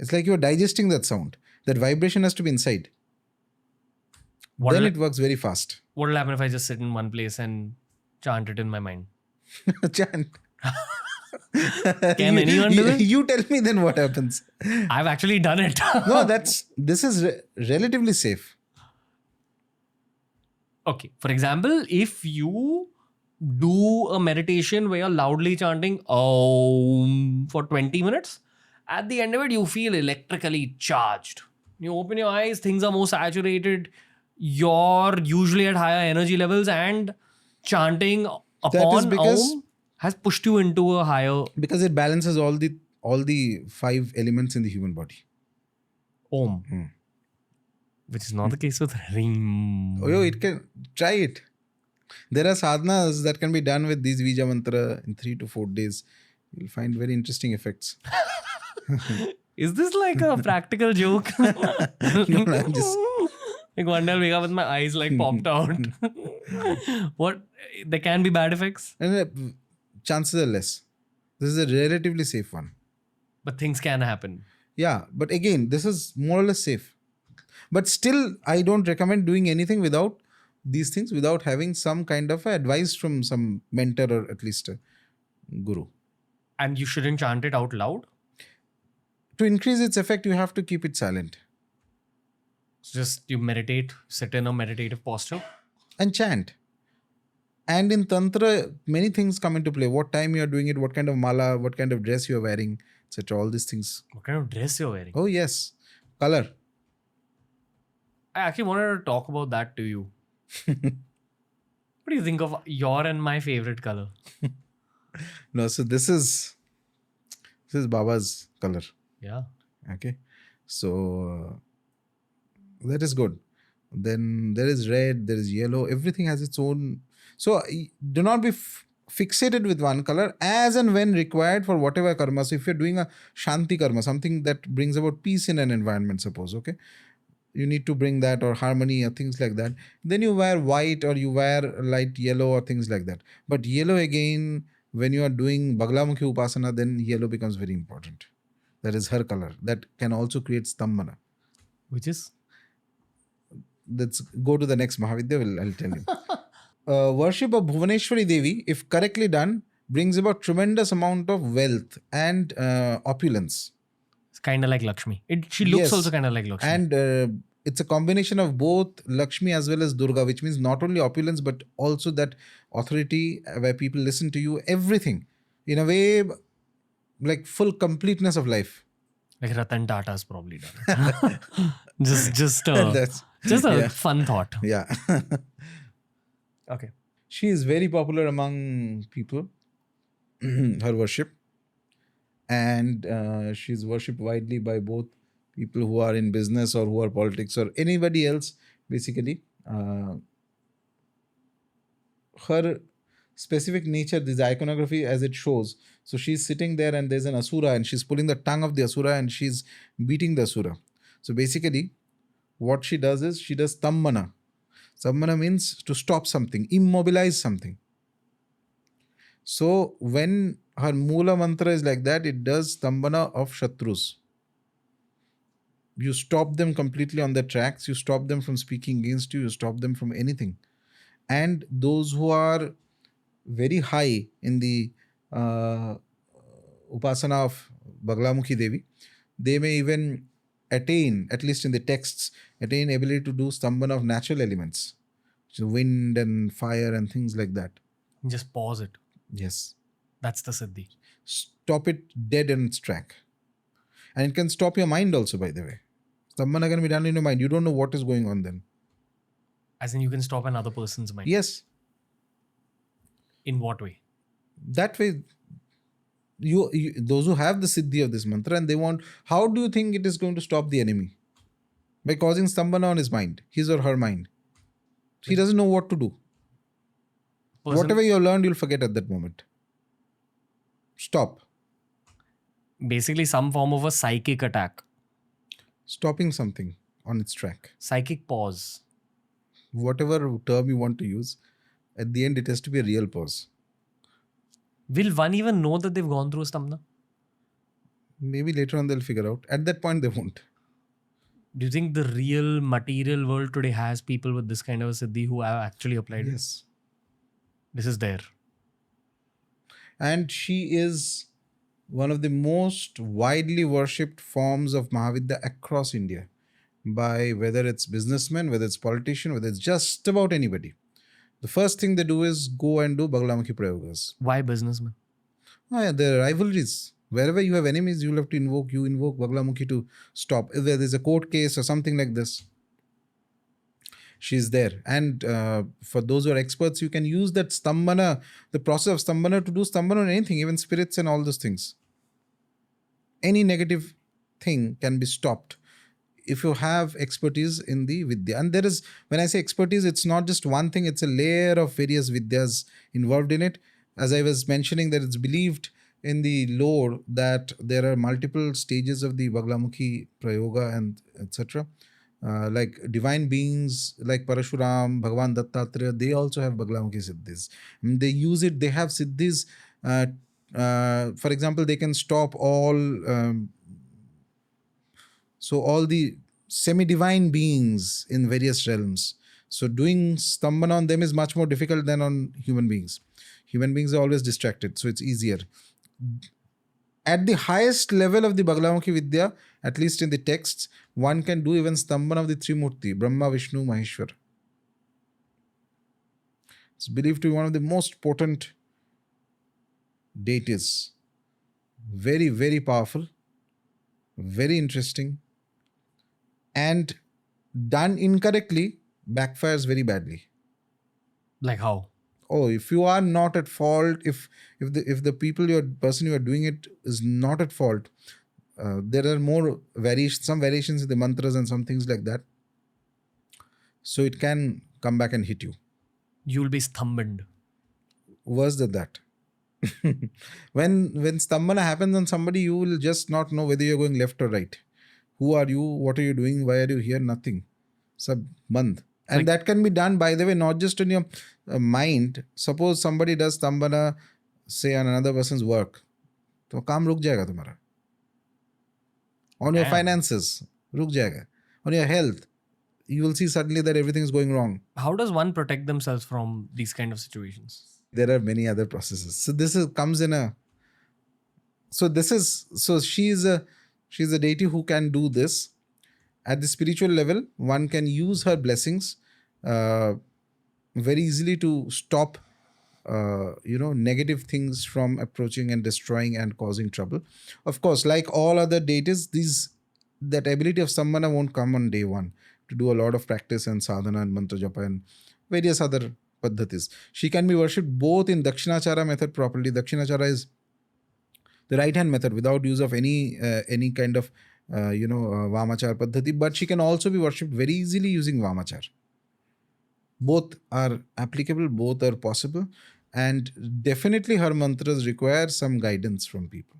It's like you're digesting that sound. That vibration has to be inside. Then it works very fast. What will happen if I just sit in one place and chant it in my mind? Chant. Can anyone do it? You tell me then what happens. I've actually done it. No, this is relatively safe. Okay. For example, if you do a meditation where you're loudly chanting Om for 20 minutes, at the end of it, you feel electrically charged. You open your eyes, things are more saturated. You're usually at higher energy levels, and chanting upon Om has pushed you into a higher... Because it balances all the 5 elements in the human body. Om. Which is not the case with Hreem. Oh, it can try it. There are sadhanas that can be done with these Vija mantra in 3 to 4 days. You'll find very interesting effects. Is this like a practical joke? No, I'm just... Like one day I'll wake up with my eyes like popped out. What? There can be bad effects? And chances are less. This is a relatively safe one. But things can happen. Yeah, but again, this is more or less safe. But still, I don't recommend doing anything without these things, without having some kind of advice from some mentor or at least a guru. And you shouldn't chant it out loud? To increase its effect, you have to keep it silent. So just you meditate, sit in a meditative posture. And chant. And in Tantra, many things come into play. What time you are doing it, what kind of mala, what kind of dress you are wearing, etc. All these things. What kind of dress you're wearing? Oh yes. Color. I actually wanted to talk about that to you. What do you think of your and my favorite color? No, so this is Baba's color. Yeah. Okay. So that is good. Then there is red, there is yellow. Everything has its own. So do not be fixated with one color as and when required for whatever karma. So if you're doing a Shanti karma, something that brings about peace in an environment, suppose, okay, you need to bring that, or harmony or things like that. Then you wear white or you wear light yellow or things like that. But yellow again, when you are doing Bagalamukhi upasana, then yellow becomes very important. That is her color. That can also create stambhana. Which is? Let's go to the next Mahavidya. I'll tell you. Worship of Bhuvaneshwari Devi, if correctly done, brings about tremendous amount of wealth and opulence. It's kind of like Lakshmi. She looks also kind of like Lakshmi. And it's a combination of both Lakshmi as well as Durga, which means not only opulence but also that authority where people listen to you, everything. In a way, like full completeness of life. Like Ratan Tata's probably done. just a fun thought. Yeah. Okay. She is very popular among people, her worship. And she's worshipped widely by both people who are in business or who are politics or anybody else, basically. Her specific nature, this iconography as it shows. So she's sitting there and there's an asura and she's pulling the tongue of the asura and she's beating the asura. So basically, what she does is she does stambhana. Stambhana means to stop something, immobilize something. So when her Mula mantra is like that, it does Stambhana of Shatrus. You stop them completely on their tracks. You stop them from speaking against you. You stop them from anything. And those who are very high in the upasana of Bagalamukhi Devi, they may even attain, at least in the texts, attain ability to do Stambhana of natural elements, which is wind and fire and things like that. Just pause it. Yes. That's the Siddhi. Stop it dead in its track. And it can stop your mind also, by the way. Stambhana can be done in your mind. You don't know what is going on then. As in, you can stop another person's mind. Yes. In what way? That way, you those who have the siddhi of this mantra and they want, how do you think it is going to stop the enemy? By causing stambhana on his mind, his or her mind. He doesn't know what to do. Whatever you have learned, you'll forget at that moment. Stop. Basically, some form of a psychic attack. Stopping something on its track. Psychic pause. Whatever term you want to use, at the end it has to be a real pause. Will one even know that they've gone through a Stambhana? Maybe later on they'll figure out. At that point they won't. Do you think the real material world today has people with this kind of a siddhi who have actually applied it? Yes. This is there. And she is one of the most widely worshipped forms of Mahavidya across India, by whether it's businessmen, whether it's politician, whether it's just about anybody. The first thing they do is go and do Bagalamukhi Prayogas. Why businessmen? Oh yeah, there are rivalries. Wherever you have enemies, you'll have to invoke Bagalamukhi to stop. If there is a court case or something like this, she's there. And for those who are experts, you can use that Stambhana, the process of Stambhana, to do Stambhana on anything, even spirits and all those things. Any negative thing can be stopped if you have expertise in the Vidya. And there is, when I say expertise, it's not just one thing, it's a layer of various Vidyas involved in it. As I was mentioning, that it's believed in the lore that there are multiple stages of the Bagalamukhi Prayoga and etc. Like divine beings like Parashuram, Bhagavan Dattatreya, they also have Bagalamukhi Siddhis. And they use it, they have Siddhis. For example, they can stop all all the semi-divine beings in various realms. So doing Stambhana on them is much more difficult than on human beings. Human beings are always distracted, so it's easier. At the highest level of the Bagalamukhi Vidya, at least in the texts, one can do even Stambhana of the Trimurti, Brahma, Vishnu, Maheshwar. It's believed to be one of the most potent deities. Very, very powerful, very interesting, and done incorrectly backfires very badly. Like how? Oh, if you are not at fault, if the person you are doing it is not at fault, there are some variations in the mantras and some things like that. So it can come back and hit you. You'll be stambhaned. Worse than that. When stambhana happens on somebody, you will just not know whether you're going left or right. Who are you? What are you doing? Why are you here? Nothing. Sab band. And that can be done, by the way, not just in your mind. Suppose somebody does stambhana, say, on another person's work. तो काम रुक जाएगा तुम्हारा. On your finances, रुक जाएगा. On your health, you will see suddenly that everything is going wrong. How does one protect themselves from these kind of situations? There are many other processes. So this comes in a. So she's a deity who can do this. At the spiritual level, one can use her blessings very easily to stop negative things from approaching and destroying and causing trouble. Of course, like all other deities, that ability of Stambhana won't come on day one. To do a lot of practice and sadhana and mantra japa and various other paddhatis. She can be worshipped both in Dakshinachara method properly. Dakshinachara is the right hand method without use of any kind of Vamachar paddhati, but she can also be worshipped very easily using Vamachar. Both are applicable, both are possible, and definitely her mantras require some guidance from people,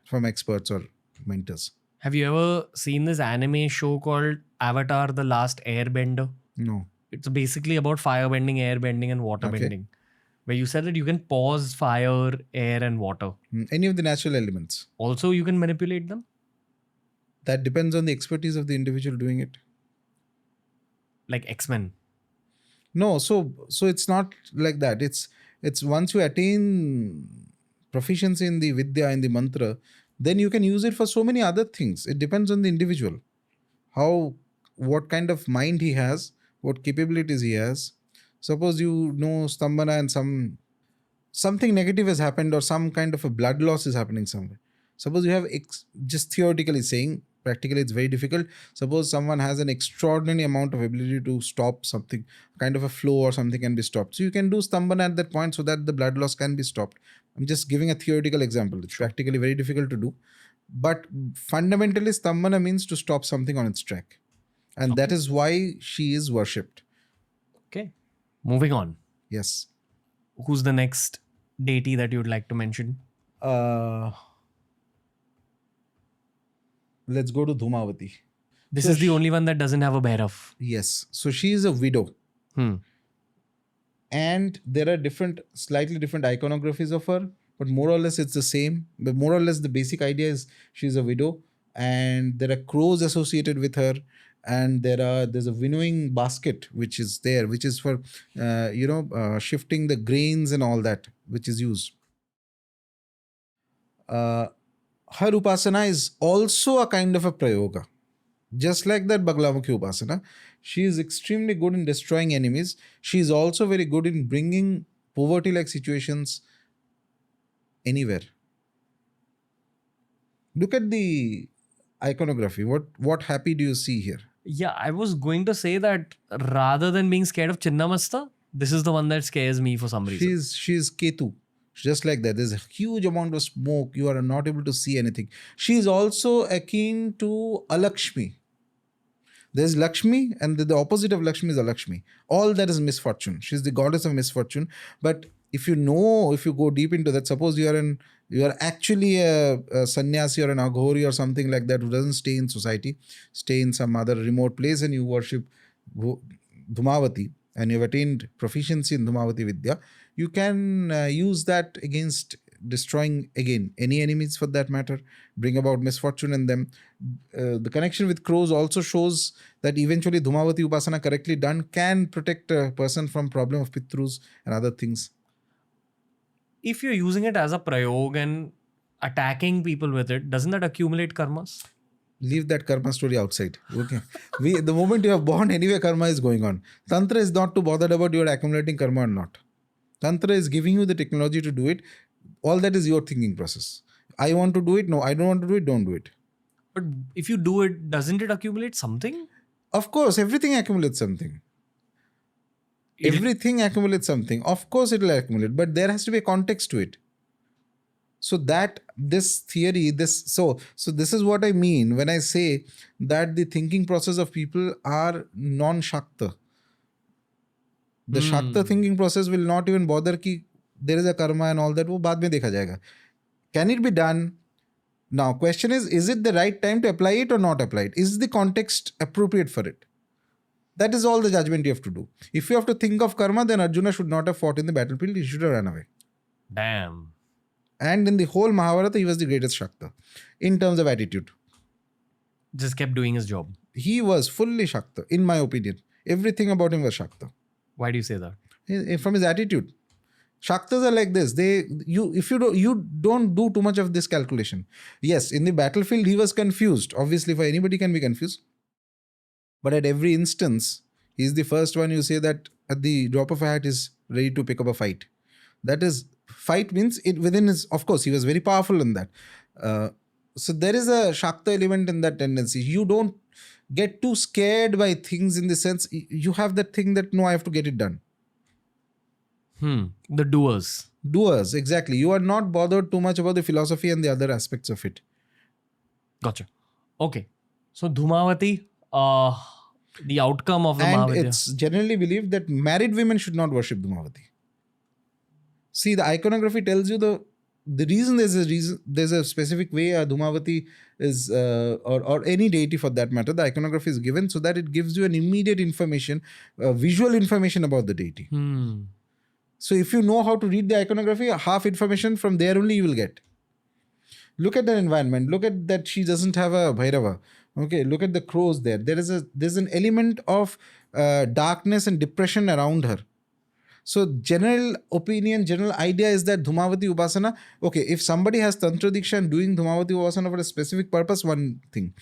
from experts or mentors. Have you ever seen this anime show called Avatar: The Last Airbender? No. It's basically about firebending, airbending, and waterbending. where you said that you can pause fire, air, and water. Any of the natural elements. Also, you can manipulate them? That depends on the expertise of the individual doing it. Like X-Men. No, so it's not like that. It's once you attain proficiency in the vidya, in the mantra, then you can use it for so many other things. It depends on the individual. What kind of mind he has, what capabilities he has. Suppose you know Stambhana and something negative has happened, or some kind of a blood loss is happening somewhere. Suppose you have, just theoretically saying, practically it's very difficult. Suppose someone has an extraordinary amount of ability to stop something, kind of a flow or something can be stopped. So you can do Stambhana at that point so that the blood loss can be stopped. I'm just giving a theoretical example. It's practically very difficult to do. But fundamentally, Stambhana means to stop something on its track. And that is why she is worshipped. Okay. Moving on. Yes. Who's the next deity that you'd like to mention? Let's go to Dhumavati. This is the only one that doesn't have a Bhairav. Yes. So she is a widow. And there are slightly different iconographies of her, but more or less it's the same. But more or less the basic idea is she's a widow, and there are crows associated with her, and there's a winnowing basket which is there, which is for shifting the grains and all that, which is used. Her upasana is also a kind of a prayoga. Just like that Bagalamukhi upasana, she is extremely good in destroying enemies. She is also very good in bringing poverty-like situations anywhere. Look at the iconography. What happy do you see here? Yeah, I was going to say that rather than being scared of Chinnamasta, this is the one that scares me for some reason. She's Ketu. Just like that. There's a huge amount of smoke. You are not able to see anything. She is also akin to Alakshmi. There's Lakshmi, and the opposite of Lakshmi is Alakshmi. All that is misfortune. She's the goddess of misfortune. But if you go deep into that, suppose you are actually a sannyasi or an aghori or something like that who doesn't stay in society, stay in some other remote place, and you worship Dhumavati, and you've attained proficiency in Dhumavati Vidya, you can use that against destroying, again, any enemies for that matter, bring about misfortune in them. The connection with crows also shows that eventually Dhumavati Upasana correctly done can protect a person from problem of Pitrus and other things. If you're using it as a prayog and attacking people with it, doesn't that accumulate karmas? Leave that karma story outside. Okay. The moment you are born, anyway, karma is going on. Tantra is not too bothered about you are accumulating karma or not. Tantra is giving you the technology to do it. All that is your thinking process. I want to do it. No, I don't want to do it. Don't do it. But if you do it, doesn't it accumulate something? Of course, everything accumulates something. Everything accumulates something. Of course, it will accumulate. But there has to be a context to it. So that this theory, so this is what I mean when I say that the thinking process of people are non-Shakta. The Shakta thinking process will not even bother ki there is a karma and all that. वो बाद में देखा जाएगा. Can it be done? Now, question is it the right time to apply it or not apply it? Is the context appropriate for it? That is all the judgment you have to do. If you have to think of karma, then Arjuna should not have fought in the battlefield. He should have run away. Damn. And in the whole Mahabharata, he was the greatest Shakta in terms of attitude. Just kept doing his job. He was fully Shakta, in my opinion. Everything about him was Shakta. Why do you say that? From his attitude. Shaktas are like this. You don't do too much of this calculation. Yes, in the battlefield, he was confused. Obviously, for anybody can be confused. But at every instance, he's the first one you say that at the drop of a hat is ready to pick up a fight. That is, fight means it within his, of course, he was very powerful in that. So there is a Shakta element in that tendency. You don't get too scared by things in the sense, you have that thing that, no, I have to get it done. The doers. Doers, exactly. You are not bothered too much about the philosophy and the other aspects of it. Gotcha. Okay. So Dhumavati, the outcome of the Mahavidya. And it's generally believed that married women should not worship Dhumavati. See, the iconography tells you the reason there's a specific way Dhumavati is, or any deity for that matter, the iconography is given so that it gives you an immediate information, visual information about the deity. So if you know how to read the iconography, half information from there only you will get. Look at the environment. Look at that she doesn't have a Bhairava. Okay, look at the crows there. There's an element of darkness and depression around her. So general opinion, general idea is that Dhumavati Upasana, okay, if somebody has Tantra Diksha and doing Dhumavati Upasana for a specific purpose, one thing.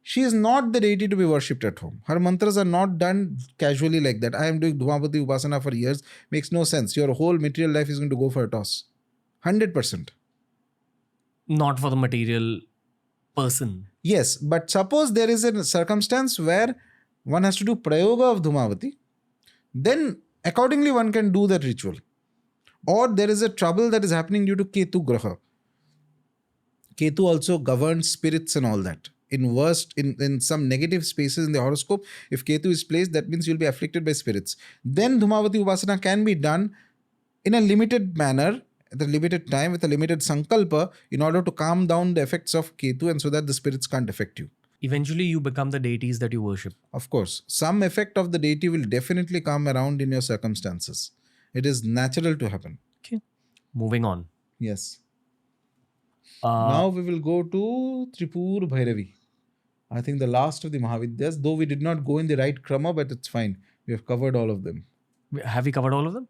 She is not the deity to be worshipped at home. Her mantras are not done casually like that. I am doing Dhumavati Upasana for years. Makes no sense. Your whole material life is going to go for a toss. 100%. Not for the material person. Yes, but suppose there is a circumstance where one has to do Prayoga of Dhumavati, then accordingly one can do that ritual. Or there is a trouble that is happening due to Ketu Graha. Ketu also governs spirits and all that. In some negative spaces in the horoscope, if Ketu is placed, that means you'll be afflicted by spirits. Then Dhumavati Upasana can be done in a limited manner, at a limited time, with a limited sankalpa, in order to calm down the effects of Ketu and so that the spirits can't affect you. Eventually, you become the deities that you worship. Of course, some effect of the deity will definitely come around in your circumstances. It is natural to happen. Okay. Moving on. Yes. Now we will go to Tripura Bhairavi. I think the last of the Mahavidyas, though we did not go in the right krama, but it's fine. We have covered all of them. Have we covered all of them?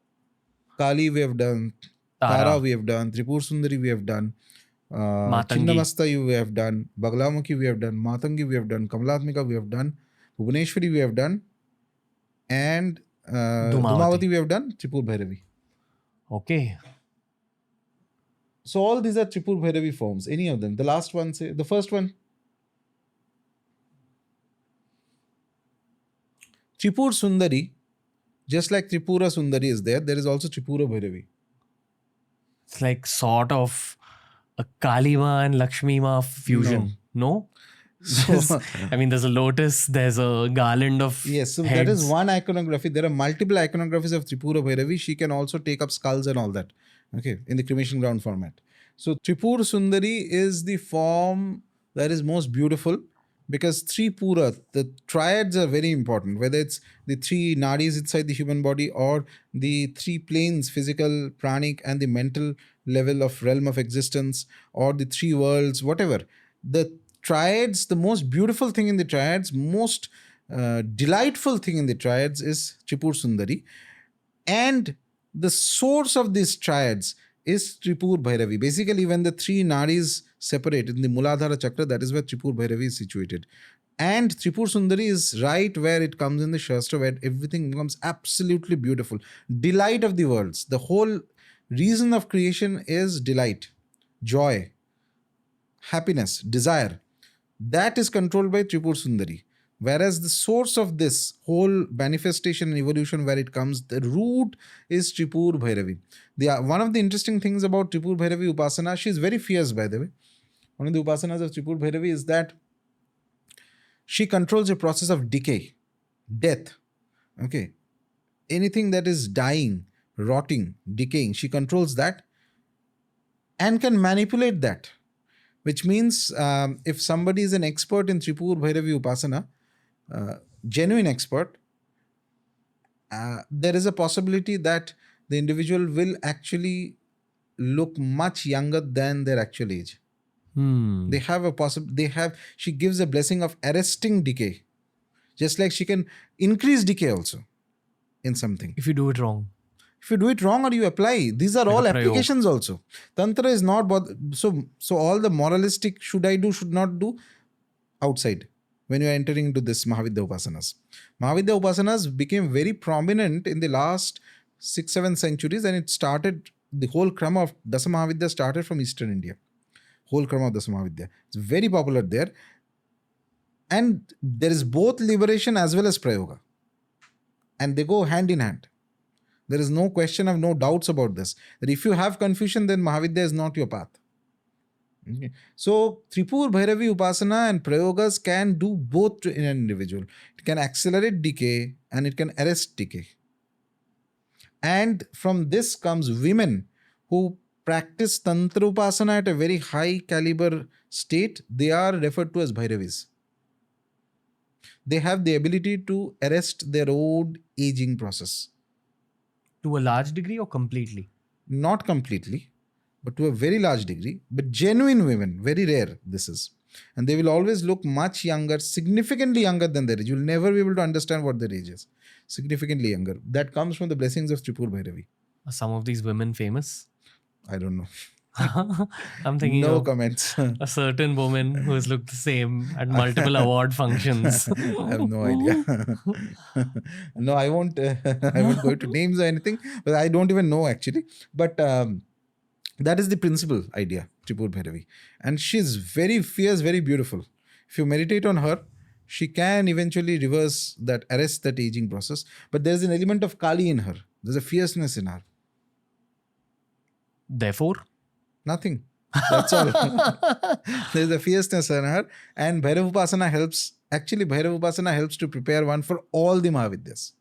Kali we have done. Tara we have done. Tripura Sundari we have done. Matangi. Chinnamasta we have done. Bagalamukhi we have done. Matangi we have done. Kamalatmika we have done. Bhuvaneshwari we have done. And Dhumavati we have done. Tripura Bhairavi. Okay. So all these are Tripura Bhairavi forms. Any of them. The last one, say the first one. Tripura Sundari, just like Tripura Sundari is there is also Tripura Bhairavi. It's like sort of a Kali Maa and Lakshmi Maa fusion. No? So, there's a lotus, there's a garland of yes, so heads. that is one iconography. There are multiple iconographies of Tripura Bhairavi. She can also take up skulls and all that. Okay, in the cremation ground format. So Tripura Sundari is the form that is most beautiful because Tripura, the triads are very important. Whether it's the three nadis inside the human body or the three planes, physical, pranic and the mental level of realm of existence, or the three worlds, whatever. The triads, the most beautiful thing in the triads, most delightful thing in the triads is Tripura Sundari. And the source of these triads is Tripura Bhairavi. Basically, when the three nadis separate in the Muladhara Chakra, that is where Tripura Bhairavi is situated. And Tripura Sundari is right where it comes in the Shastra, where everything becomes absolutely beautiful. Delight of the worlds. The whole reason of creation is delight, joy, happiness, desire. That is controlled by Tripura Sundari. Whereas the source of this whole manifestation and evolution, where it comes, the root is Tripura Bhairavi. One of the interesting things about Tripura Bhairavi Upasana, she is very fierce, by the way. One of the Upasanas of Tripura Bhairavi is that she controls the process of decay, death. Okay. Anything that is dying, rotting, decaying, she controls that and can manipulate that. Which means if somebody is an expert in Tripura Bhairavi Upasana, genuine expert, there is a possibility that the individual will actually look much younger than their actual age. They have she gives a blessing of arresting decay. Just like she can increase decay also in something. If you do it wrong. If you do it wrong or you apply, these are all applications also. Tantra is not, so all the moralistic should I do, should not do, outside when you are entering into this Mahavidya Upasanas. Mahavidya Upasanas became very prominent in the last 6-7 centuries, and it started, the whole krama of Dasa Mahavidya started from Eastern India. Whole krama of Dasa Mahavidya. It's very popular there. And there is both liberation as well as prayoga. And they go hand in hand. There is no question of no doubts about this. That if you have confusion, then Mahavidya is not your path. Okay. So, Tripura Bhairavi Upasana and Prayogas can do both in an individual. It can accelerate decay and it can arrest decay. And from this comes women who practice Tantra Upasana at a very high caliber state. They are referred to as Bhairavis. They have the ability to arrest their own aging process. To a large degree or completely? Not completely, but to a very large degree. But genuine women, very rare this is. And they will always look much younger, significantly younger than their age. You will never be able to understand what their age is. Significantly younger. That comes from the blessings of Tripura Bhairavi. Are some of these women famous? I don't know. I'm thinking No of comments. a certain woman who has looked the same at multiple award functions. I have no idea. No, I won't. I won't go into names or anything. But I don't even know actually. But that is the principal idea, Tripura Bhairavi, and she's very fierce, very beautiful. If you meditate on her, she can eventually arrest that aging process. But there's an element of Kali in her. There's a fierceness in her. Therefore, Nothing. That's all. There's a fierceness in her. And Bhairav Upasana helps. Actually, Bhairav Upasana helps to prepare one for all the Mahavidyas.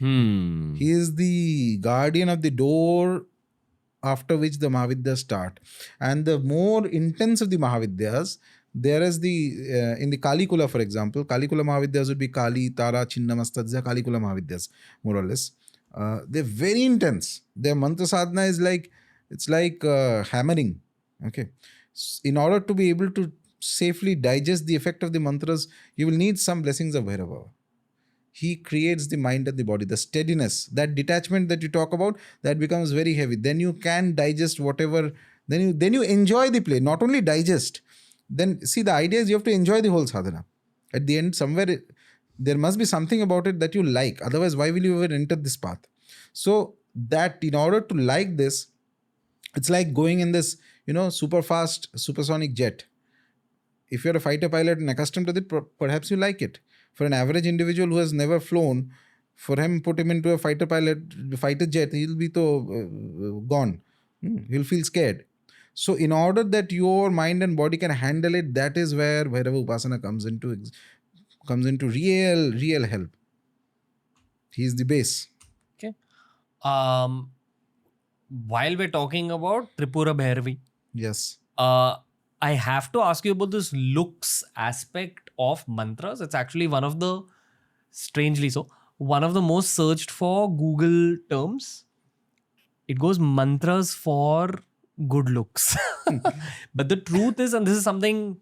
He is the guardian of the door after which the Mahavidyas start. And the more intense of the Mahavidyas, there is in the Kali Kula, for example, Kali Kula Mahavidyas would be Kali, Tara, Chinnamasta. These are Kali Kula Mahavidyas, more or less. They're very intense. Their mantra sadhana is it's like hammering. Okay. In order to be able to safely digest the effect of the mantras, you will need some blessings of Bhairava. He creates the mind and the body, the steadiness, that detachment that you talk about, that becomes very heavy. Then you can digest whatever, then you enjoy the play, not only digest. Then see, the idea is you have to enjoy the whole sadhana. At the end, somewhere, there must be something about it that you like. Otherwise, why will you ever enter this path? So that in order to like this, it's like going in this, super fast supersonic jet. If you're a fighter pilot and accustomed to it, perhaps you like it. For an average individual who has never flown, for him, put him into a fighter jet, he'll be gone. He'll feel scared. So in order that your mind and body can handle it, that is where Bhairava Upasana comes into real help. He is the base. Okay. While we're talking about Tripura Bhairavi, Yes. I have to ask you about this looks aspect of mantras. It's actually one of the most searched for Google terms. It goes mantras for good looks. But the truth is, and this is something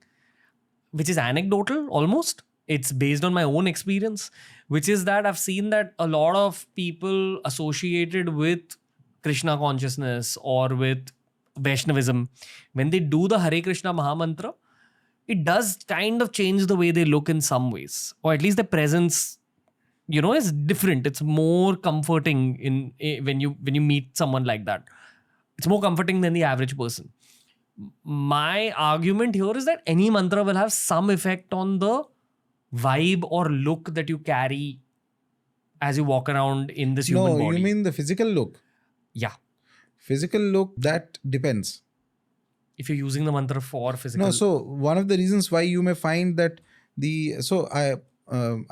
which is anecdotal almost, it's based on my own experience, which is that I've seen that a lot of people associated with Krishna consciousness or with Vaishnavism, when they do the Hare Krishna Mahamantra, it does kind of change the way they look in some ways, or at least the presence, is different. It's more comforting when you meet someone like that. It's more comforting than the average person. My argument here is that any mantra will have some effect on the vibe or look that you carry as you walk around in this human body. No, you mean the physical look? Yeah. Physical look, that depends. If you're using the mantra for physical... No, so one of the reasons why you may find that I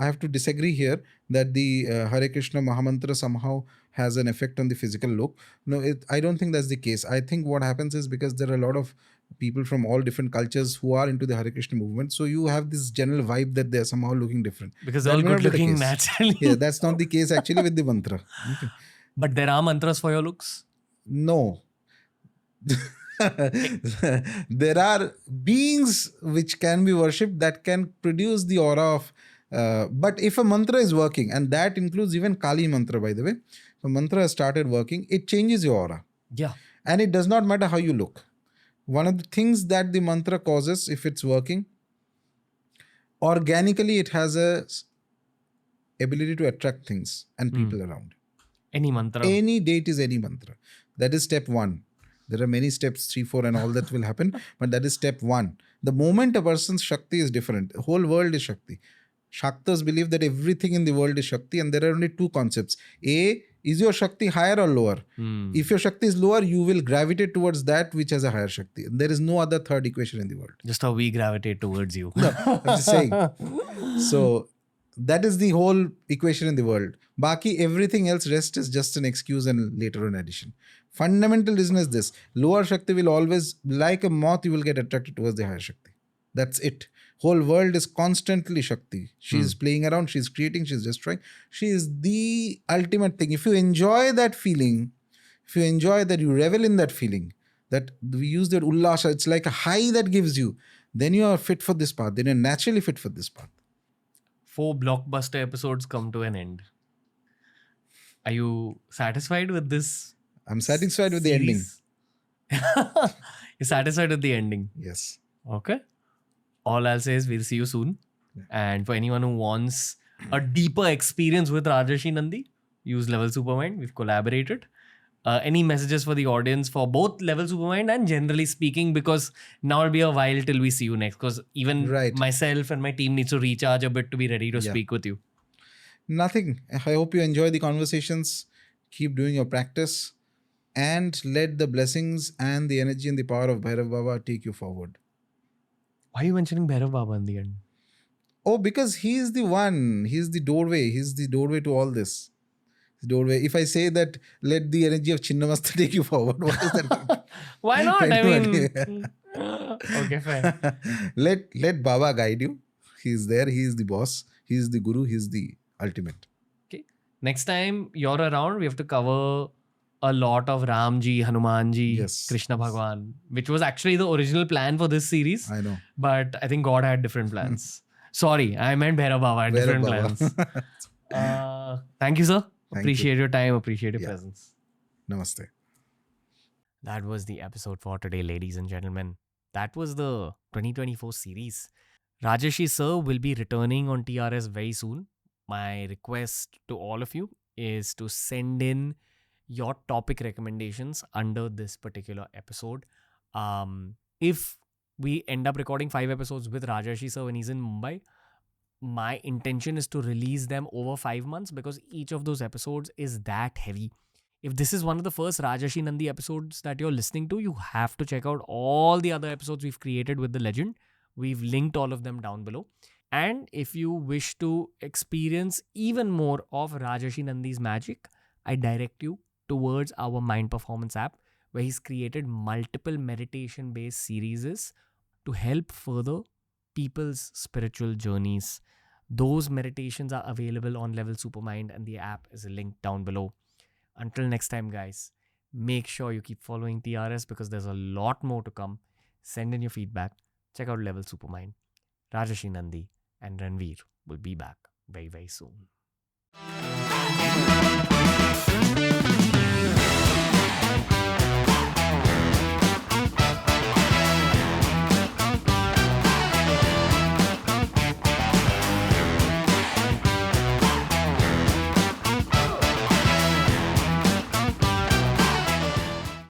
have to disagree here that the Hare Krishna Mahamantra somehow has an effect on the physical look. No, I don't think that's the case. I think what happens is because there are a lot of people from all different cultures who are into the Hare Krishna movement. So you have this general vibe that they're somehow looking different. Because they're all good looking naturally. Yeah, that's not the case actually with the mantra. Okay. But there are mantras for your looks? No. There are beings which can be worshipped that can produce the aura of... but if a mantra is working, and that includes even Kali mantra, by the way, if a mantra has started working, it changes your aura. Yeah. And it does not matter how you look. One of the things that the mantra causes, if it's working, organically it has a ability to attract things and people around. Any mantra. Any date is any mantra. That is step 1. There are many steps, 3, 4 and all that will happen. But that is step 1. The moment a person's Shakti is different, the whole world is Shakti. Shaktas believe that everything in the world is Shakti, and there are only 2 concepts. A, is your Shakti higher or lower? If your Shakti is lower, you will gravitate towards that which has a higher Shakti. There is no other third equation in the world. Just how we gravitate towards you. No, I'm just saying. So that is the whole equation in the world. Baki, everything else, rest is just an excuse and later an addition. Fundamental reason is this. Lower Shakti will always, like a moth, you will get attracted towards the higher Shakti. That's it. Whole world is constantly Shakti. She's playing around, she's creating, she's destroying. She is the ultimate thing. If you enjoy that feeling, if you enjoy that, you revel in that feeling, that we use that ullasa, it's like a high that gives you, then you are fit for this path. Then you're naturally fit for this path. 4 blockbuster episodes come to an end. Are you satisfied with this? I'm satisfied with the ending. series? You're satisfied with the ending? Yes. Okay. All I'll say is we'll see you soon. Yeah. And for anyone who wants a deeper experience with Rajarshi Nandy, use Level Supermind. We've collaborated. Any messages for the audience for both Level Supermind and generally speaking, because now it'll be a while till we see you next, because even myself and my team needs to recharge a bit to be ready to speak with you. Nothing. I hope you enjoy the conversations. Keep doing your practice and let the blessings and the energy and the power of Bhairav Baba take you forward. Why are you mentioning Bhairav Baba in the end? Oh, because he is the one. He is the doorway. He is the doorway to all this. Doorway. If I say that, let the energy of Chinnamasta take you forward, what does that mean? Why not? I mean, okay, fine. Let Baba guide you. He is there. He is the boss. He is the guru. He is the ultimate. Okay. Next time you're around, we have to cover a lot of Ramji, Hanumanji, Krishna Bhagwan, which was actually the original plan for this series. I know. But I think God had different plans. Sorry, I meant Bhairav Baba had different plans. Thank you, sir. Appreciate your time. Appreciate your presence. Namaste. That was the episode for today, ladies and gentlemen. That was the 2024 series. Rajarshi sir will be returning on TRS very soon. My request to all of you is to send in your topic recommendations under this particular episode. If we end up recording 5 episodes with Rajarshi sir when he's in Mumbai, my intention is to release them over 5 months because each of those episodes is that heavy. If this is one of the first Rajarshi Nandy episodes that you're listening to, you have to check out all the other episodes we've created with the legend. We've linked all of them down below. And if you wish to experience even more of Rajarshi Nandy's magic, I direct you towards our Mind Performance app, where he's created multiple meditation-based series to help further people's spiritual journeys. Those meditations are available on Level Supermind and the app is linked down below. Until next time, guys, make sure you keep following TRS because there's a lot more to come. Send in your feedback. Check out Level Supermind. Rajarshi Nandy and Ranveer will be back very, very soon.